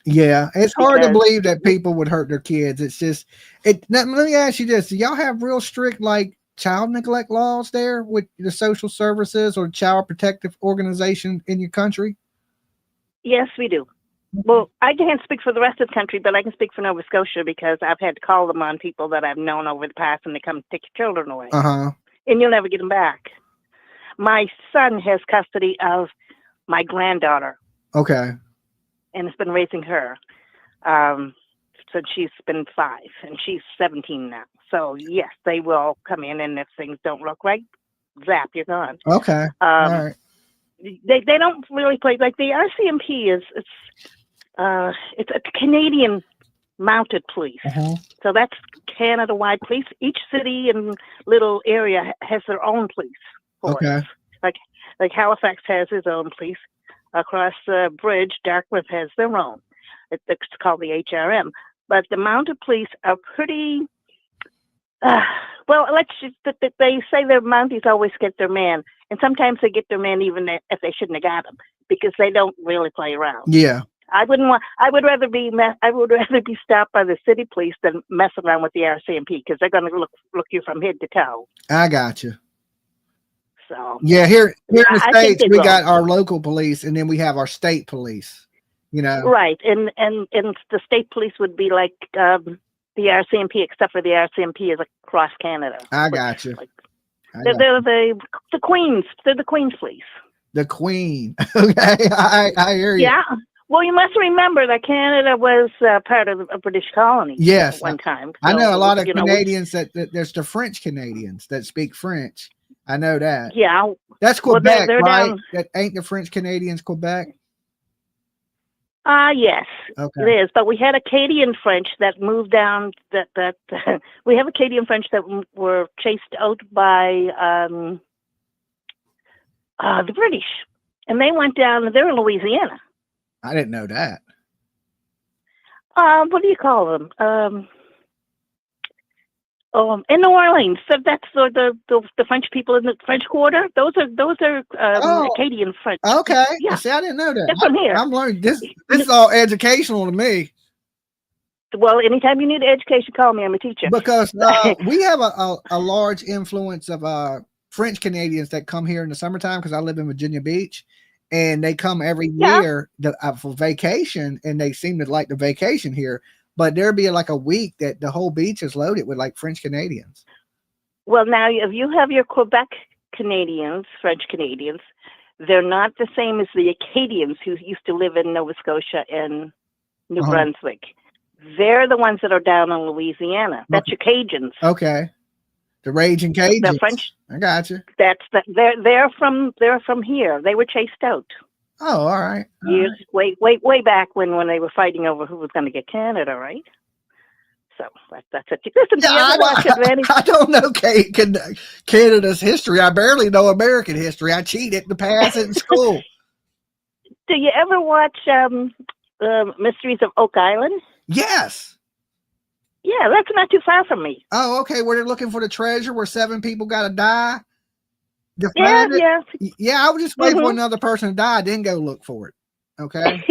Yeah. It's hard to believe that people would hurt their kids. It's just let me ask you this. Do y'all have real strict like child neglect laws there with the social services or child protective organization in your country? Yes, we do. Well, I can't speak for the rest of the country, but I can speak for Nova Scotia because I've had to call them on people that I've known over the past, and they come take your children away. And you'll never get them back. My son has custody of my granddaughter. Okay. And has been raising her since she's been 5, and she's 17 now. So, yes, they will come in, and if things don't look right, zap, you're gone. Okay. All right. They don't really play like the RCMP is. It's a Canadian mounted police, so that's Canada-wide police. Each city and little area has their own police force. Okay. Like Halifax has his own police. Across the bridge, Dartmouth has their own. It's called the HRM. But the mounted police are pretty. Well, they say their Mounties always get their man, and sometimes they get their man even if they shouldn't have got him because they don't really play around. Yeah, I would rather be stopped by the city police than mess around with the RCMP because they're going to look you from head to toe. I got you. So yeah, here in the States we got our local police, and then we have our state police. Right, and the state police would be like. The RCMP, except for the RCMP is across Canada. I got you. They're the Queens. They're the Queen's police. The Queen. Okay, I hear you. Yeah. Well, you must remember that Canada was part of a British colony. Yes, at one time. I know a lot of you know, Canadians that there's the French Canadians that speak French. I know that. Yeah, that's well, Quebec, they're right? down. That ain't the French Canadians Quebec. Yes, Okay. it is. But we had Acadian French that moved down. That we have Acadian French that were chased out by the British, and they went down. They're in Louisiana. I didn't know that. What do you call them? In New Orleans. So that's the French people in the French Quarter. Those are Acadian French. Okay. Yeah. See, I didn't know that. That's from here. I'm learning this. This is all educational to me. Well, anytime you need education, call me. I'm a teacher. Because we have a large influence of French Canadians that come here in the summertime because I live in Virginia Beach. And they come every year for vacation, and they seem to like the vacation here. But there'll be like a week that the whole beach is loaded with like French Canadians. Well, now if you have your Quebec Canadians, French Canadians, they're not the same as the Acadians who used to live in Nova Scotia and New Brunswick. They're the ones that are down in Louisiana. That's your Cajuns. Okay. The Raging Cajuns. The French. I got you. They're from here. They were chased out. Oh, all right. Years way back when they were fighting over who was going to get Canada, right? So that's it. Listen, do you ever watch Atlantic? I don't know Canada's history. I barely know American history. I cheated to pass it in school. Do you ever watch Mysteries of Oak Island? Yes. Yeah, that's not too far from me. Oh, okay. Where they're looking for the treasure, where 7 people got to die. Yeah. Yeah, I would just wait for another person to die, then go look for it. Okay.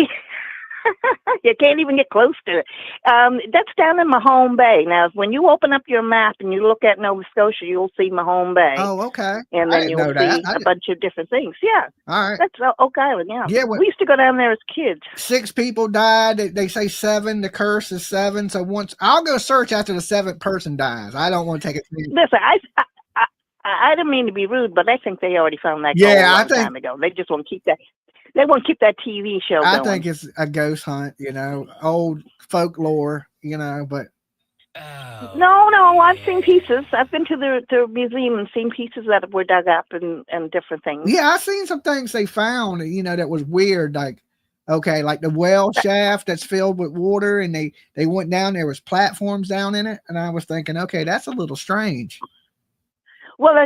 You can't even get close to it. That's down in Mahone Bay. Now, when you open up your map and you look at Nova Scotia, you'll see Mahone Bay. Oh, okay. And then you'll see a bunch of different things. Yeah. All right. That's Oak Island, yeah. Yeah. We used to go down there as kids. 6 people died. They say 7. The curse is 7. So once I'll go search after the 7th person dies. I don't want to take it. Listen, I didn't mean to be rude, but I think they already found that gold a long time ago. They just won't keep that. They won't keep that TV show going. I think it's a ghost hunt, old folklore, but. No, I've seen pieces. I've been to the museum and seen pieces that were dug up and different things. Yeah, I've seen some things they found, that was weird. Like, okay, like the well shaft that's filled with water, and they went down, there was platforms down in it. And I was thinking, okay, that's a little strange. Well,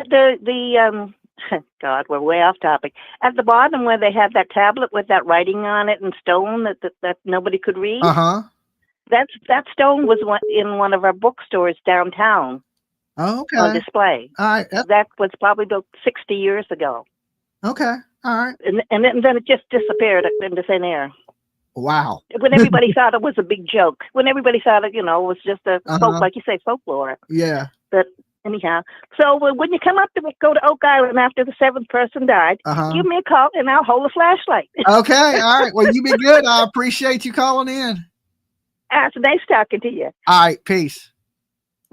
God, we're way off topic. At the bottom where they have that tablet with that writing on it in stone that nobody could read. That stone was in one of our bookstores downtown. Oh, okay. On display. All right. That was probably about 60 years ago. Okay. All right. And then it just disappeared into thin air. Wow. When everybody thought it was a big joke. When everybody thought it, was just a folk, like you say, folklore. Yeah. But anyhow, so when you come up to go to Oak Island after the 7th person died, give me a call and I'll hold a flashlight. Okay. All right. Well, you be good. I appreciate you calling in. It's nice talking to you. All right. Peace.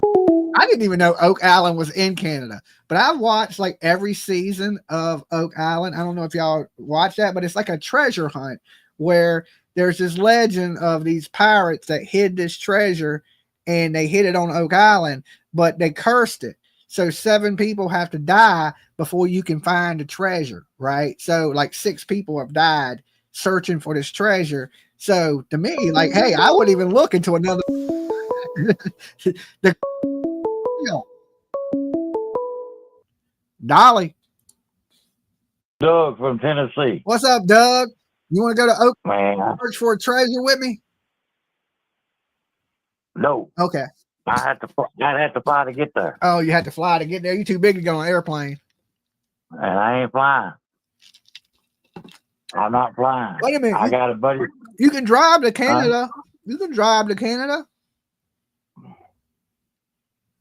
I didn't even know Oak Island was in Canada, but I've watched like every season of Oak Island. I don't know if y'all watch that, but it's like a treasure hunt where there's this legend of these pirates that hid this treasure, and they hid it on Oak Island, but they cursed it. So 7 people have to die before you can find the treasure, right? So like 6 people have died searching for this treasure. So to me, like, hey, I wouldn't even look into another. Dolly. Doug from Tennessee. What's up, Doug? You want to go to Oak Man. search for a treasure with me? No. Okay. I'd have to fly to get there. Oh, you had to fly to get there. You're too big to go on an airplane. And I ain't flying. I'm not flying. Wait a minute. I got a buddy. You can drive to Canada. You can drive to Canada.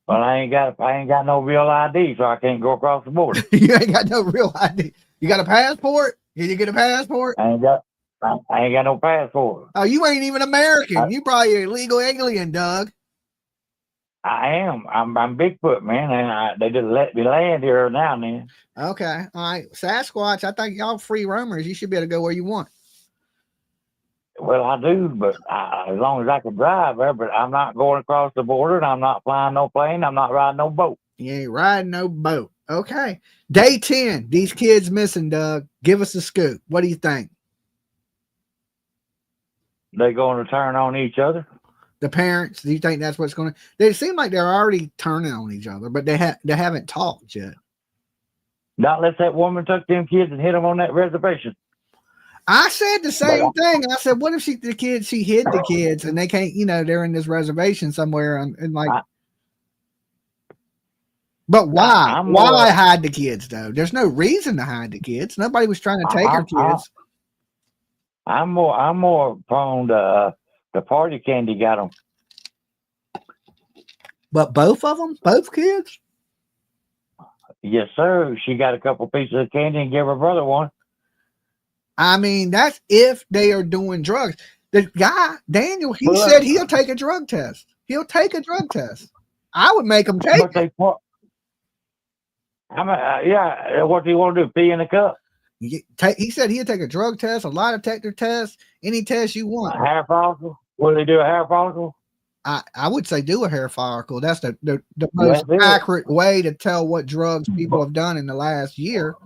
But I ain't got no real ID, so I can't go across the border. You ain't got no real ID. You got a passport? Did you get a passport? I ain't got no passport. Oh, you ain't even American. You probably an illegal alien, Doug. I am. I'm Bigfoot, man, and they just let me land here now and then. Okay. All right. Sasquatch, I think y'all free roamers. You should be able to go where you want. Well, I do, but as long as I can drive there, but I'm not going across the border, and I'm not flying no plane. I'm not riding no boat. You ain't riding no boat. Okay. Day 10. These kids missing, Doug. Give us a scoop. What do you think? They going to turn on each other? The parents, do you think that's what's going to? They seem like they're already turning on each other, but they haven't talked yet. Not unless that woman took them kids and hit them on that reservation. I said the same thing. I said, what if she hid the kids and they can't, they're in this reservation somewhere and like. But why? Why hide the kids though? There's no reason to hide the kids. Nobody was trying to take her kids. I'm more prone to the party candy got them. But both of them, both kids. Yes, sir. She got a couple pieces of candy and gave her brother one. I mean, that's if they are doing drugs. The guy, Daniel, he said he'll take a drug test. He'll take a drug test. I would make him take it. What do you want to do? Pee in a cup? He said he'll take a drug test, a lie detector test, any test you want. A hair follicle? Will they do a hair follicle? I would say do a hair follicle. That's the most accurate way to tell what drugs people have done in the last year.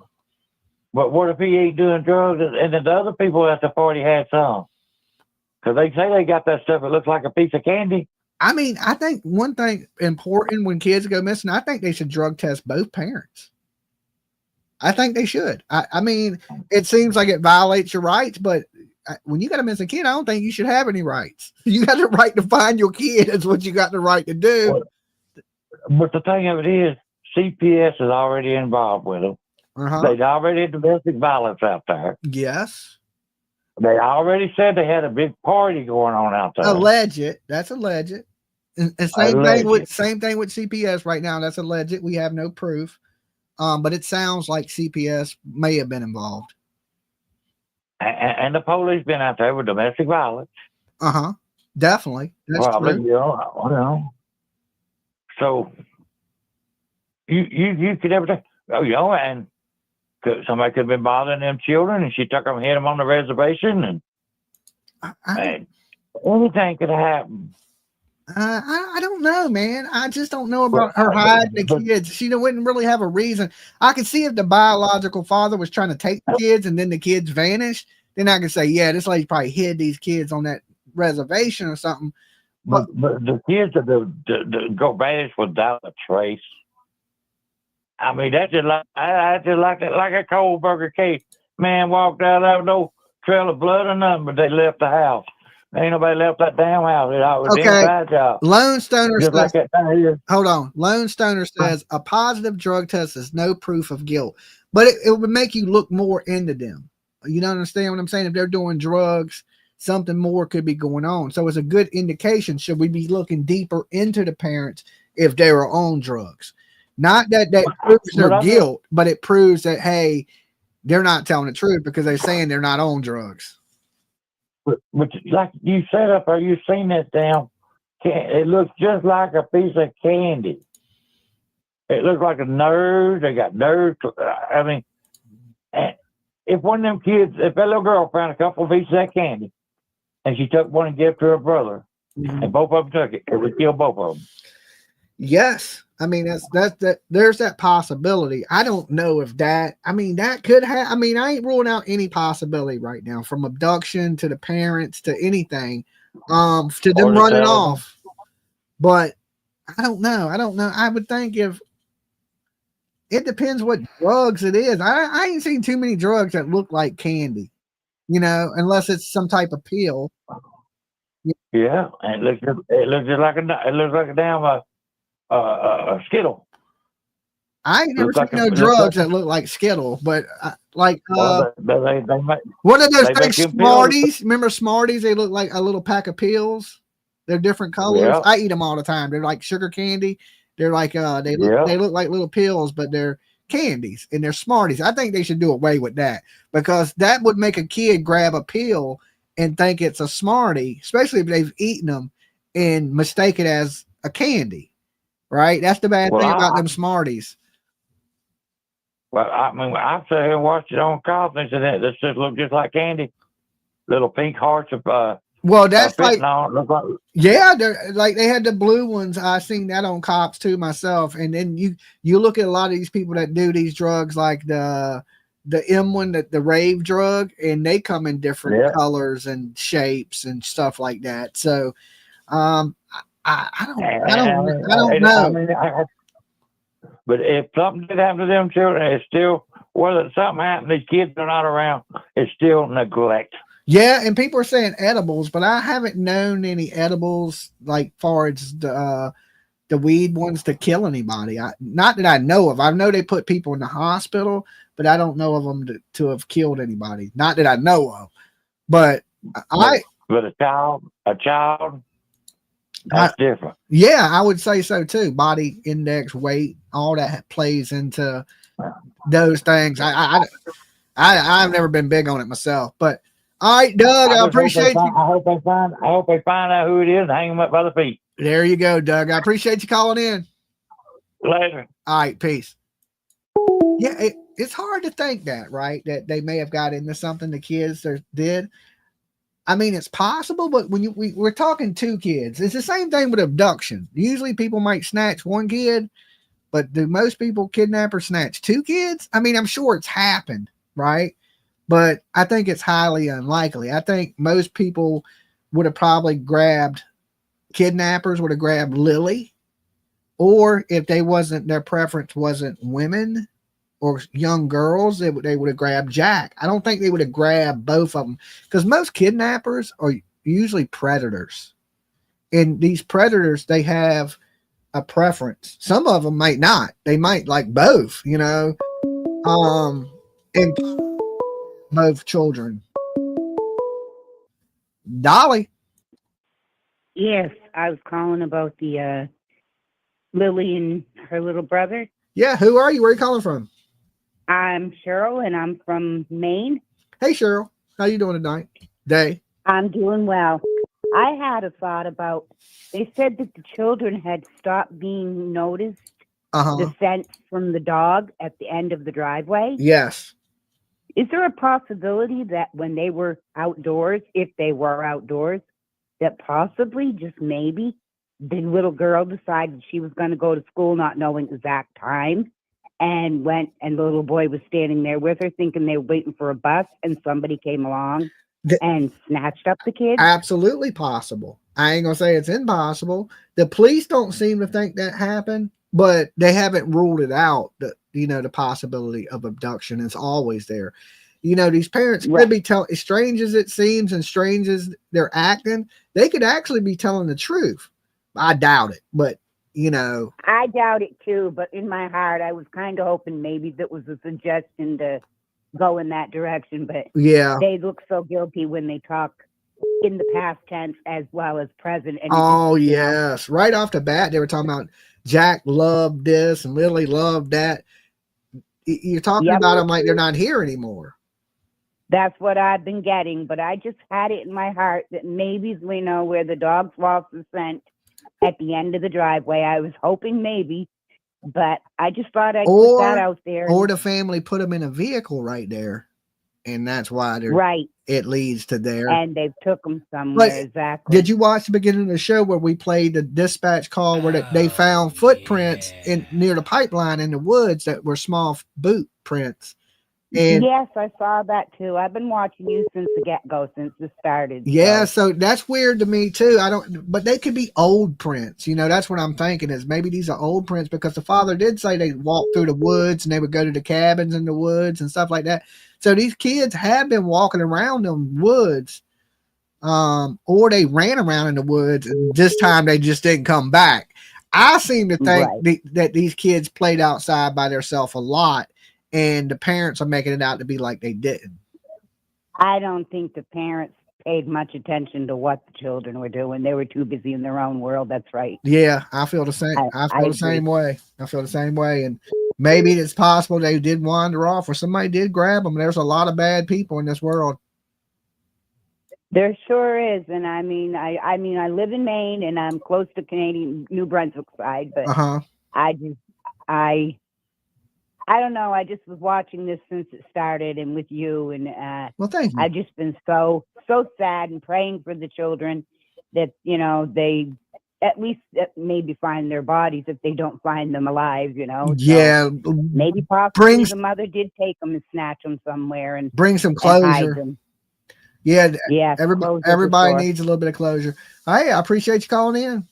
But what if he ain't doing drugs and the other people at the party had some? Because they say they got that stuff that looks like a piece of candy. I mean, I think one thing important when kids go missing, I think they should drug test both parents. I think they should. I mean, it seems like it violates your rights, but when you got a missing kid, I don't think you should have any rights. You got the right to find your kid. That's what you got the right to do. But the thing of it is, CPS is already involved with them. They already had domestic violence out there. Yes. They already said they had a big party going on out there. Alleged. That's alleged. And same thing with CPS right now. That's alleged. We have no proof. But it sounds like CPS may have been involved. And the police been out there with domestic violence. Definitely. That's probably, true. So you could ever think, and somebody could have been bothering them children, and she took them and hit them on the reservation, and anything could happen. I don't know, man. I just don't know about her hiding the kids. She wouldn't really have a reason. I could see if the biological father was trying to take the kids and then the kids vanished, then I could say, yeah, this lady probably hid these kids on that reservation or something. But the kids that go vanish without a trace. I mean, that's just like a cold burger case. Man walked out of no trail of blood or nothing, but they left the house. Ain't nobody left that damn house. It was inside job. Lone Stoner says, like hold on. Lone Stoner says a positive drug test is no proof of guilt, but it would make you look more into them. You don't understand what I'm saying? If they're doing drugs, something more could be going on. So it's a good indication. Should we be looking deeper into the parents if they were on drugs? Not that proves their guilt, but it proves that, hey, they're not telling the truth because they're saying they're not on drugs. But like you said up there, you seen that damn it looks just like a piece of candy. It looks like a nerd. They got nerds. I mean, if one of them kids, if that little girl found a couple of pieces of that candy and she took one and gave it to her brother, and both of them took it, it would kill both of them. Yes. I mean, there's that possibility. I don't know if that could have, I ain't ruling out any possibility right now, from abduction to the parents to anything, to them running off. But I don't know. I would think if it depends what drugs it is. I ain't seen too many drugs that look like candy, unless it's some type of pill. Yeah. And it looks just like a damn Skittle. I ain't never seen no drugs that look like Skittle, but what are those things? Smarties. Remember Smarties? They look like a little pack of pills. They're different colors. Yeah. I eat them all the time. They're like sugar candy. They're like they look like little pills, but they're candies and they're Smarties. I think they should do away with that because that would make a kid grab a pill and think it's a Smartie, especially if they've eaten them and mistake it as a candy. Right? That's the bad thing about them Smarties. Well, I mean, I've sat here and watched it on coffee and said this just look just like candy. little pink hearts of well, that's like, fentanyl. yeah, they're like they had the blue ones. I seen that on Cops too myself. And then you look at a lot of these people that do these drugs, like the M1, the rave drug, and they come in different colors and shapes and stuff like that. So, I don't know. But if something did happen to them children, it's still, whether something happened, these kids are not around, it's still neglect. Yeah, and people are saying edibles, but I haven't known any edibles like far as the weed ones to kill anybody. Not that I know of. I know they put people in the hospital, but I don't know of them to have killed anybody. Not that I know of. But a child, that's different. Yeah, I would say so too. Body index, weight, all that plays into those things. I've never been big on it myself, but all right, Doug, I appreciate you. I hope they find out who it is and hang them up by the feet. There you go, Doug. I appreciate you calling in. Later. All right, peace. Yeah, it's hard to think that, right? That they may have got into something the kids did. I mean, it's possible, but when we're talking 2 kids, it's the same thing with abduction. Usually people might snatch 1 kid, but do most people kidnappers snatch 2 kids? I mean, I'm sure it's happened, right? But I think it's highly unlikely. I think most people would have probably kidnappers would have grabbed Lily, or if their preference wasn't women or young girls, they would have grabbed Jack. I don't think they would have grabbed both of them, because most kidnappers are usually predators. And these predators, they have a preference. Some of them might not. They might like both, and both children. Dolly. Yes, I was calling about the Lily and her little brother. Yeah, who are you? Where are you calling from? I'm Cheryl, and I'm from Maine. Hey, Cheryl. How you doing tonight? I'm doing well. I had a thought about, they said that the children had stopped being noticed, the scent from the dog at the end of the driveway. Yes. Is there a possibility that when they were outdoors, if they were outdoors, that possibly, just maybe, the little girl decided she was going to go to school not knowing exact time, and went, and the little boy was standing there with her thinking they were waiting for a bus, and somebody came along and snatched up the kid? Absolutely possible. I ain't gonna say it's impossible. The police don't seem to think that happened, but they haven't ruled it out. The possibility of abduction is always there. These parents could be telling, as strange as it seems and strange as they're acting, they could actually be telling the truth. I doubt it, but I doubt it too, but in my heart, I was kind of hoping maybe that was a suggestion to go in that direction. But yeah, they look so guilty when they talk in the past tense as well as present. And yes. Right off the bat, they were talking about Jack loved this and Lily loved that. You're talking about them like they're not here anymore. That's what I've been getting, but I just had it in my heart that maybe we know where the dogs lost the scent at the end of the driveway. I was hoping maybe, but I just thought I'd put that out there. Or the family put them in a vehicle right there, and that's why they're it leads to there. And they took them somewhere. But exactly. Did you watch the beginning of the show where we played the dispatch call where they found footprints near the pipeline in the woods that were small boot prints? And yes, I saw that too. I've been watching you since the get-go, since this started. Yeah, so that's weird to me too. But they could be old prints. That's what I'm thinking, is maybe these are old prints, because the father did say they walked through the woods and they would go to the cabins in the woods and stuff like that. So these kids have been walking around them woods, or they ran around in the woods, and this time they just didn't come back. I seem to think that these kids played outside by themselves a lot, and the parents are making it out to be like they didn't. I don't think the parents paid much attention to what the children were doing. They were too busy in their own world. That's right. Yeah, I feel the same. I feel the same way. I feel the same way. And maybe it's possible they did wander off, or somebody did grab them. There's a lot of bad people in this world. There sure is. And I mean, I live in Maine, and I'm close to Canadian New Brunswick side, but I don't know. I just was watching this since it started, and with you, and well, thank you. I've just been so sad and praying for the children that they at least maybe find their bodies if they don't find them alive. Yeah, so maybe possibly the mother did take them and snatch them somewhere and bring some and hide closure. them. Yeah, closure everybody for sure. needs a little bit of closure. Hey, I appreciate you calling in.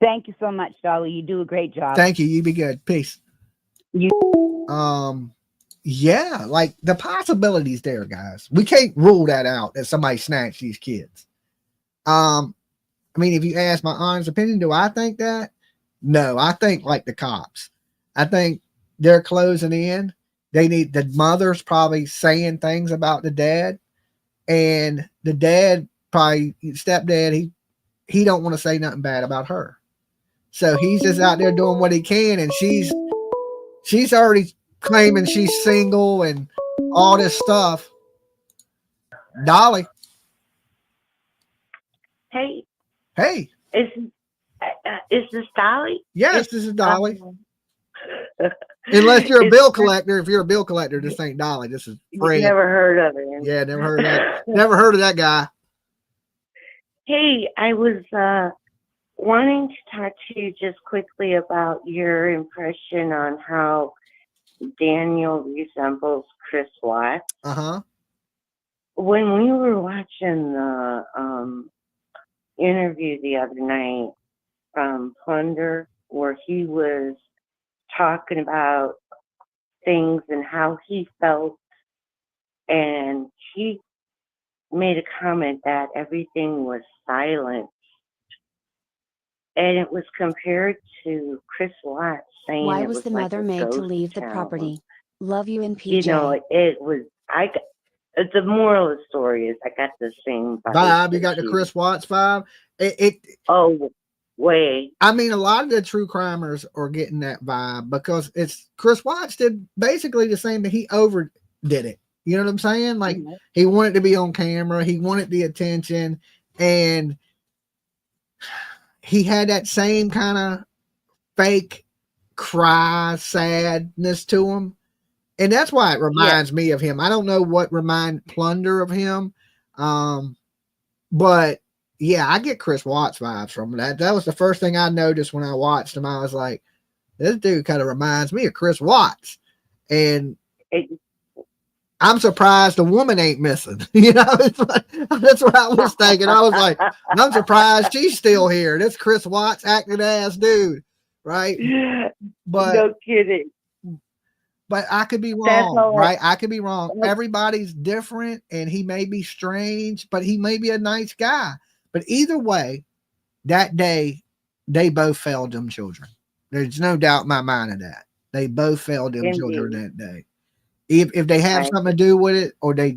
Thank you so much, Dolly. You do a great job. Thank you. You be good. Peace. Yeah, like the possibilities there, guys. We can't rule that out that somebody snatched these kids. I mean, if you ask my honest opinion, do I think that? No, I think like the cops. I think they're closing in. The mother's probably saying things about the dad, and the dad probably stepdad, he don't want to say nothing bad about her. So he's just out there doing what he can, and she's already claiming she's single and all this stuff. Dolly. Hey. Is this Dolly? Yes, this is Dolly. Unless you're a bill collector. If you're a bill collector, this ain't Dolly. This is Fred. Never heard of him. Yeah, never heard of that. Never heard of that guy. Hey, I was wanting to talk to you just quickly about your impression on how Daniel resembles Chris Watts. When we were watching the interview the other night from Plunder, where he was talking about things and how he felt, and he made a comment that everything was silent, and it was compared to Chris Watts saying, why it was the like mother a made to ghost leave the town. property? Love you and PJ. It was, the moral of the story is I got the same vibe. You got the Chris Watts vibe. I mean, a lot of the true crimers are getting that vibe because it's Chris Watts did basically the same thing. He overdid it. You know what I'm saying? Like he wanted to be on camera. He wanted the attention, and he had that same kind of fake cry, sadness to him. And that's why it reminds me of him. I don't know what remind Plunder of him. But yeah, I get Chris Watts vibes from that. That was the first thing I noticed when I watched him. I was like, this dude kind of reminds me of Chris Watts. And I'm surprised the woman ain't missing. It's like, that's what I was thinking. I was like, I'm surprised she's still here. This Chris Watts acting ass dude, right? But no kidding. But I could be wrong, right? I could be wrong. Everybody's different, and he may be strange, but he may be a nice guy. But either way, that day, they both failed them children. There's no doubt in my mind of that. They both failed them children that day. If they have something to do with it, or they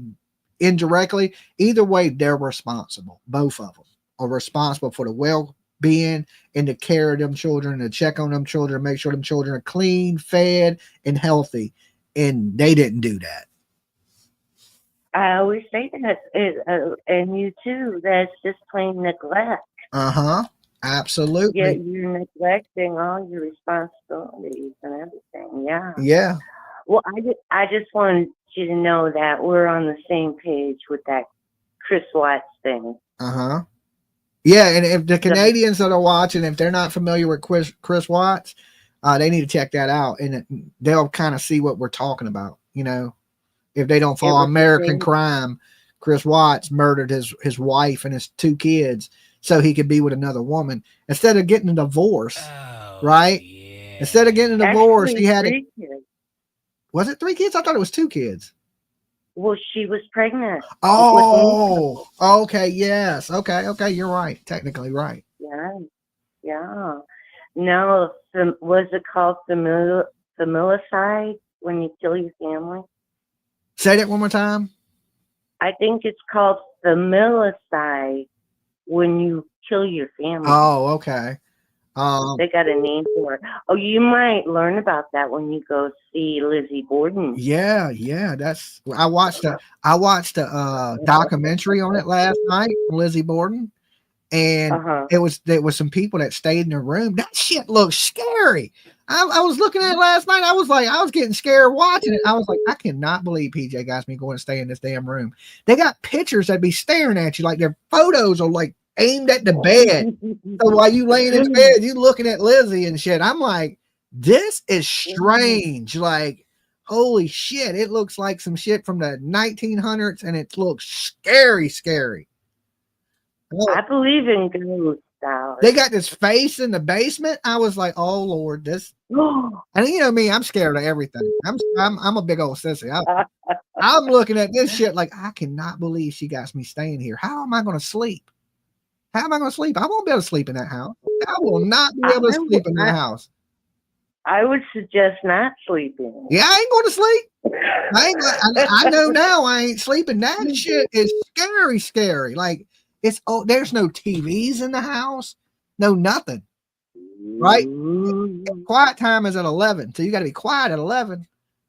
indirectly, either way, they're responsible. Both of them are responsible for the well-being and the care of them children, to check on them children, make sure them children are clean, fed, and healthy. And they didn't do that. I always say that, and you too, that's just plain neglect. Absolutely. Yeah, you're neglecting all your responsibilities and everything. Yeah. Well, I just wanted you to know that we're on the same page with that Chris Watts thing. Yeah, and if the Canadians that are watching, if they're not familiar with Chris Watts, they need to check that out, and they'll kind of see what we're talking about. If they don't follow American crime, Chris Watts murdered his wife and his 2 kids so he could be with another woman instead of getting a divorce, right? Yeah. Instead of getting a divorce, he had 3 kids. Was it 3 kids? I thought it was 2 kids. Well, she was pregnant. Oh, okay. Yes. Okay. You're right. Technically right. Yeah. No, was it called familicide when you kill your family? Say that one more time. I think it's called familicide when you kill your family. Oh, okay. They got a name for it. Oh, you might learn about that when you go see Lizzie Borden. Yeah. I watched a documentary on it last night from Lizzie Borden, and there was some people that stayed in their room. That shit looks scary. I was looking at it last night. I was getting scared watching it. I was like, I cannot believe PJ got me going to stay in this damn room. They got pictures that be staring at you, like their photos are like aimed at the bed. So while you laying in the bed, you looking at Lizzie and shit. I'm like, this is strange. Like, holy shit, it looks like some shit from the 1900s, and it looks scary. I believe in ghosts, Dolly. They got this face in the basement. I was like, oh Lord, this. And you know me, I'm scared of everything. I'm a big old sissy. I'm looking at this shit like, I cannot believe she got me staying here. How am I going to sleep? How am I going to sleep? I won't be able to sleep in that house. I will not be able to sleep in that house. I would suggest not sleeping. Yeah, I ain't going to sleep. I know now I ain't sleeping. That shit is scary. Like, there's no TVs in the house, no nothing. Right? Quiet time is at 11, so you got to be quiet at 11,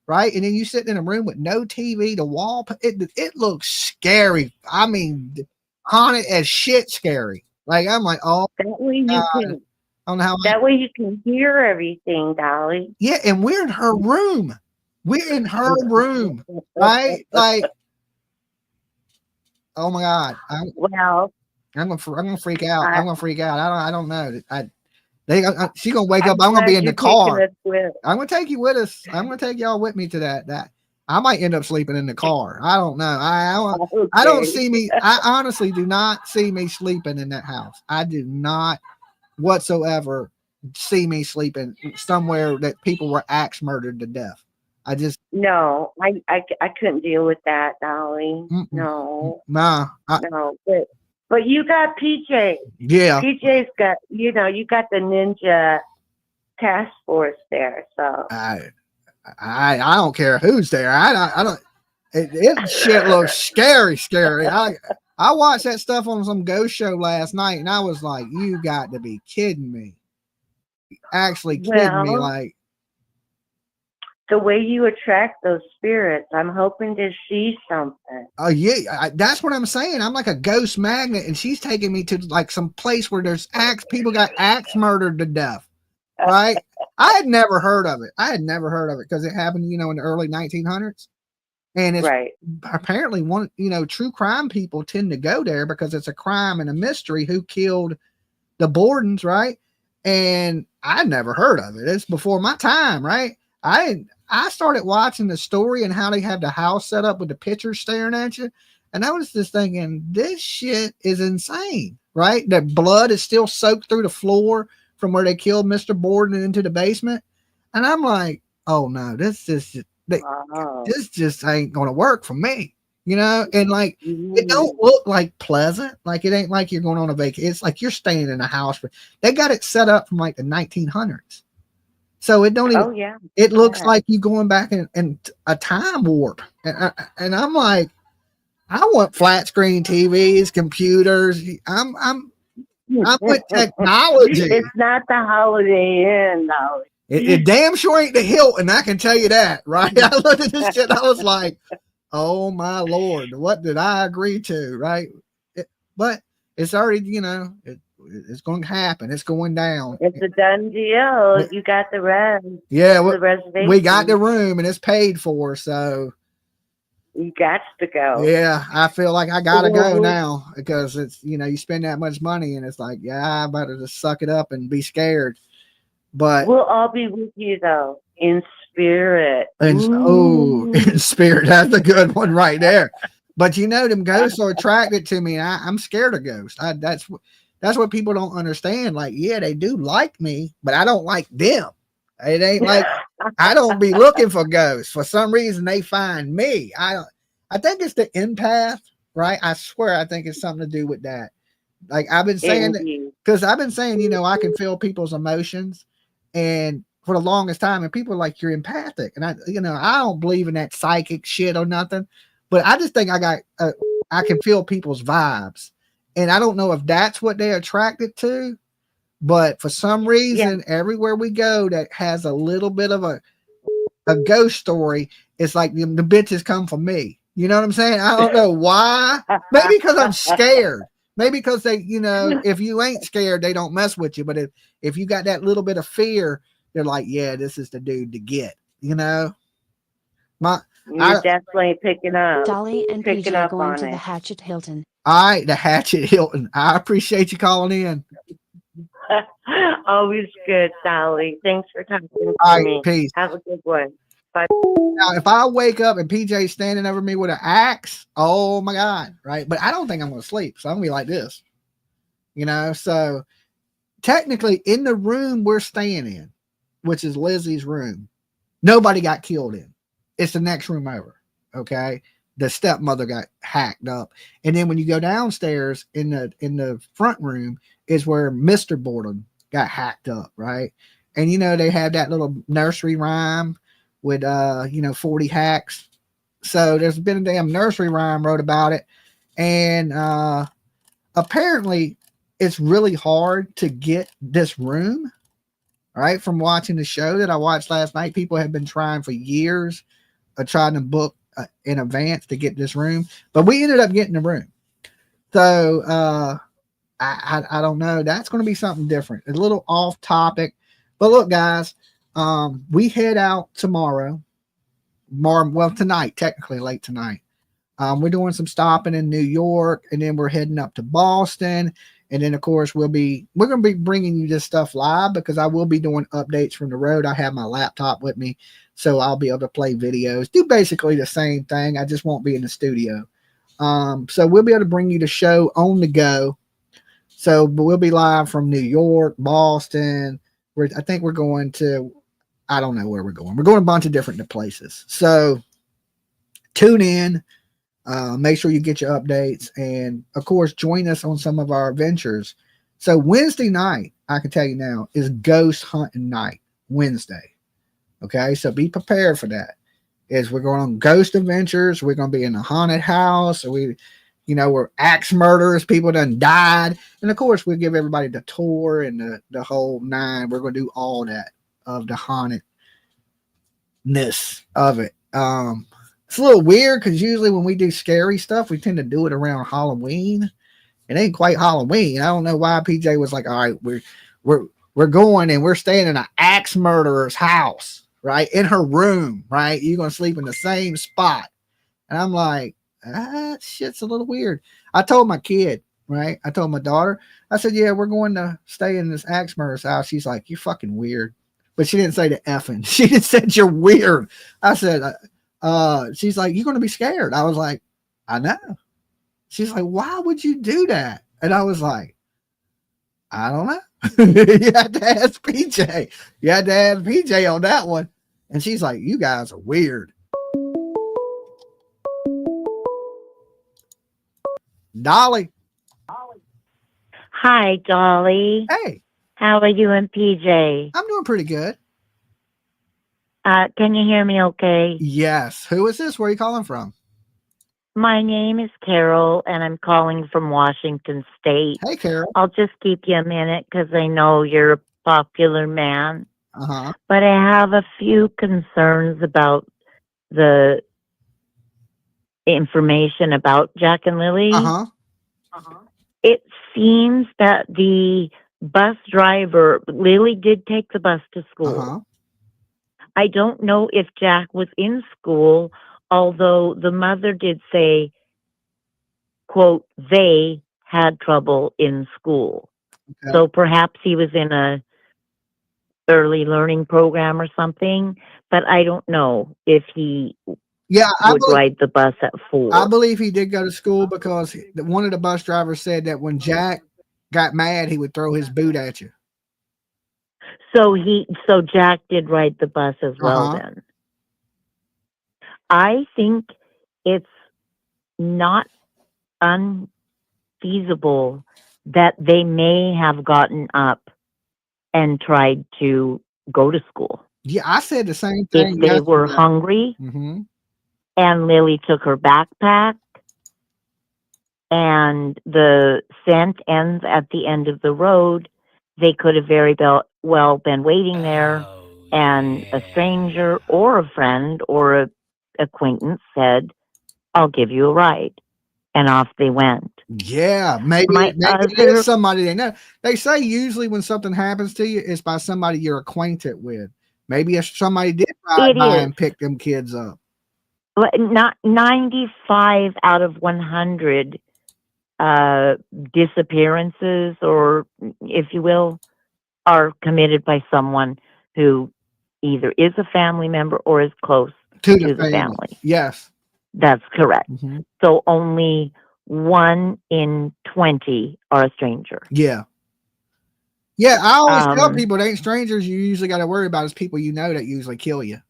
right? And then you sit in a room with no TV, the wall. It looks scary. I mean, haunted as shit, scary. Like, I'm like, oh, that way you can. That way you can hear everything, Dolly. Yeah, and we're in her room. We're in her room, right? Like, oh my God! I'm gonna freak out. I'm gonna freak out. I don't know. She's gonna wake up. I'm gonna be in the car. I'm gonna take you with us. I'm gonna take y'all with me to that. I might end up sleeping in the car. I don't know. I don't see me. I honestly do not see me sleeping in that house. I do not whatsoever see me sleeping somewhere that people were axe murdered to death. I just no. I couldn't deal with that, Dolly. No. No. But you got PJ. Yeah. PJ's got, you got the ninja task force there. So I don't care who's there. I don't. It shit looks scary. I watched that stuff on some ghost show last night, and I was like, "You got to be kidding me!" Actually kidding me, like. The way you attract those spirits, I'm hoping to see something. Oh yeah, that's what I'm saying. I'm like a ghost magnet, and she's taking me to like some place where there's people got axe murdered to death. Right? I had never heard of it. Because it happened, in the early 1900s, and it's apparently true crime people tend to go there because it's a crime and a mystery who killed the Bordens, right? And I never heard of it. It's before my time, right? I started watching the story and how they have the house set up with the pictures staring at you. And I was just thinking, this shit is insane, right? That blood is still soaked through the floor from where they killed Mr. Borden and into the basement. And I'm like, oh no, this just ain't going to work for me, and like, it don't look like pleasant. Like, it ain't like you're going on a vacation. It's like you're staying in a house. They got it set up from like the 1900s. So it don't even, it looks like you going back in a time warp. And I'm like, I want flat screen TVs, computers. I'm with technology. It's not the Holiday Inn, though. It damn sure ain't the Hilton. I can tell you that, right? I looked at this shit. I was like, oh my Lord, what did I agree to, right? But it's already, it's going to happen. It's going down. It's a done deal. You got the rest. Yeah, the reservation. We got the room and it's paid for. So you got to go. Yeah, I feel like I gotta go now because it's you spend that much money and it's like, yeah, I better just suck it up and be scared. But we'll all be with you though in spirit. And in spirit, that's a good one right there. But them ghosts are attracted to me, and I'm scared of ghosts. That's what people don't understand. Like, yeah, they do like me, but I don't like them. It ain't like I don't be looking for ghosts. For some reason, they find me. I think it's the empath, right? I swear, I think it's something to do with that. Like I've been saying, because I've been saying, I can feel people's emotions, and for the longest time, and people are like, you're empathic, and I don't believe in that psychic shit or nothing, but I just think I can feel people's vibes. And I don't know if that's what they're attracted to, but for some reason, everywhere we go that has a little bit of a ghost story, it's like the bitches come for me. You know what I'm saying? I don't know why. Maybe because I'm scared. Maybe because they, if you ain't scared, they don't mess with you. But if you got that little bit of fear, they're like, yeah, this is the dude to get. You know, You're definitely picking up. Dolly and picking PJ up going on to the it. Hatchet Hilton. All right, the Hatchet Hilton. I appreciate you calling in. Always good, Dolly. Thanks for talking to All right, me. peace. Have a good one. Bye. Now, if I wake up and PJ's standing over me with an axe, oh my God, right? But I don't think I'm going to sleep. So I'm going to be like this, you know? So technically, in the room we're staying in, which is Lizzie's room, nobody got killed in. It's the next room over, okay? The stepmother got hacked up. And then when you go downstairs in the front room is where Mr. Borden got hacked up, right? And, you know, they had that little nursery rhyme with 40 hacks. So there's been a damn nursery rhyme wrote about it. And apparently it's really hard to get this room, right? From watching the show that I watched last night, people have been trying for years of trying to book in advance to get this room, but we ended up getting the room. So I don't know. That's going to be something different. A little off topic, but look, guys, we head out tomorrow. Well, tonight, technically late tonight. We're doing some stopping in New York, and then we're heading up to Boston. And then, of course, we're going to be bringing you this stuff live because I will be doing updates from the road. I have my laptop with me, so I'll be able to play videos, do basically the same thing. I just won't be in the studio. So we'll be able to bring you the show on the go. So, but we'll be live from New York, Boston. I think we're going to, I don't know where we're going. We're going a bunch of different places. So tune in. Make sure you get your updates, and of course join us on some of our adventures. So Wednesday night, I can tell you now, is ghost hunting night. Wednesday. Okay, so be prepared for that. We're going on ghost adventures. We're going to be in a haunted house. We're axe murderers. People done died, and of course we'll give everybody the tour and the whole nine. We're going to do all that of the hauntedness of it. It's a little weird because usually when we do scary stuff, we tend to do it around Halloween. It ain't quite Halloween. I don't know why PJ was like, all right, we're going and we're staying in an axe murderer's house, right? In her room, right? You're going to sleep in the same spot. And I'm like, shit's a little weird. I told my kid, right? I told my daughter, I said, yeah, we're going to stay in this axe murderer's house. She's like, you're fucking weird. But she didn't say the effing. She just said, you're weird. I said, she's like, you're going to be scared. I was like, I know. She's like, why would you do that? And I was like, I don't know. You had to ask PJ. You had to ask PJ on that one. And she's like, you guys are weird. Dolly. Hi, Dolly. Hey. How are you and PJ? I'm doing pretty good. Can you hear me okay? Yes. Who is this? Where are you calling from? My name is Carol, and I'm calling from Washington State. Hey, Carol. I'll just keep you a minute because I know you're a popular man. Uh-huh. But I have a few concerns about the information about Jack and Lily. Uh-huh. It seems that the bus driver, Lily did take the bus to school. Uh-huh. I don't know if Jack was in school, although the mother did say, quote, they had trouble in school. Okay. So perhaps he was in a early learning program or something, but I don't know if he would ride the bus at 4. I believe he did go to school because one of the bus drivers said that when Jack got mad, he would throw his boot at you. So Jack did ride the bus as well then. I think it's not unfeasible that they may have gotten up and tried to go to school. Yeah, I said the same thing. If they were hungry and Lily took her backpack and the scent ends at the end of the road, they could have very well been waiting there, and a stranger or a friend or a acquaintance said, I'll give you a ride. and off they went. Yeah, maybe it is somebody they know. They say usually when something happens to you, it's by somebody you're acquainted with. Maybe if somebody did ride by and pick them kids up. Not 95 out of 100 disappearances, or if you will, are committed by someone who either is a family member or is close to the family. Yes, that's correct. So only 1 in 20 are a stranger. Yeah. Yeah, I always tell people it ain't strangers you usually got to worry about. Is people you know that usually kill you.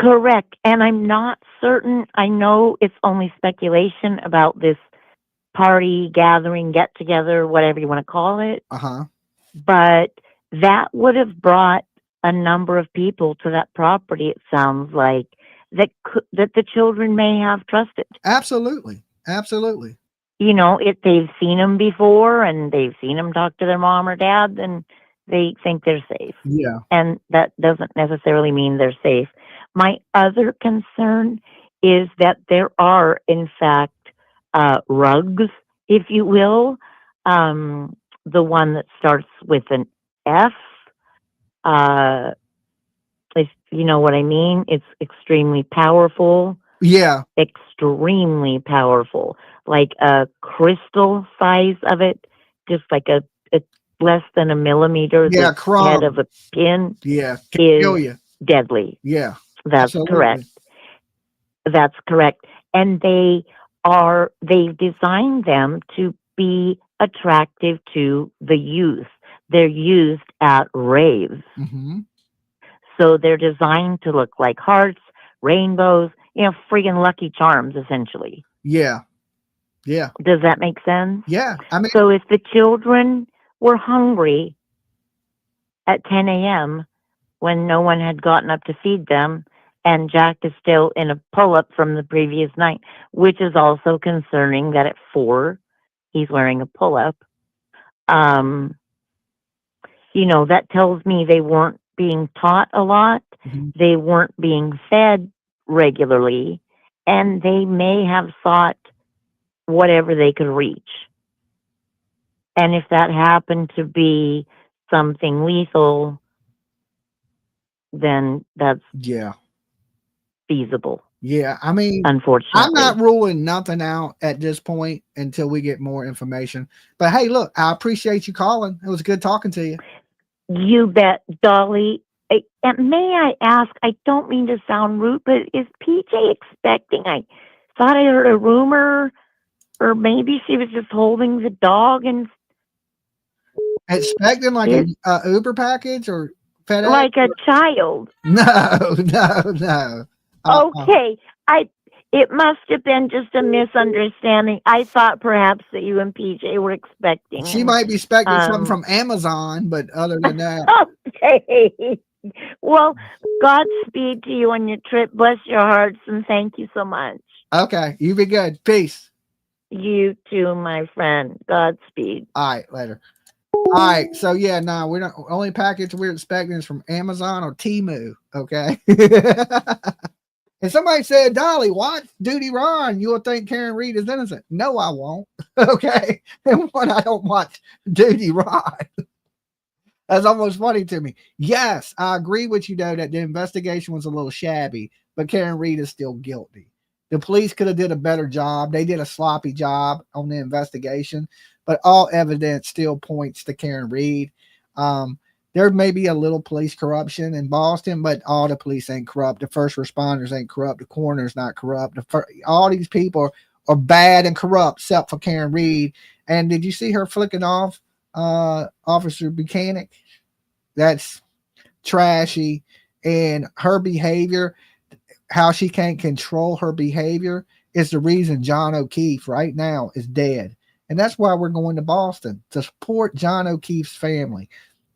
Correct. And I'm not certain. I know it's only speculation about this party, gathering, get together, whatever you want to call it. But that would have brought a number of people to that property, it sounds like, that the children may have trusted. Absolutely. Absolutely. You know, if they've seen them before and they've seen them talk to their mom or dad, then they think they're safe. Yeah. And that doesn't necessarily mean they're safe. My other concern is that there are, in fact, rugs, if you will. The one that starts with an F, if you know what I mean, it's extremely powerful. Yeah. Extremely powerful. Like a crystal size of it, just like a less than a millimeter. Yeah, the head of a pin. Yeah, can kill you. Deadly. Yeah, that's correct. That's correct. And they've designed them to be attractive to the youth. They're used at raves. So they're designed to look like hearts, rainbows, you know, friggin' Lucky Charms, essentially. Yeah. Yeah. Does that make sense? Yeah. I mean, so if the children were hungry at 10 a.m. when no one had gotten up to feed them, and Jack is still in a pull-up from the previous night, which is also concerning that at 4 he's wearing a pull-up. You know, that tells me they weren't being taught a lot. They weren't being fed regularly, and they may have sought whatever they could reach. And if that happened to be something lethal, then that's feasible. Yeah, I mean, unfortunately, I'm not ruling nothing out at this point until we get more information. But hey, look, I appreciate you calling. It was good talking to you. You bet, Dolly. And may I ask, I don't mean to sound rude, but is PJ expecting? I thought I heard a rumor, or maybe she was just holding the dog and expecting like a Uber package or FedEx? Like a child. No. Okay, it must have been just a misunderstanding. I thought perhaps that you and PJ were expecting. She might be expecting something from Amazon, but other than that. Okay. Well, Godspeed to you on your trip. Bless your hearts, and thank you so much. Okay, you be good. Peace. You too, my friend. Godspeed. All right, later. All right, so yeah, no, we're not. Only package we're expecting is from Amazon or Temu. Okay. And somebody said, Dolly, watch Duty Ron. You'll think Karen Reed is innocent. No, I won't. Okay. And one, I don't watch Duty Ron. That's almost funny to me. Yes, I agree with you, though, that the investigation was a little shabby, but Karen Reed is still guilty. The police could have did a better job. They did a sloppy job on the investigation, but all evidence still points to Karen Reed. There may be a little police corruption in Boston, but all the police ain't corrupt. The first responders ain't corrupt. The coroner's not corrupt. All these people are bad and corrupt, except for Karen Reed. And did you see her flicking off Officer Buchanan? That's trashy. And her behavior, how she can't control her behavior, is the reason John O'Keefe right now is dead. And that's why we're going to Boston, to support John O'Keefe's family.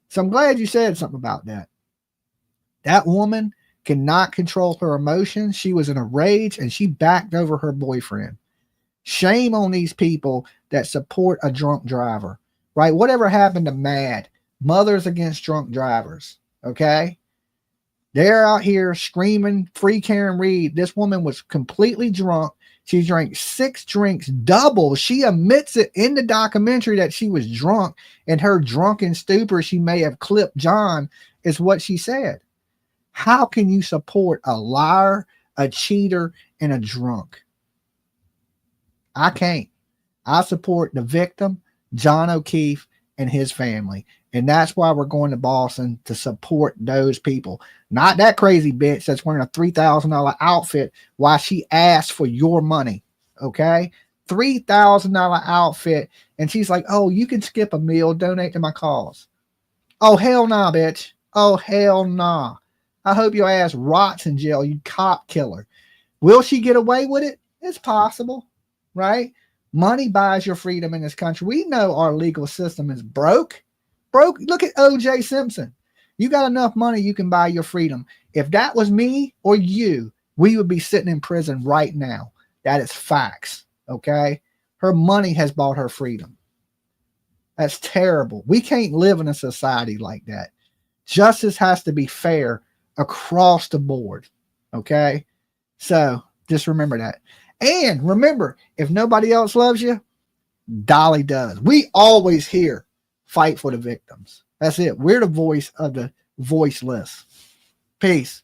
So I'm glad you said something about that. That woman cannot control her emotions. She was in a rage and she backed over her boyfriend. Shame on these people that support a drunk driver, right? Whatever happened to MAD, Mothers Against Drunk Drivers, okay? They're out here screaming, free Karen Reed. This woman was completely drunk. She drank 6 drinks, double. She admits it in the documentary that she was drunk. In her drunken stupor, she may have clipped John, is what she said. How can you support a liar, a cheater, and a drunk? I can't. I support the victim, John O'Keefe, and his family. And that's why we're going to Boston, to support those people. Not that crazy bitch that's wearing a $3,000 outfit while she asked for your money. Okay? $3,000 outfit. And she's like, oh, you can skip a meal, donate to my cause. Oh, hell nah, bitch. Oh, hell nah. I hope your ass rots in jail, you cop killer. Will she get away with it? It's possible, right? Money buys your freedom in this country. We know our legal system is broke. Look at O.J. Simpson. You got enough money, you can buy your freedom. If that was me or you, we would be sitting in prison right now. That is facts, okay? Her money has bought her freedom. That's terrible. We can't live in a society like that. Justice has to be fair across the board, okay? So just remember that. And remember, if nobody else loves you, Dolly does. We always here fight for the victims. That's it. We're the voice of the voiceless. Peace.